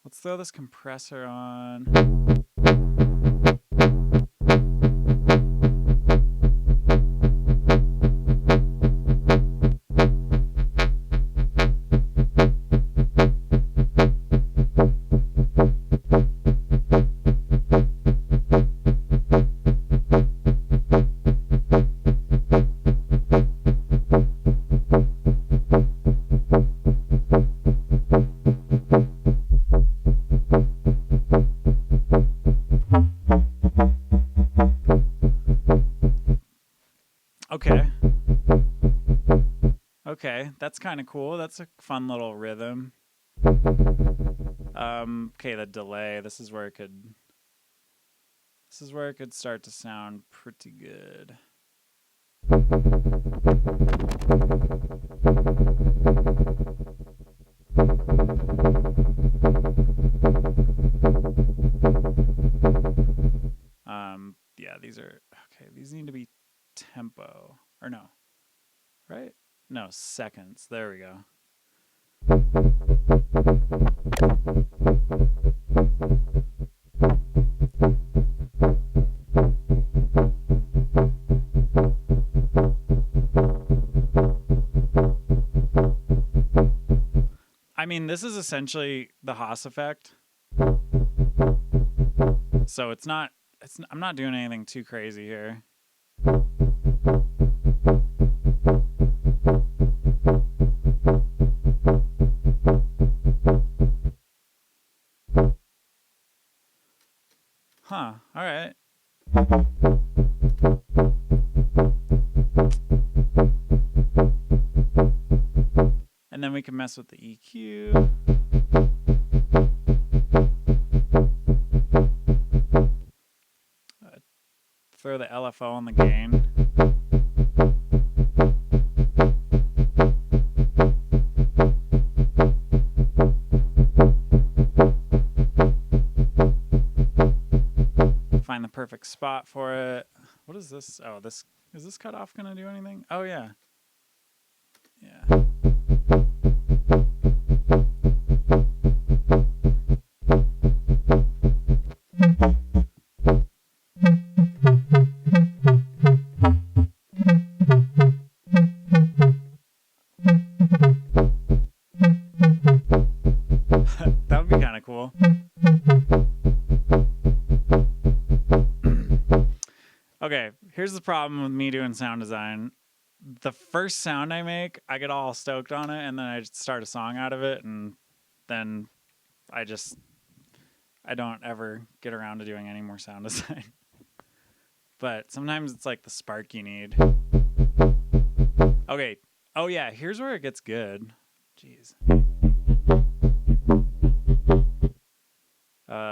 Let's throw this compressor on. Okay, that's kind of cool. That's a fun little rhythm. Okay, the delay. This is where it could start to sound pretty good. Yeah, these are okay. These need to be tempo or no, right? No, seconds. There we go. I mean, this is essentially the Haas effect. So I'm not doing anything too crazy here. Huh, all right. And then we can mess with the EQ. Throw the LFO on the gain. Find the perfect spot for it. What is this? Oh, is this cutoff gonna do anything? Oh yeah. Yeah. That would be kind of cool. Okay, here's the problem with me doing sound design. The first sound I make, I get all stoked on it, and then I just start a song out of it, and then I don't ever get around to doing any more sound design. But sometimes it's like the spark you need. Okay. Oh yeah, here's where it gets good. Jeez.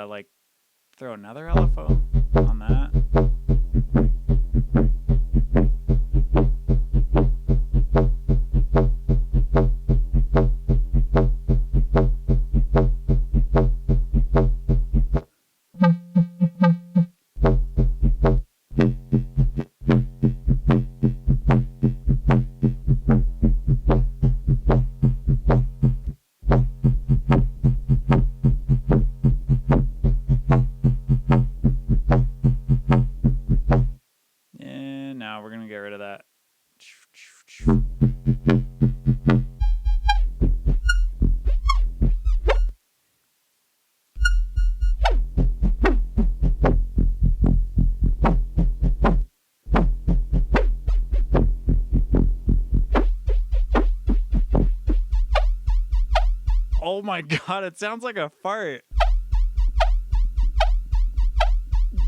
Like throw another LFO on that. And now we're gonna get rid of that. Oh my god, it sounds like a fart.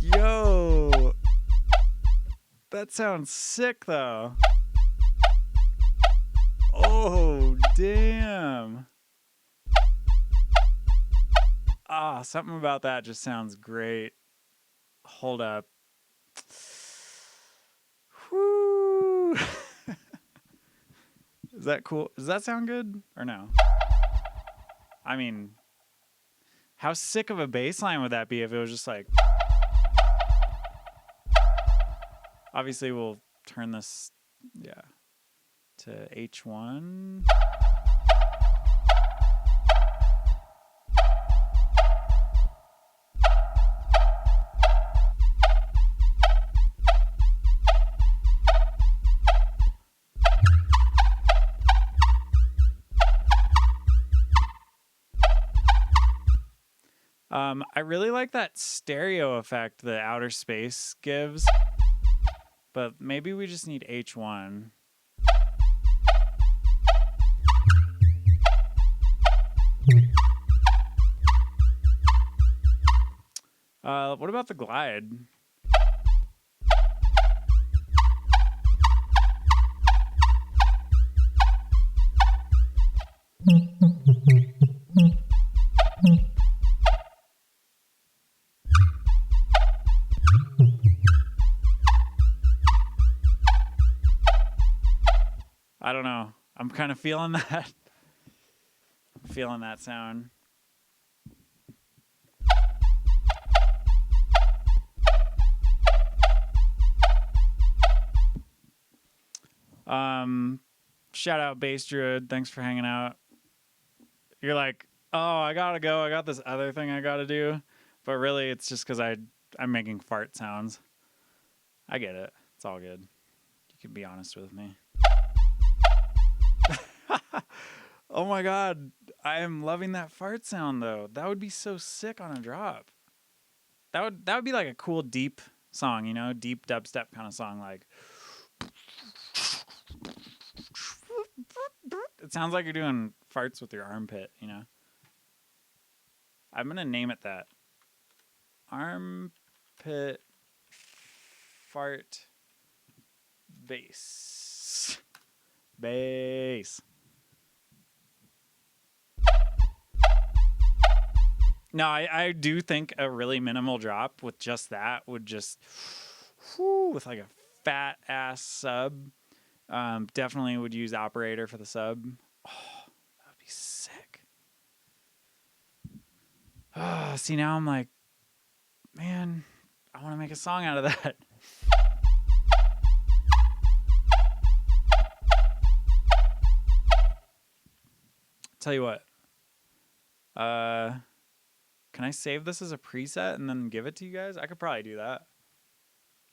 Yo. That sounds sick though. Oh, damn. Ah, something about that just sounds great. Hold up. Whoo. Is that cool? Does that sound good or no? I mean, how sick of a bass line would that be if it was just like... Obviously, we'll turn this, yeah, to H1. I really like that stereo effect that outer space gives, but maybe we just need H1. What about the glide? I don't know. I'm kind of feeling that. Feeling that sound. Shout out Bass Druid. Thanks for hanging out. You're like, oh, I gotta go. I got this other thing I gotta do. But really, it's just because I'm making fart sounds. I get it. It's all good. You can be honest with me. Oh my god. I am loving that fart sound though. That would be so sick on a drop. That would be like a cool deep song, you know, deep dubstep kind of song, like it sounds like you're doing farts with your armpit, you know. I'm gonna name it that. Armpit fart bass. Bass. No, I do think a really minimal drop with just that would just, with like a fat ass sub. Definitely would use operator for the sub. Oh, that would be sick. Oh, see, now I'm like, man, I want to make a song out of that. Tell you what. Can I save this as a preset and then give it to you guys? I could probably do that.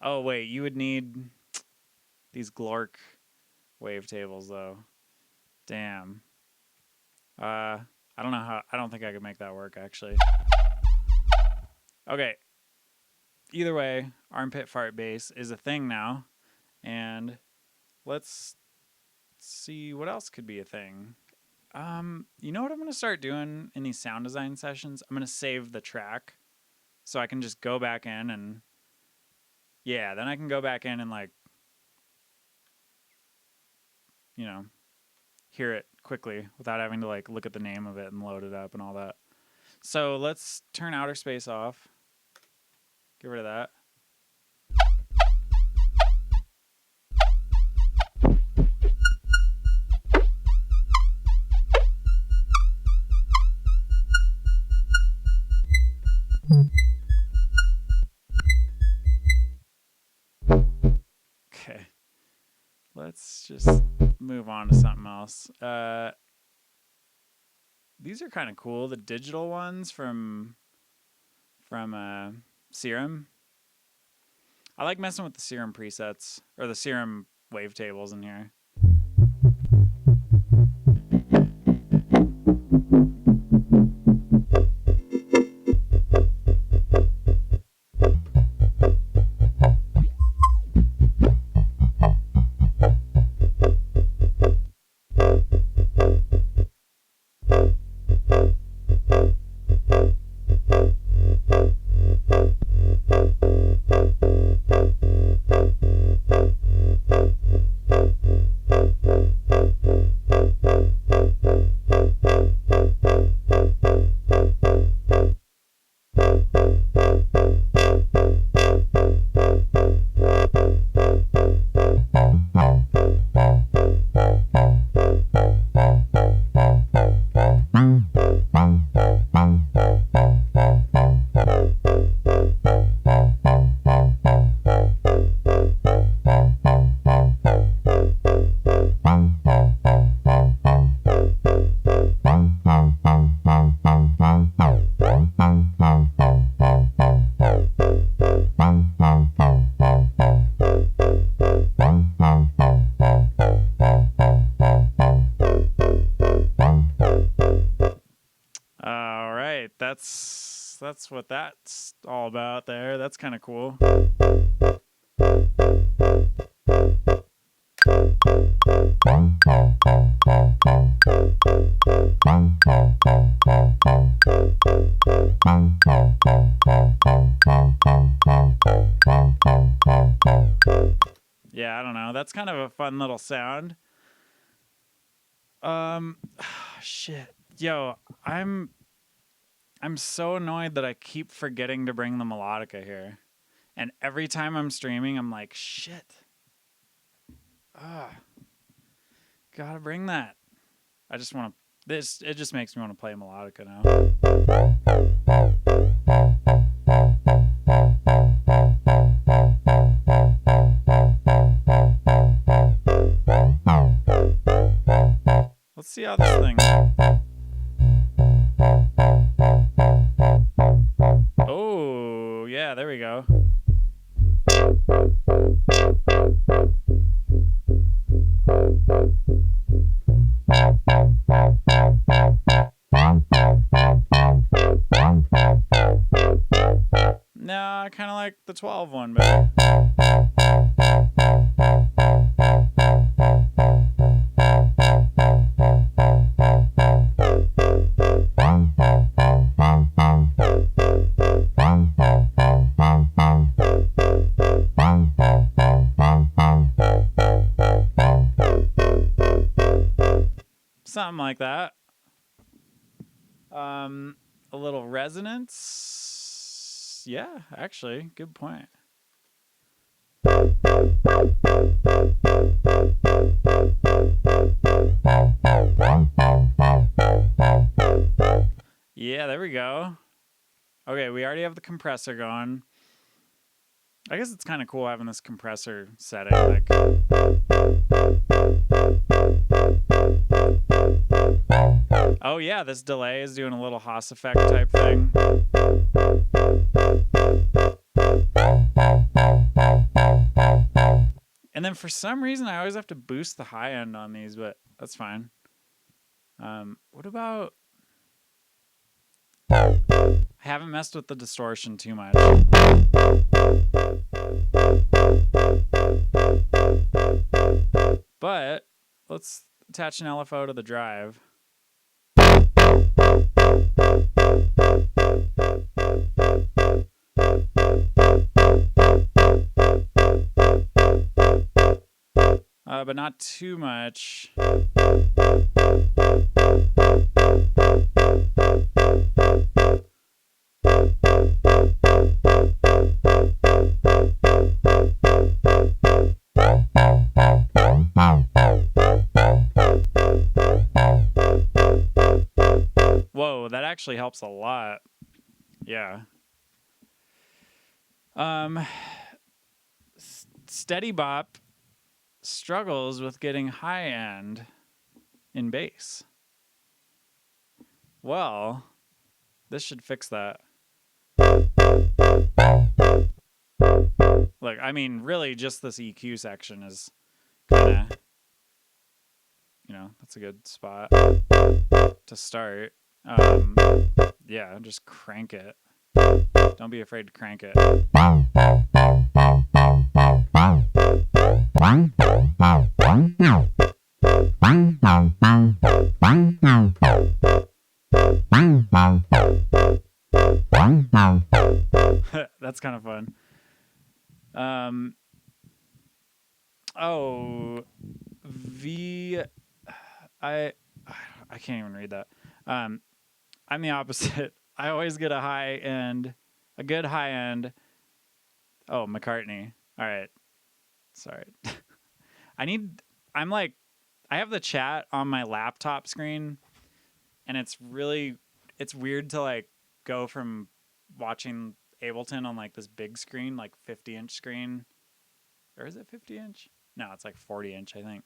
Oh, wait, you would need these Glork wavetables, though. Damn. I don't know how. I don't think I could make that work, actually. Okay. Either way, armpit fart bass is a thing now. And let's see what else could be a thing. You know what I'm going to start doing in these sound design sessions? I'm going to save the track so I can just go back in and yeah, then I can go back in and like, you know, hear it quickly without having to like look at the name of it and load it up and all that. So let's turn outer space off. Get rid of that. Okay. Let's just move on to something else. These are kind of cool. The digital ones from Serum. I like messing with the Serum presets or the Serum wavetables in here. That's what that's all about there. That's kind of cool. Yeah, I don't know. That's kind of a fun little sound. Shit. Yo, I'm so annoyed that I keep forgetting to bring the melodica here. And every time I'm streaming, I'm like, shit. Ah, gotta bring that. I just want to. It just makes me want to play melodica now. Let's see how this thing. Oh, yeah, there we go. No, I kind of like the 12 one better. Something like that. A little resonance. Yeah, actually, good point. Yeah, there we go. Okay, we already have the compressor going. I guess it's kind of cool having this compressor setting. Like, oh yeah, this delay is doing a little Haas effect type thing. And then for some reason, I always have to boost the high end on these, but that's fine. What about? I haven't messed with the distortion too much. But let's attach an LFO to the drive. But not too much. Whoa, that actually helps a lot. Yeah. Steady Bop struggles with getting high end in bass. Well, this should fix that. Look, I mean, really, just this EQ section is kind of, that's a good spot to start. Yeah, just crank it. Don't be afraid to crank it. That's kind of fun. I can't even read that. I'm the opposite. I always get a good high end. Oh, McCartney. All right. Sorry. I have the chat on my laptop screen, and it's weird to like go from watching Ableton on like this big screen, like 50-inch screen, or is it 50-inch? No, it's like 40-inch, I think.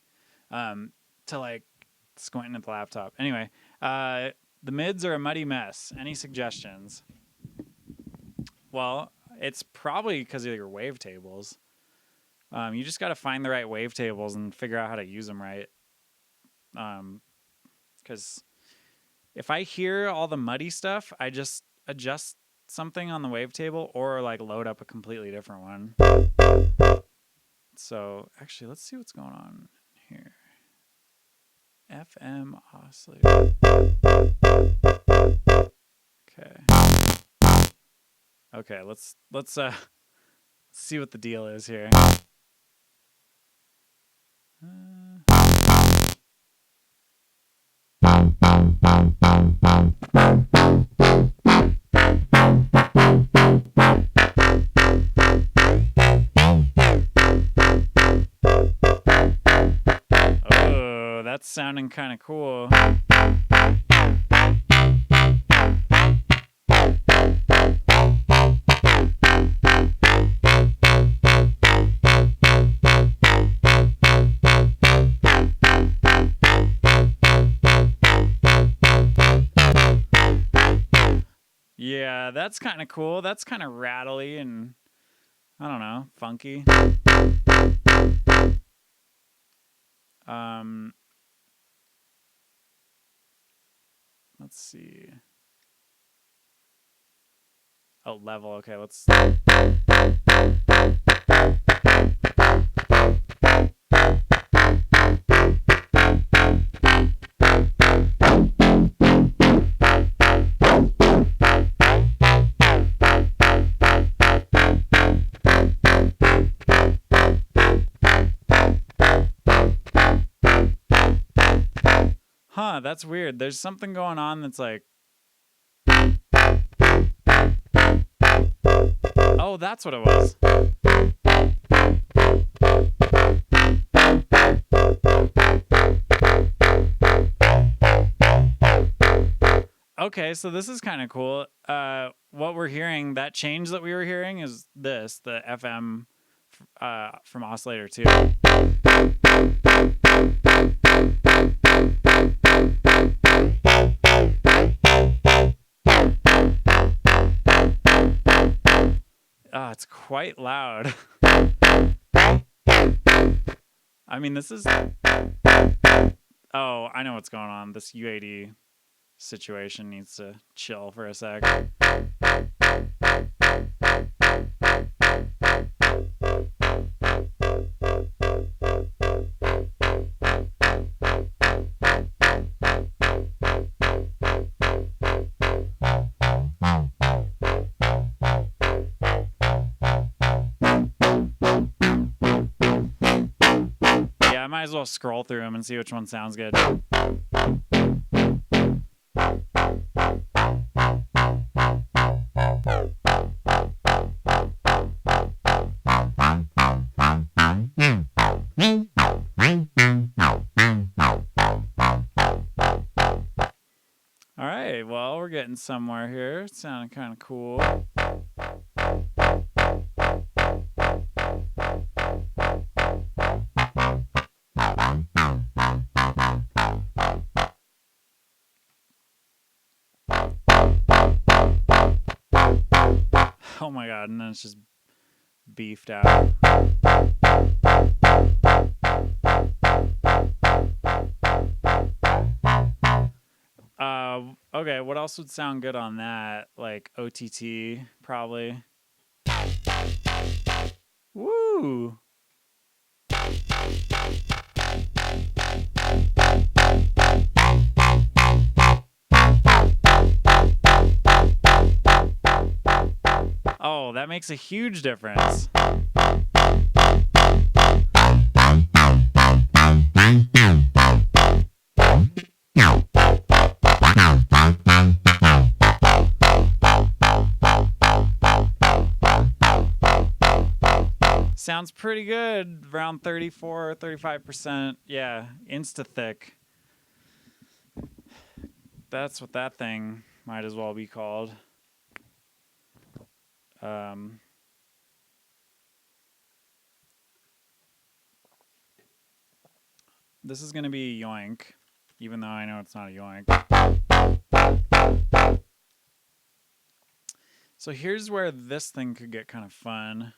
To like squinting at the laptop. Anyway, the mids are a muddy mess. Any suggestions? Well, it's probably because of your wavetables. You just got to find the right wavetables and figure out how to use them right. Because if I hear all the muddy stuff, I just adjust something on the wavetable or like load up a completely different one. So actually, let's see what's going on here. FM oscillator. Okay, let's see what the deal is here. Oh, that's sounding kind of cool. Yeah, that's kind of cool. That's kind of rattly and, I don't know, funky. Let's see. Oh, level. Okay, let's. Huh, that's weird. There's something going on that's like. Oh, that's what it was. Okay, so this is kind of cool. What we're hearing, that change that we were hearing is this, the FM from Oscillator 2. It's quite loud. I mean, this is... Oh, I know what's going on. This U80 situation needs to chill for a sec. Yeah, I might as well scroll through them and see which one sounds good. All right, well, we're getting somewhere here. It's sounding kind of cool. Oh my god, and then it's just beefed out. Okay, what else would sound good on that? Like OTT, probably. Woo! Oh, that makes a huge difference. Sounds pretty good, around 34, 35%. Yeah, insta-thick. That's what that thing might as well be called. This is going to be yoink, even though I know it's not a yoink. So here's where this thing could get kind of fun.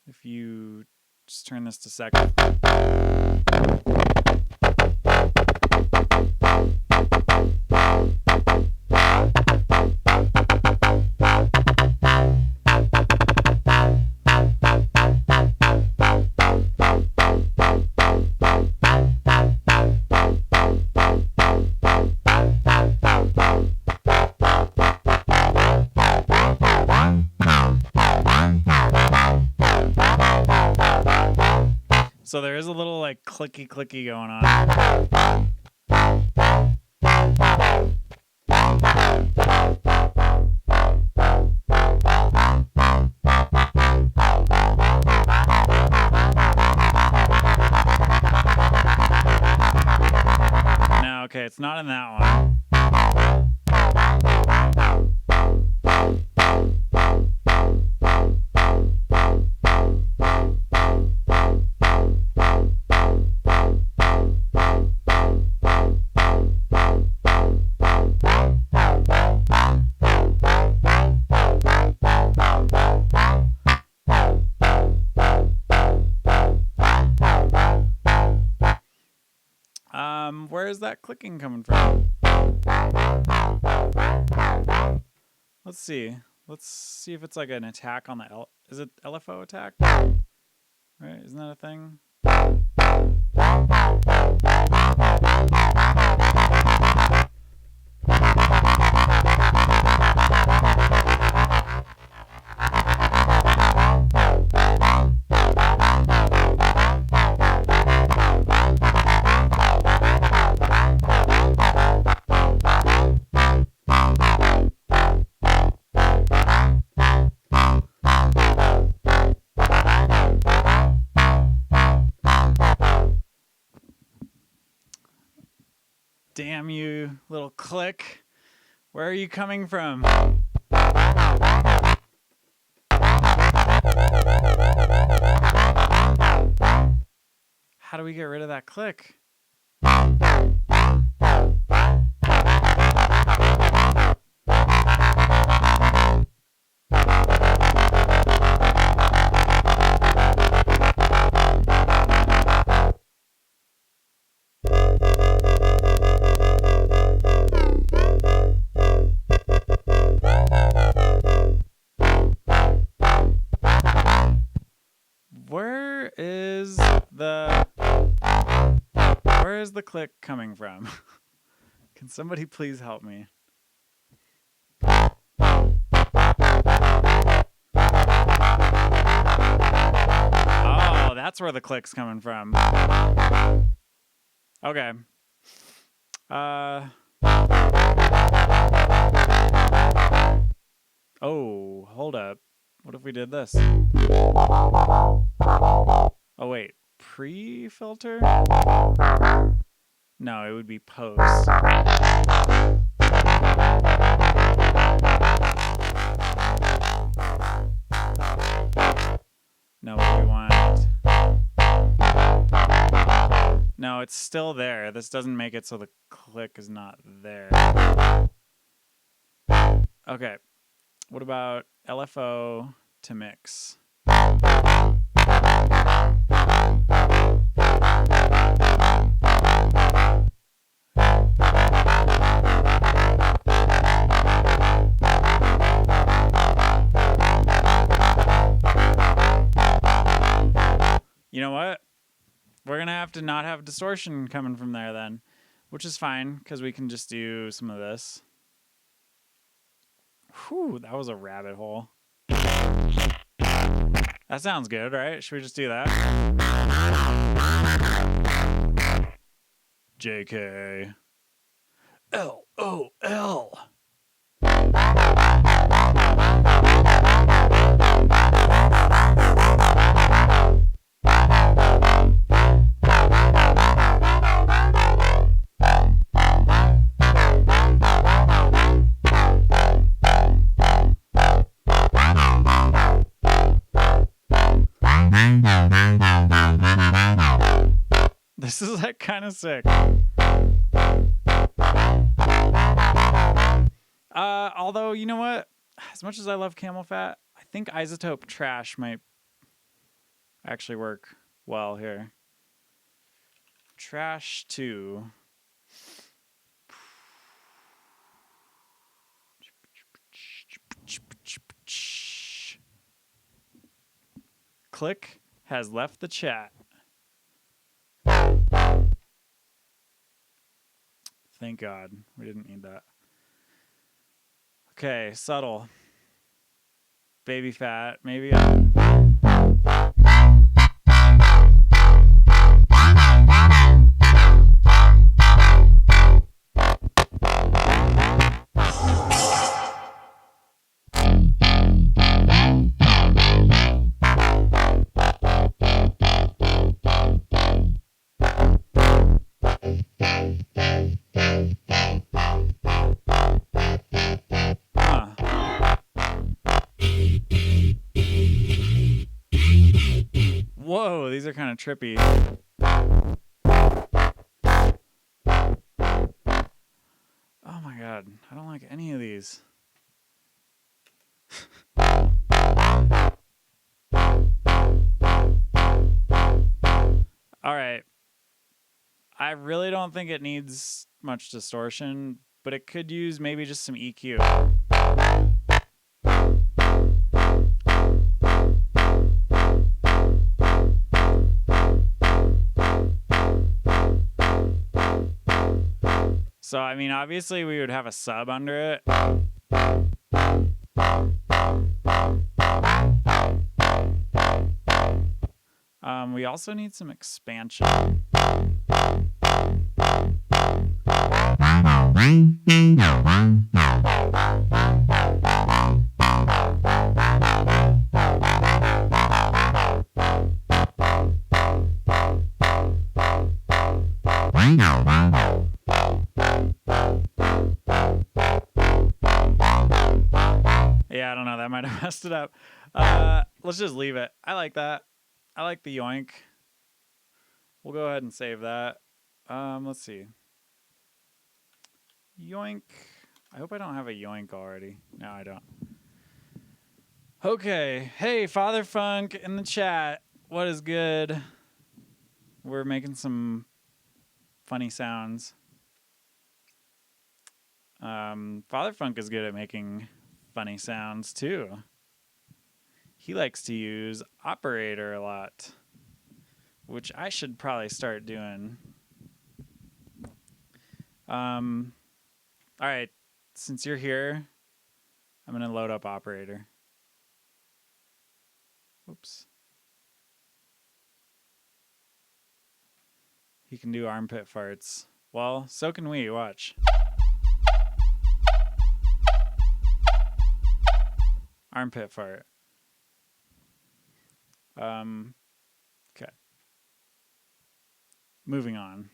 If you just turn this to second. So there is a little like clicky going on. Okay, it's not in that one. Where is that clicking coming from? Let's see. Let's see if it's like an attack on the is it LFO attack? Right? Isn't that a thing? Damn you, little click. Where are you coming from? How do we get rid of that click? Where is the click coming from? Can somebody please help me? Oh, that's where the click's coming from. Okay. Oh, hold up. What if we did this? Oh, wait. Pre-filter? No, it would be post. No, what we want. No, it's still there. This doesn't make it so the click is not there. Okay. What about LFO to mix? You know what? We're going to have to not have distortion coming from there then, which is fine because we can just do some of this. Whew, that was a rabbit hole. That sounds good, right? Should we just do that? JK. LOL. This is like kind of sick. Although, you know what? As much as I love camel fat, I think isotope trash might actually work well here. Trash 2. Click has left the chat. Thank God. We didn't need that. Okay, subtle. Baby fat. Maybe these are kind of trippy. Oh my god, I don't like any of these. All right. I really don't think it needs much distortion, but it could use maybe just some EQ. So, I mean, obviously we would have a sub under it. We also need some expansion. Yeah, I don't know. That might have messed it up. Let's just leave it. I like that. I like the yoink. We'll go ahead and save that. Let's see. Yoink. I hope I don't have a yoink already. No, I don't. Okay. Hey, Father Funk in the chat. What is good? We're making some funny sounds. Father Funk is good at making funny sounds too. He likes to use operator a lot, which I should probably start doing. All right, since you're here, I'm gonna load up operator. Oops. He can do armpit farts. Well, so can we. Watch. Armpit fart. Okay. Moving on.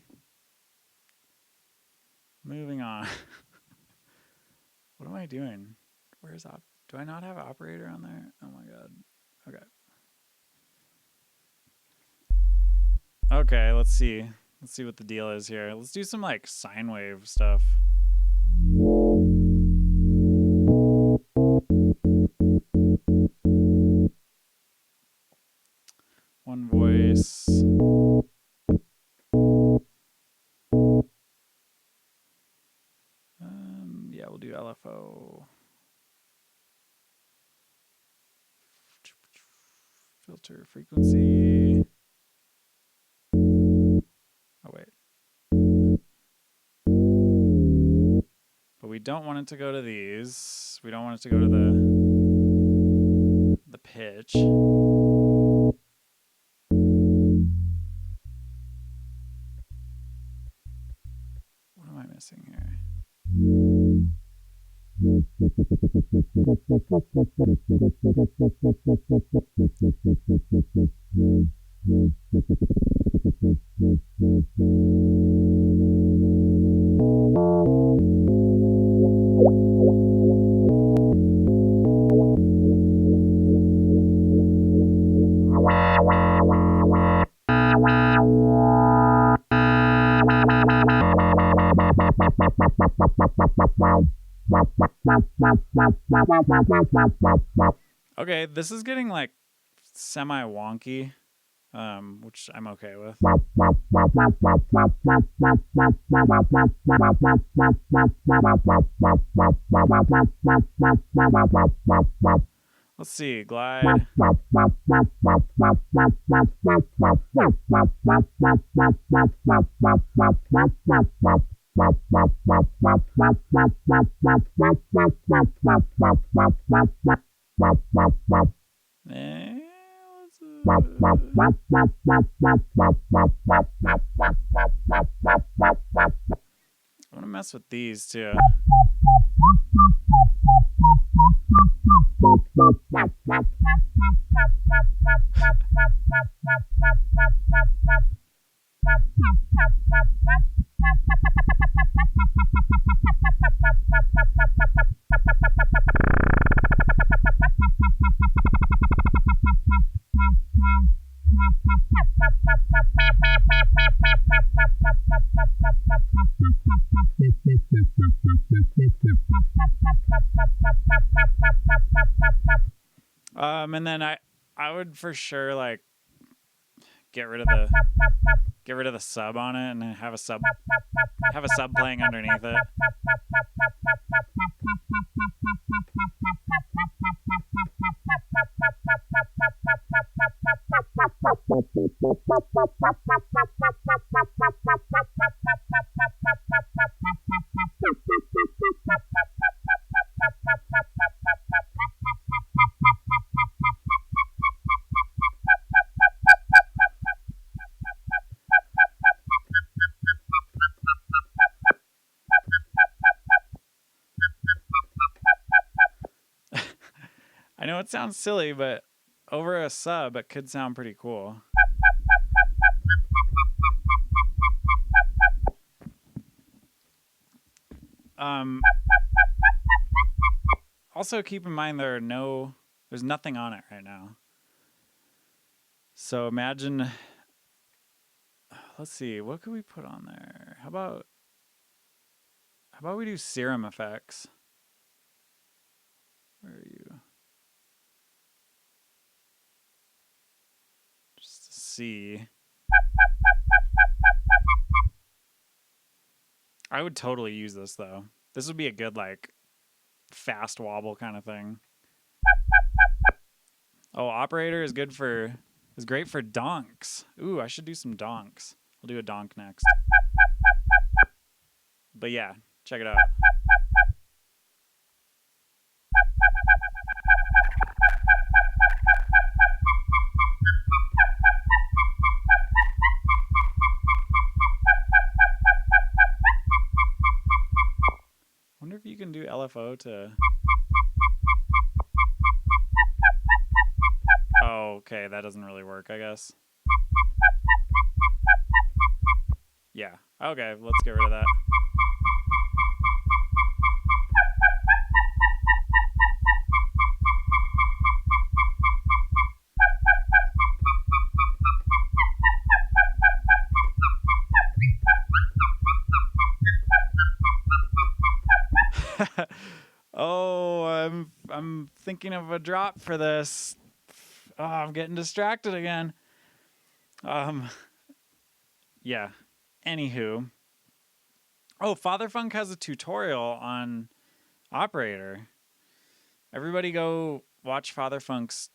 What am I doing? Where's do I not have operator on there? Oh my god. Okay, let's see. Let's see what the deal is here. Let's do some like sine wave stuff. One voice. Yeah, we'll do LFO. Filter frequency. Oh, wait. But we don't want it to go to these. We don't want it to go to the pitch. What am I missing here? Okay, this is getting like semi-wonky, which I'm okay with. Let's see, glide. I want to mess with these too. And then I would for sure like get rid of the sub on it and have a sub playing underneath it. I know it sounds silly, but over a sub, it could sound pretty cool. Also keep in mind there's nothing on it right now. So imagine, let's see, what could we put on there? How about we do serum effects? Where are you? Just to see. I would totally use this though. This would be a good like fast wobble kind of thing. Oh, operator is great for donks. Ooh, I should do some donks. I'll do a donk next. But yeah, check it out. Wonder if you can do LFO to... Oh, okay, that doesn't really work, I guess. Yeah, okay, let's get rid of that. Oh, I'm thinking of a drop for this. Oh, I'm getting distracted again. Yeah. Anywho. Oh, Father Funk has a tutorial on operator. Everybody go watch Father Funk's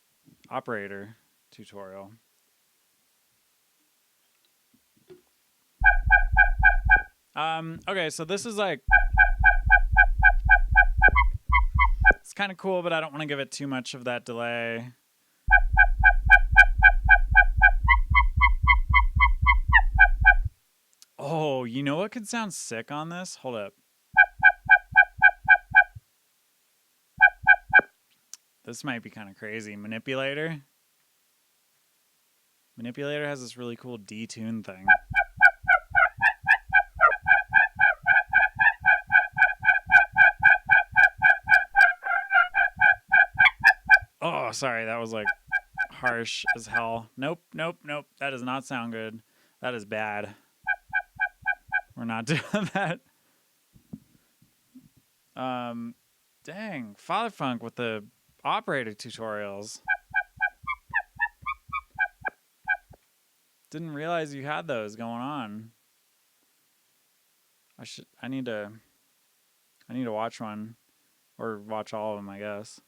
operator tutorial. Okay, so this is like... It's kind of cool, but I don't want to give it too much of that delay. Oh, you know what could sound sick on this? Hold up. This might be kind of crazy. Manipulator. Manipulator has this really cool detune thing. Oh, sorry. That was like harsh as hell. Nope, nope, nope. That does not sound good. That is bad. We're not doing that. Dang. Father Funk with the operator tutorials. Didn't realize you had those going on. I need to watch one. Or watch all of them, I guess.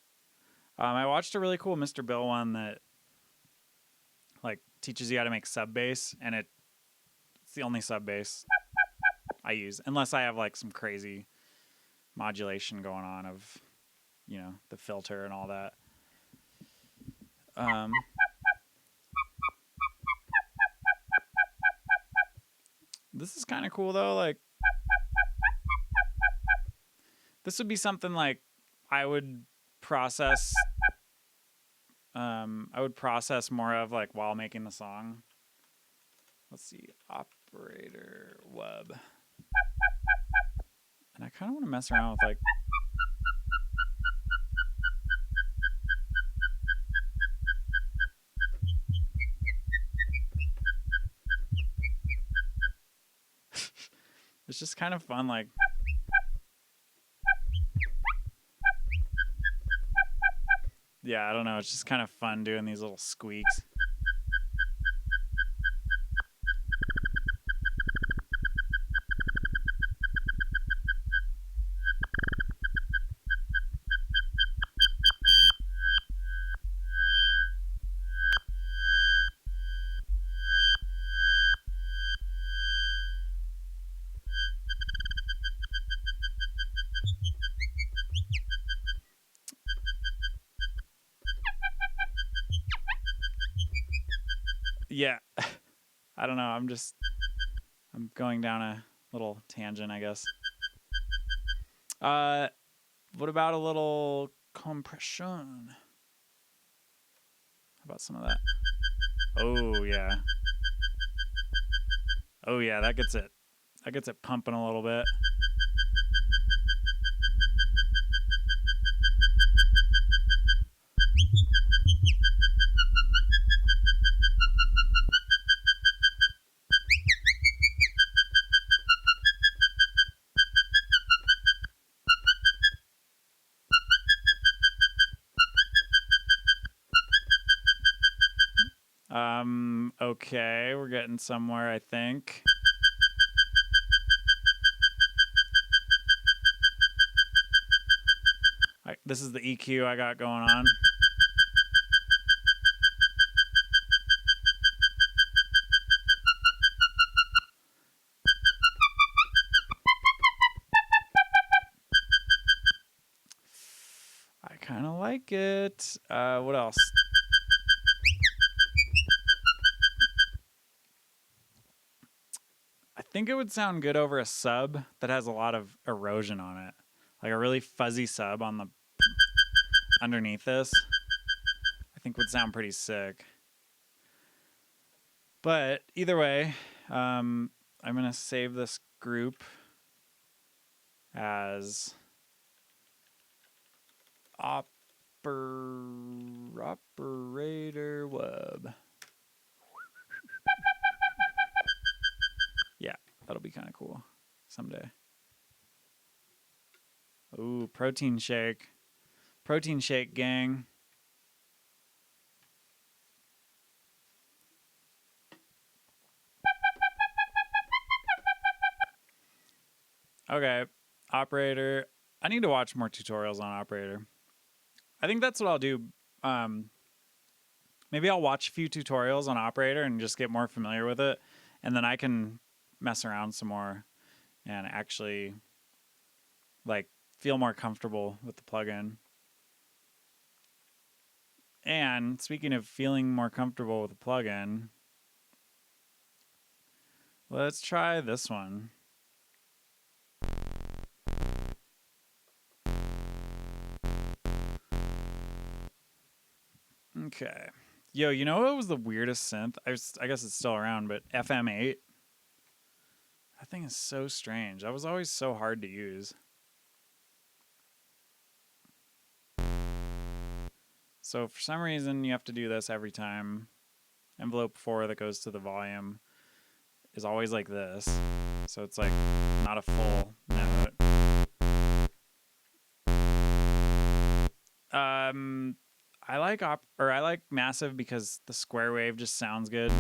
I watched a really cool Mr. Bill one that like teaches you how to make sub bass, and it's the only sub bass I use, unless I have like some crazy modulation going on of, you know, the filter and all that. This is kind of cool though. Like, this would be something like I would process more of like while making the song. Let's see, operator web. And I kind of want to mess around with like It's just kind of fun, like yeah, I don't know. It's just kind of fun doing these little squeaks. Yeah. I don't know. I'm going down a little tangent, I guess. What about a little compression? How about some of that? Oh yeah. Oh yeah, that gets it. That gets it pumping a little bit. Okay, we're getting somewhere, I think. This is the EQ I got going on. I kind of like it. What else? I think it would sound good over a sub that has a lot of erosion on it. Like a really fuzzy sub on the underneath this. I think would sound pretty sick. But either way, I'm going to save this group as operator web. Yeah, that'll be kind of cool someday. Ooh, protein shake. Protein shake, gang. Okay, operator. I need to watch more tutorials on operator. I think that's what I'll do. Maybe I'll watch a few tutorials on operator and just get more familiar with it, and then I can mess around some more and actually like feel more comfortable with the plugin. And speaking of feeling more comfortable with the plugin, let's try this one. Okay. Yo, you know what was the weirdest synth? I guess it's still around, but FM8. That thing is so strange. That was always so hard to use. So for some reason, you have to do this every time. Envelope 4 that goes to the volume is always like this. So it's like not a full note. I like massive because the square wave just sounds good.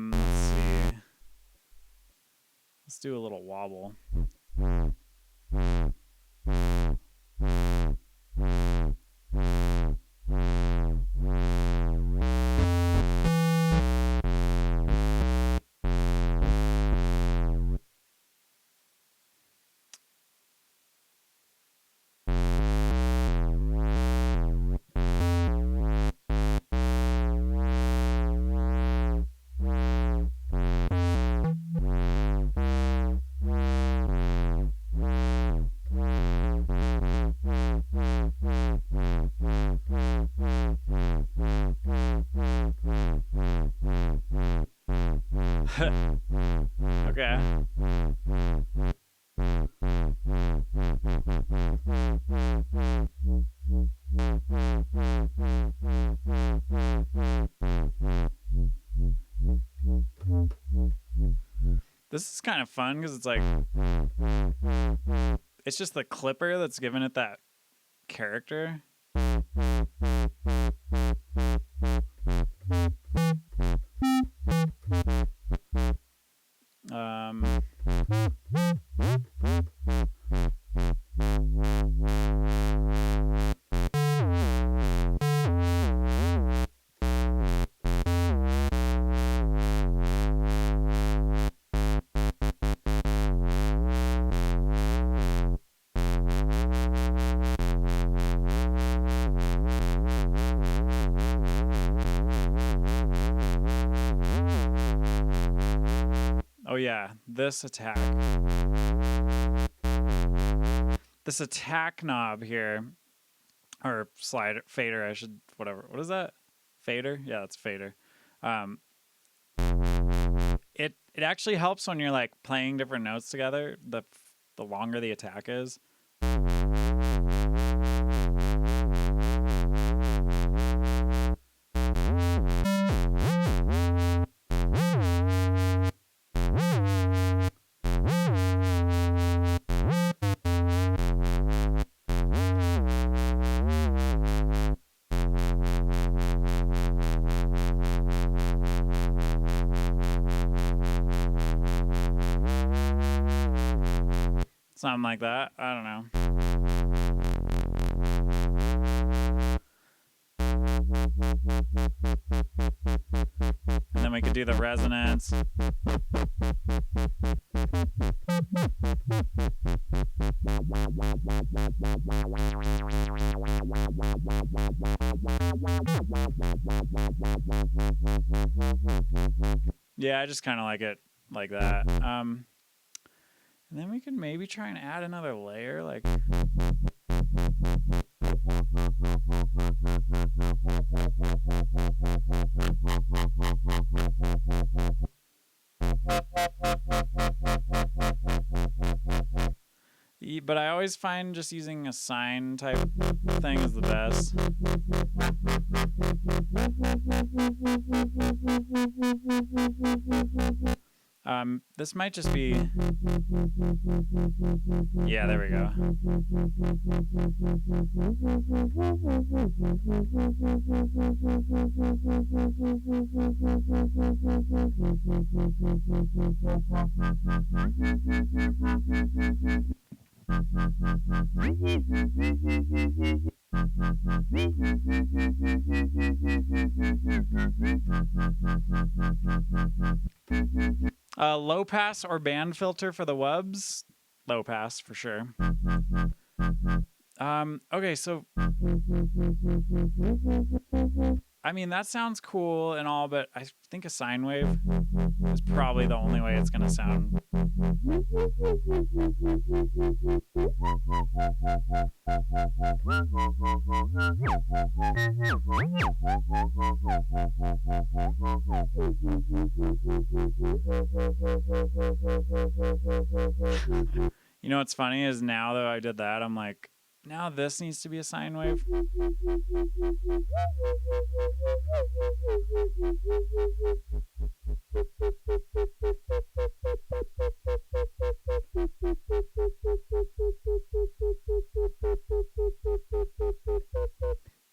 Let's see. Let's do a little wobble. Okay. This is kind of fun because it's like, it's just the clipper that's giving it that character. Um, oh yeah, this attack knob here, or slider, fader, I should, whatever. What is that? Fader? Yeah, that's fader. It actually helps when you're like playing different notes together. The longer the attack is. Something like that. I don't know. And then we could do the resonance. Yeah, I just kind of like it like that. And then we could maybe try and add another layer, like. But I always find just using a sine type thing is the best. This might just be. Yeah, there we go. Low pass or band filter for the wubs. Low pass for sure. Okay, so I mean that sounds cool and all, but I think a sine wave is probably the only way it's gonna sound. You know what's funny is now that I did that, I'm like, now this needs to be a sine wave.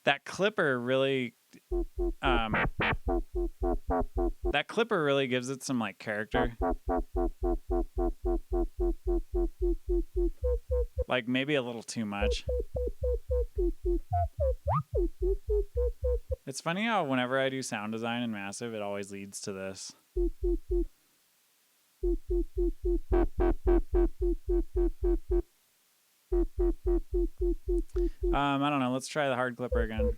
That clipper really gives it some like character. Like maybe a little too much. It's funny how whenever I do sound design in Massive, it always leads to this. I don't know. Let's try the hard clipper again.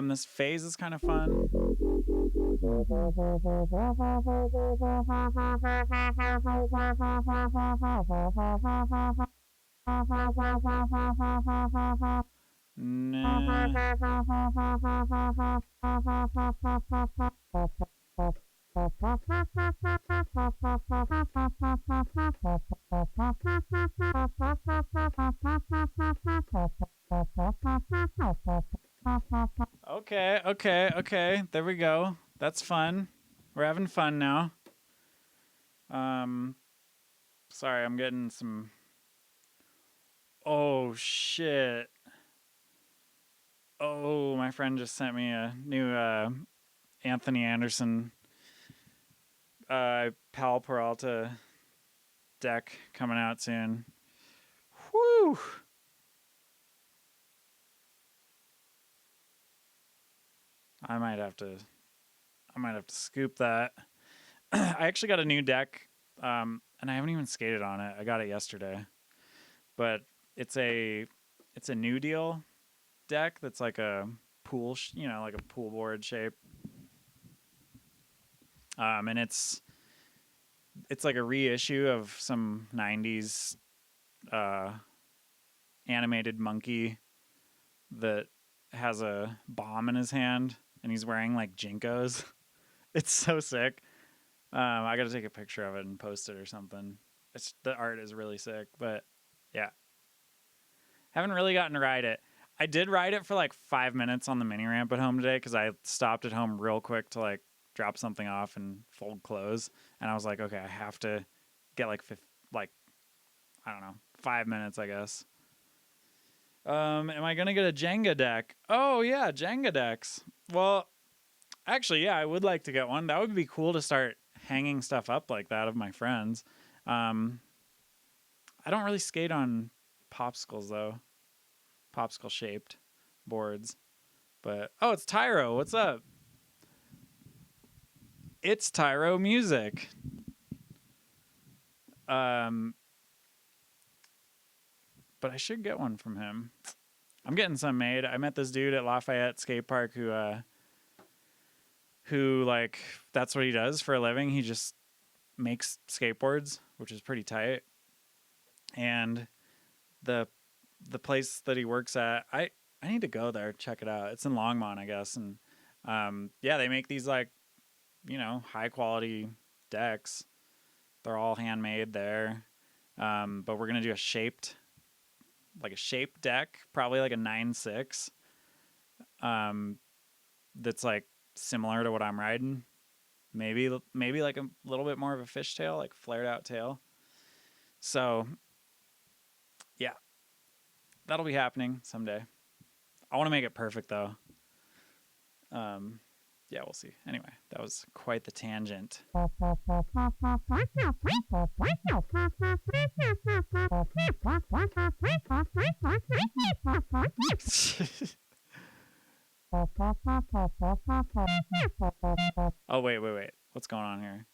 This phase is kind of fun. Nah. Okay. There we go. That's fun. We're having fun now. Sorry, I'm getting some. Oh shit. Oh, my friend just sent me a new Anthony Anderson Pal Peralta deck coming out soon. Whew. I might have to scoop that. I actually got a new deck, and I haven't even skated on it. I got it yesterday, but it's a New Deal deck that's like a pool, like a pool board shape. And it's like a reissue of some '90s animated monkey that has a bomb in his hand, and he's wearing like Jinkos. It's so sick. I got to take a picture of it and post it or something. The art is really sick, but yeah. Haven't really gotten to ride it. I did ride it for like 5 minutes on the mini ramp at home today because I stopped at home real quick to like drop something off and fold clothes. And I was like, okay, I have to get like, I don't know, 5 minutes, I guess. Am I going to get a Jenga deck? Oh, yeah, Jenga decks. Well, actually, yeah, I would like to get one. That would be cool to start hanging stuff up like that of my friends. I don't really skate on popsicles, though. Popsicle shaped boards. But, oh, it's Tyro. What's up? It's Tyro Music. But I should get one from him. I'm getting some made. I met this dude at Lafayette Skate Park who like that's what he does for a living. He just makes skateboards, which is pretty tight. And the place that he works at, I need to go there, check it out. It's in Longmont, I guess. And yeah, they make these like, high quality decks. They're all handmade there. But we're going to do a shaped deck, probably like a 9.6. That's like similar to what I'm riding. Maybe like a little bit more of a fishtail, like flared out tail. So yeah, that'll be happening someday. I want to make it perfect though. Yeah, we'll see. Anyway, that was quite the tangent. Oh, wait. What's going on here?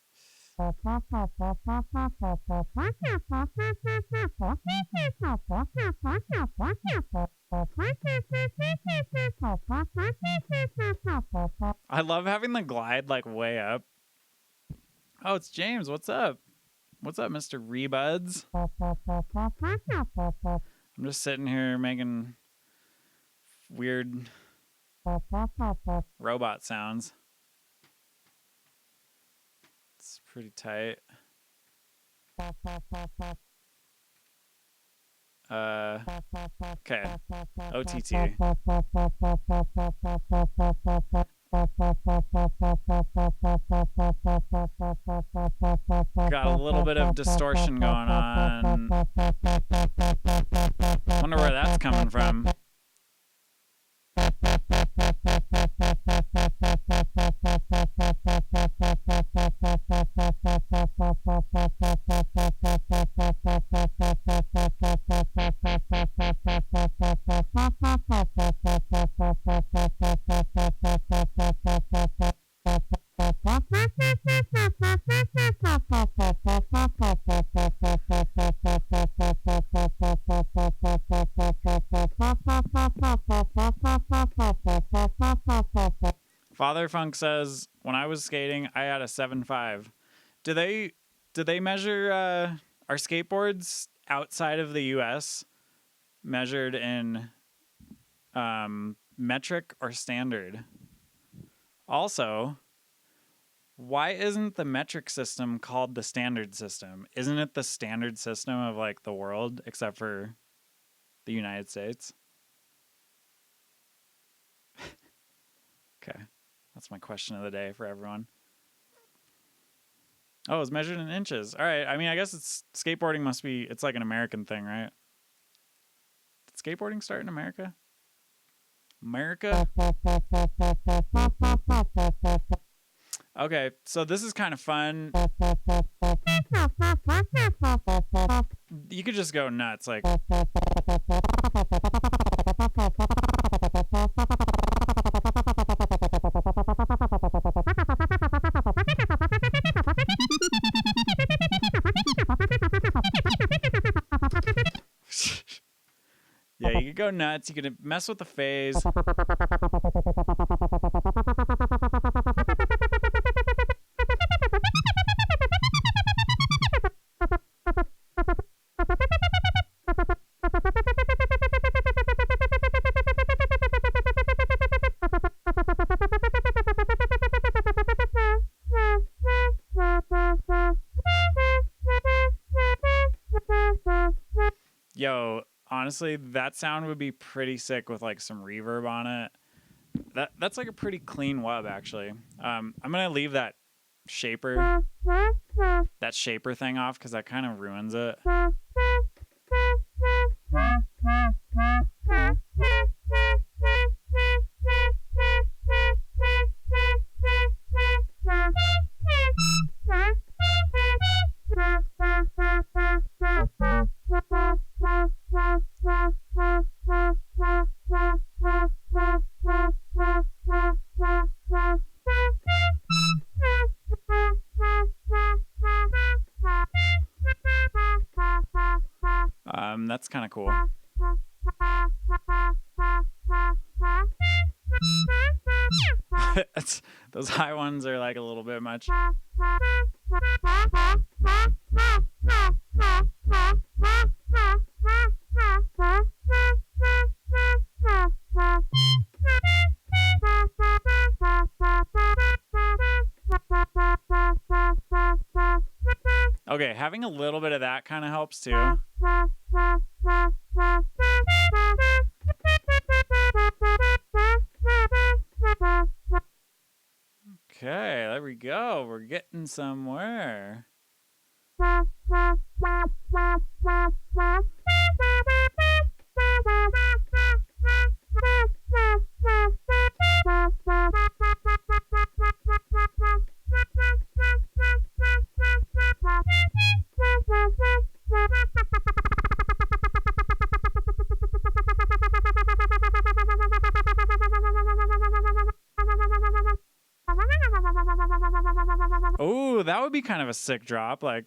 I love having the glide like way up. Oh, it's James. What's up? What's up, Mr. Rebuds? I'm just sitting here making weird robot sounds. It's pretty tight. Okay. OTT. Got a little bit of distortion going on. Wonder where that's coming from. Leatherfunk says, when I was skating, I had a 7.5. Do they measure our skateboards outside of the U.S. measured in metric or standard? Also, why isn't the metric system called the standard system? Isn't it the standard system of like the world except for the United States? Okay. That's my question of the day for everyone. Oh, it's measured in inches. All right. I mean, I guess it's skateboarding must be, it's like an American thing, right? Did skateboarding start in America? America? Okay, so this is kind of fun. You could just go nuts, like. Yeah, you could go nuts. You could mess with the phase. Yo, honestly, that sound would be pretty sick with like some reverb on it. That's like a pretty clean wub, actually. I'm gonna leave that shaper thing off because that kind of ruins it. That's kind of cool. Those high ones are like a little bit much. Okay, having a little bit of that kind of helps too. Okay, there we go. We're getting somewhere. Oh, that would be kind of a sick drop. Like.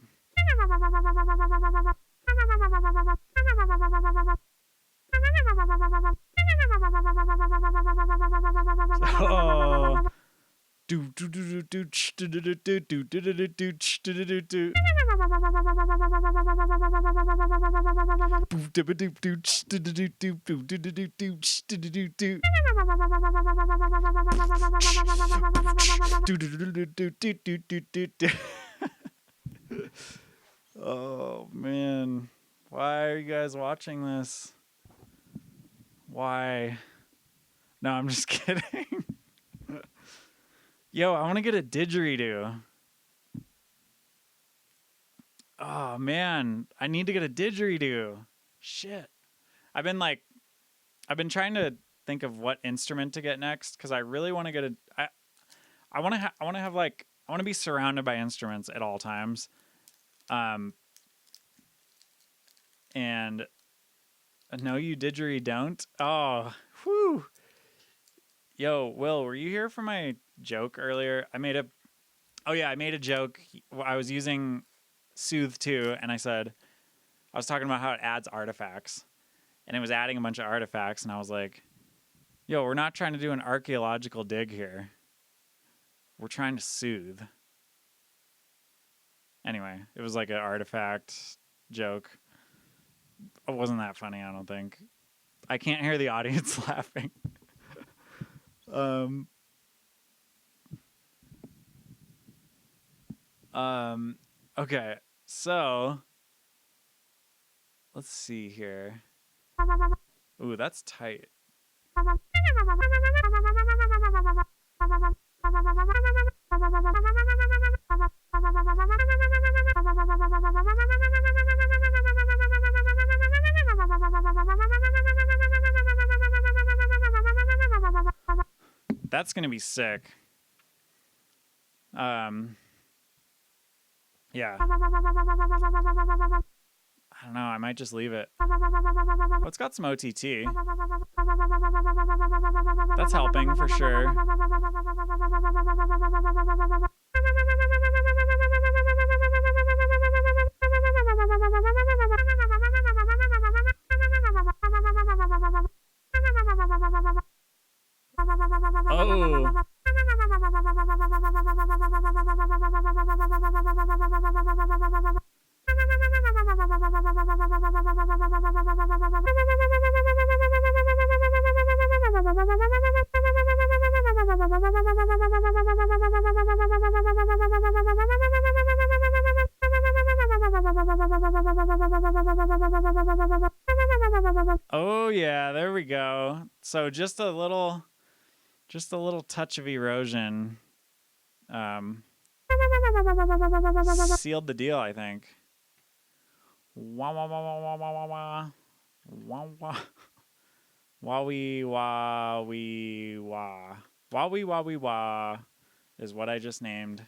Oh. Oh man, why are you guys watching this? Why? No, I'm just kidding. Yo, I want to get a didgeridoo. Oh man, I need to get a didgeridoo. Shit. I've been trying to think of what instrument to get next because I really want to get I want to be surrounded by instruments at all times. And no, you didgeridoo don't. Oh, whew. Yo, Will, were you here for my joke earlier? I made a joke. I was using Soothe 2, and I was talking about how it adds artifacts, and it was adding a bunch of artifacts, and I was like, yo, we're not trying to do an archaeological dig here. we're trying to soothe. Anyway, it was like an artifact joke. It wasn't that funny, I don't think. I can't hear the audience laughing. Okay, so let's see here. Ooh, that's tight. That's gonna be sick. Yeah. I don't know. I might just leave it. Oh, it's got some OTT. That's helping for sure. Oh. Oh yeah, there we go. So just a little touch of erosion sealed the deal, I think. Wah wah wah wah wah wah wah wah wah wah wee wah wee wah wah wee wah wee wah is what I just named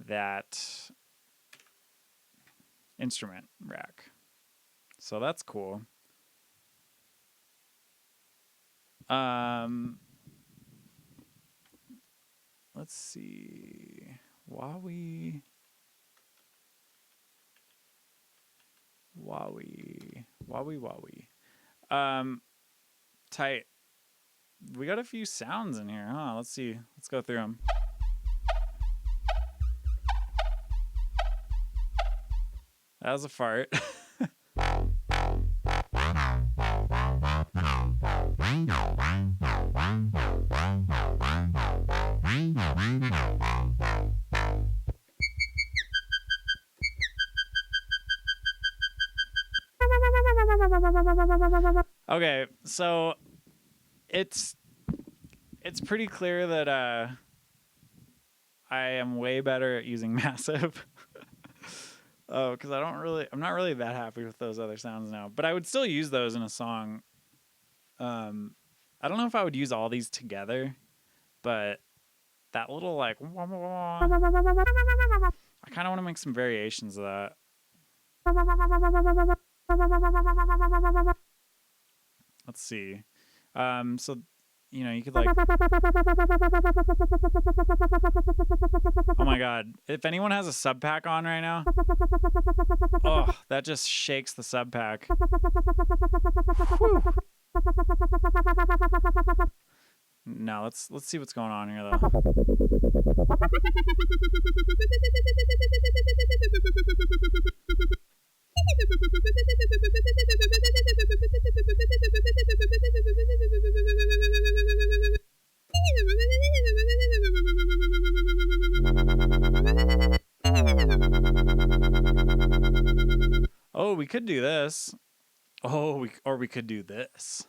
that instrument rack. So that's cool. Let's see. Wowie. Tight. We got a few sounds in here, huh? Let's see. Let's go through them. That was a fart. Okay, so it's pretty clear that I am way better at using Massive. Oh, because I'm not really that happy with those other sounds now. But I would still use those in a song. I don't know if I would use all these together, but that little like wah, wah, wah, I kind of want to make some variations of that. Let's see. So you know, you could like, oh my god, if anyone has a sub pack on right now, oh, that just shakes the sub pack. No, let's see what's going on here though. Oh, we could do this. Oh, we could do this.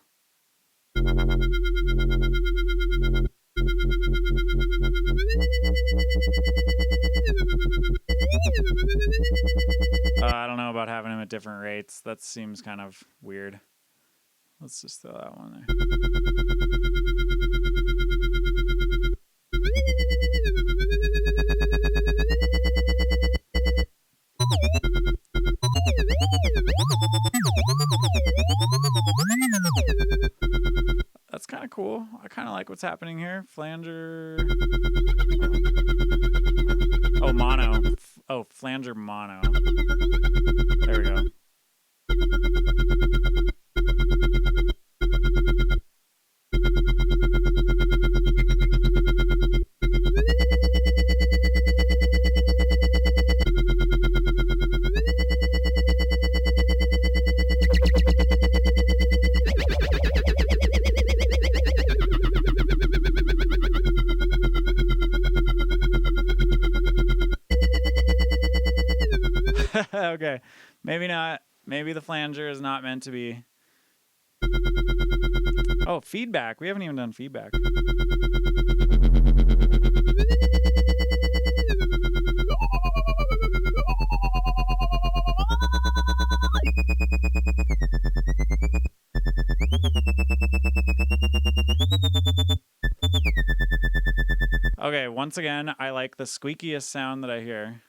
I don't know about having him at different rates. That seems kind of weird. Let's just throw that one there. That's kind of cool. I kind of like what's happening here. Flanger. Oh, mono. Oh, flanger mono. There we go. Maybe the flanger is not meant to be. Oh, feedback. We haven't even done feedback. Okay, once again, I like the squeakiest sound that I hear.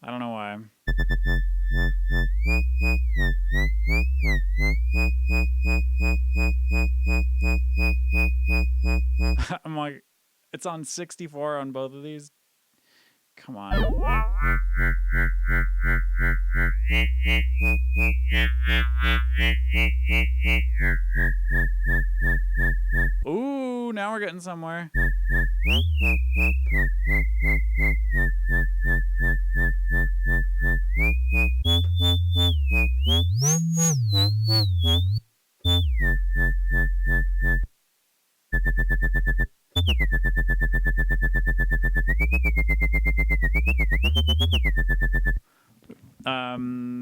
I don't know why. I'm like, it's on 64 on both of these. Come on. Ooh, now we're getting somewhere.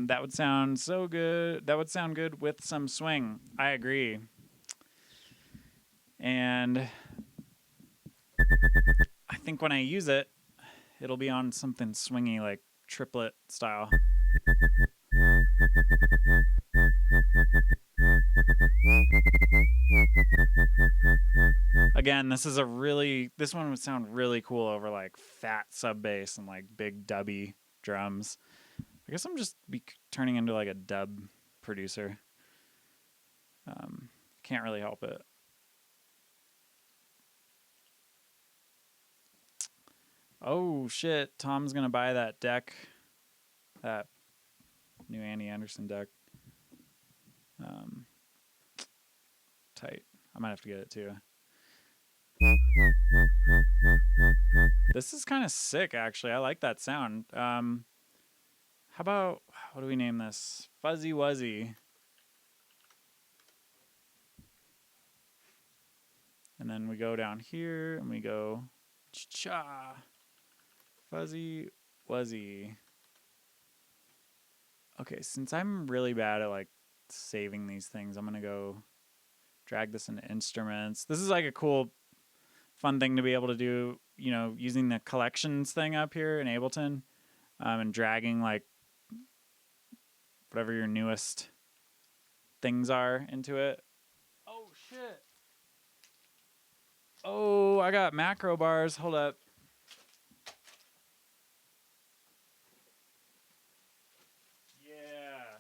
That would sound so good. That would sound good with some swing. I agree. And I think when I use it, it'll be on something swingy like triplet style. Again, this one would sound really cool over like fat sub bass and like big dubby drums. I guess I'm just turning into like a dub producer. Can't really help it. Oh shit, Tom's gonna buy that deck. That new Andy Anderson deck. Tight. I might have to get it too. This is kind of sick, actually. I like that sound. How about, what do we name this? Fuzzy Wuzzy. And then we go down here and we go cha. Fuzzy Wuzzy. Okay, since I'm really bad at like saving these things, I'm gonna go drag this into instruments. This is like a cool, fun thing to be able to do, you know, using the collections thing up here in Ableton, and dragging like whatever your newest things are into it. Oh shit. Oh, I got macro bars. Hold up. Yeah.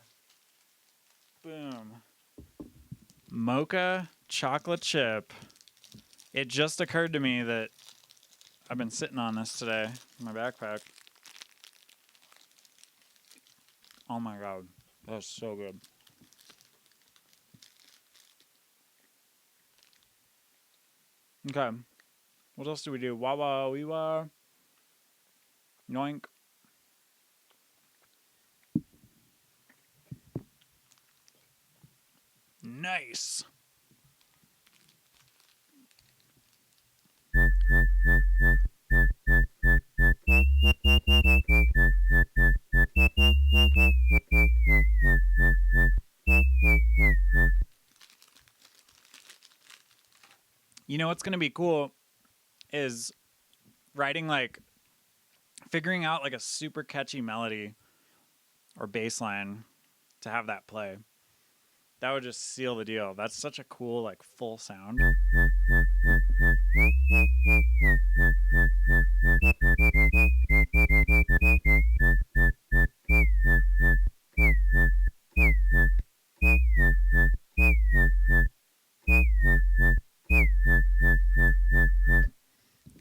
Boom. Mocha chocolate chip. It just occurred to me that I've been sitting on this today in my backpack. Oh my god. That's so good. Okay. What else do we do? Wah wah wee wah. Yoink. Nice. You know what's going to be cool is writing like figuring out like a super catchy melody or bass line to have that play. That would just seal the deal. That's such a cool like full sound.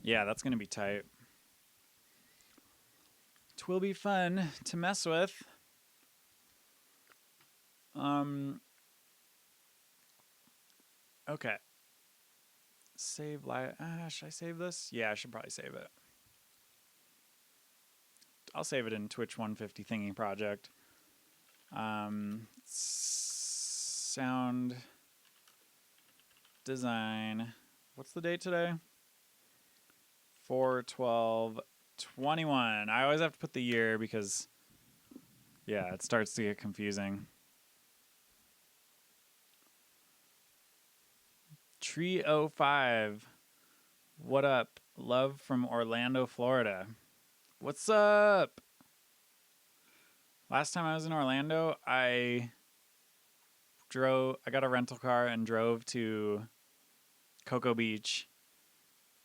Yeah, that's going to be tight. It will be fun to mess with. Okay. Save live. Should I save this? Yeah, I should probably save it. I'll save it in Twitch 150 thingy project. Sound design. What's the date today? 4/12/21. I always have to put the year because, yeah, it starts to get confusing. Tree05. What up? Love from Orlando, Florida. What's up? Last time I was in Orlando, I got a rental car and drove to Cocoa Beach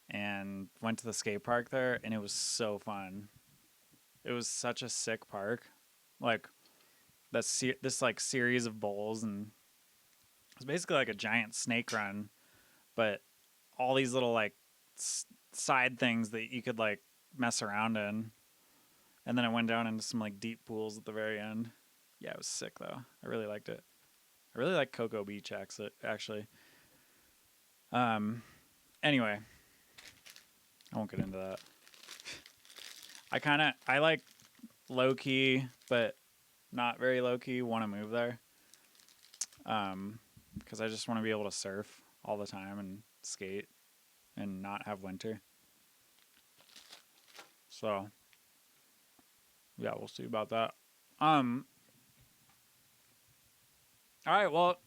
and went to the skate park there, and it was so fun. It was such a sick park. Like this like series of bowls, and it's basically like a giant snake run, but all these little like side things that you could like mess around in. And then I went down into some like deep pools at the very end. Yeah, it was sick though. I really liked it. I really like Cocoa Beach actually. Anyway, I won't get into that. I like low key, but not very low key. Want to move there. Because I just want to be able to surf all the time and skate and not have winter. So, yeah, we'll see about that. All right, well,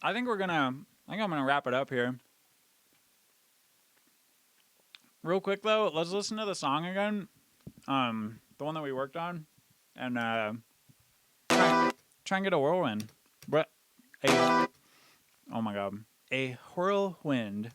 I think I'm gonna wrap it up here. Real quick though, let's listen to the song again. The one that we worked on, and try and get a whirlwind. Oh my god, a whirlwind.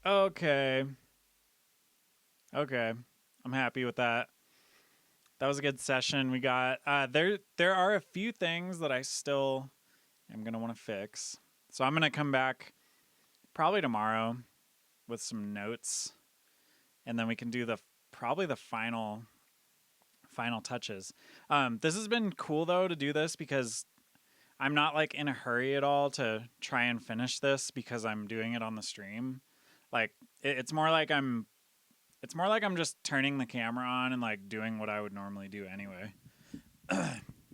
Okay. Okay. I'm happy with that. That was a good session. We got there are a few things that I still am going to want to fix. So I'm going to come back probably tomorrow with some notes, and then we can do the probably the final touches. This has been cool though to do this because I'm not like in a hurry at all to try and finish this because I'm doing it on the stream. Like it's more like I'm just turning the camera on and like doing what I would normally do anyway.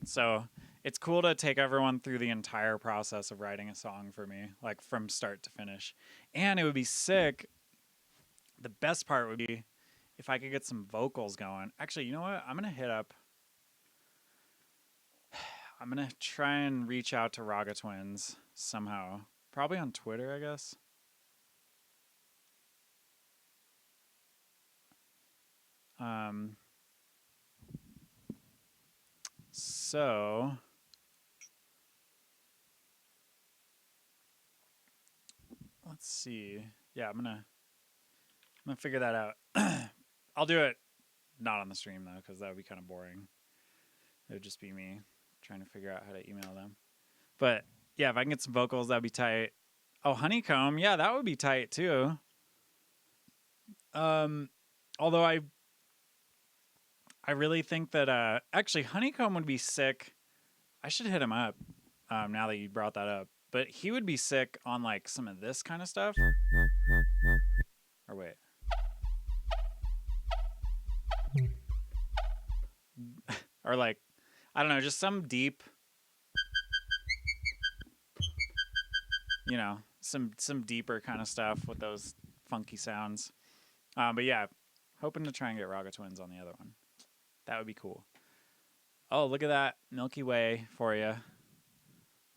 So it's cool to take everyone through the entire process of writing a song for me, like from start to finish. And it would be sick. The best part would be if I could get some vocals going. Actually, you know what? I'm gonna try and reach out to Raga Twins somehow. Probably on Twitter, I guess. So let's see. Yeah, I'm gonna figure that out. I'll do it not on the stream though, because that would be kind of boring. It would just be me trying to figure out how to email them. But yeah, if I can get some vocals, that'd be tight. Oh, Honeycomb, yeah, that would be tight too. Although I really think that actually Honeycomb would be sick. I should hit him up now that you brought that up. But he would be sick on like some of this kind of stuff. Or wait. Or like, I don't know, just some deep, you know, some deeper kind of stuff with those funky sounds. But yeah, hoping to try and get Raga Twins on the other one. That would be cool. Oh, look at that Milky Way for you.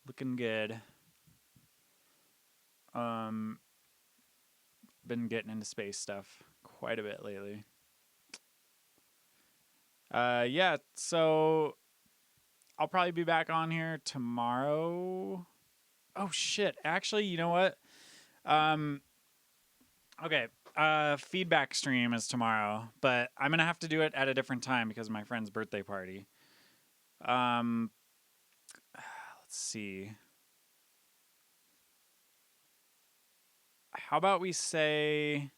Looking good. Been getting into space stuff quite a bit lately. Yeah, so I'll probably be back on here tomorrow. Oh shit. Actually, you know what? Okay. Feedback stream is tomorrow, but I'm gonna have to do it at a different time because of my friend's birthday party. Let's see. How about we say?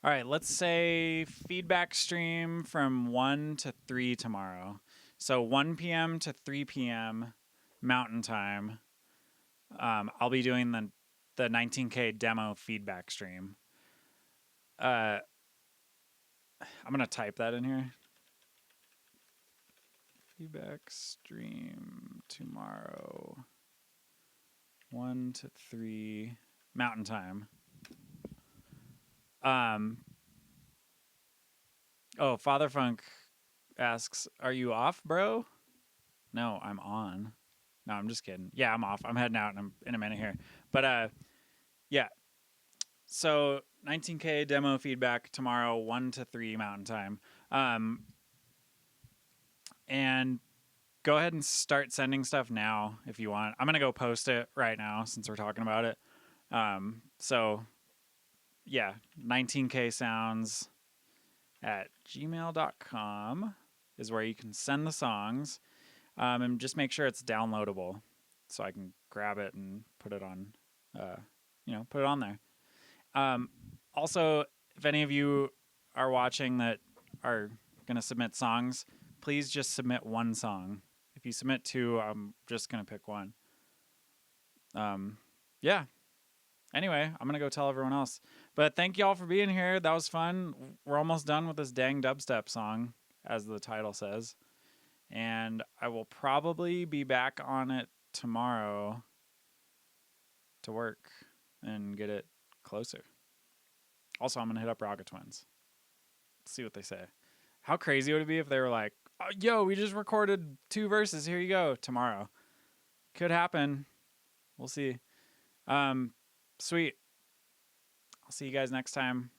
All right, let's say feedback stream from 1 to 3 tomorrow. So 1 p.m. to 3 p.m. Mountain Time. I'll be doing the 19K demo feedback stream. I'm going to type that in here. Feedback stream tomorrow. 1 to 3 Mountain Time. Oh, Father Funk asks, "Are you off, bro?" No, I'm on. No, I'm just kidding. Yeah, I'm off. I'm heading out in a minute here. But yeah. So 19K demo feedback tomorrow, 1 to 3 Mountain Time. And go ahead and start sending stuff now if you want. I'm gonna go post it right now since we're talking about it. So yeah, 19ksounds at gmail.com is where you can send the songs. And just make sure it's downloadable so I can grab it and put it on, put it on there. Also, if any of you are watching that are going to submit songs, please just submit one song. If you submit two, I'm just going to pick one. Yeah. Anyway, I'm going to go tell everyone else. But thank y'all for being here. That was fun. We're almost done with this dang dubstep song, as the title says. And I will probably be back on it tomorrow to work and get it closer. Also, I'm going to hit up Raga Twins. See what they say. How crazy would it be if they were like, "Oh, yo, we just recorded 2 verses. Here you go." Tomorrow. Could happen. We'll see. Sweet. I'll see you guys next time.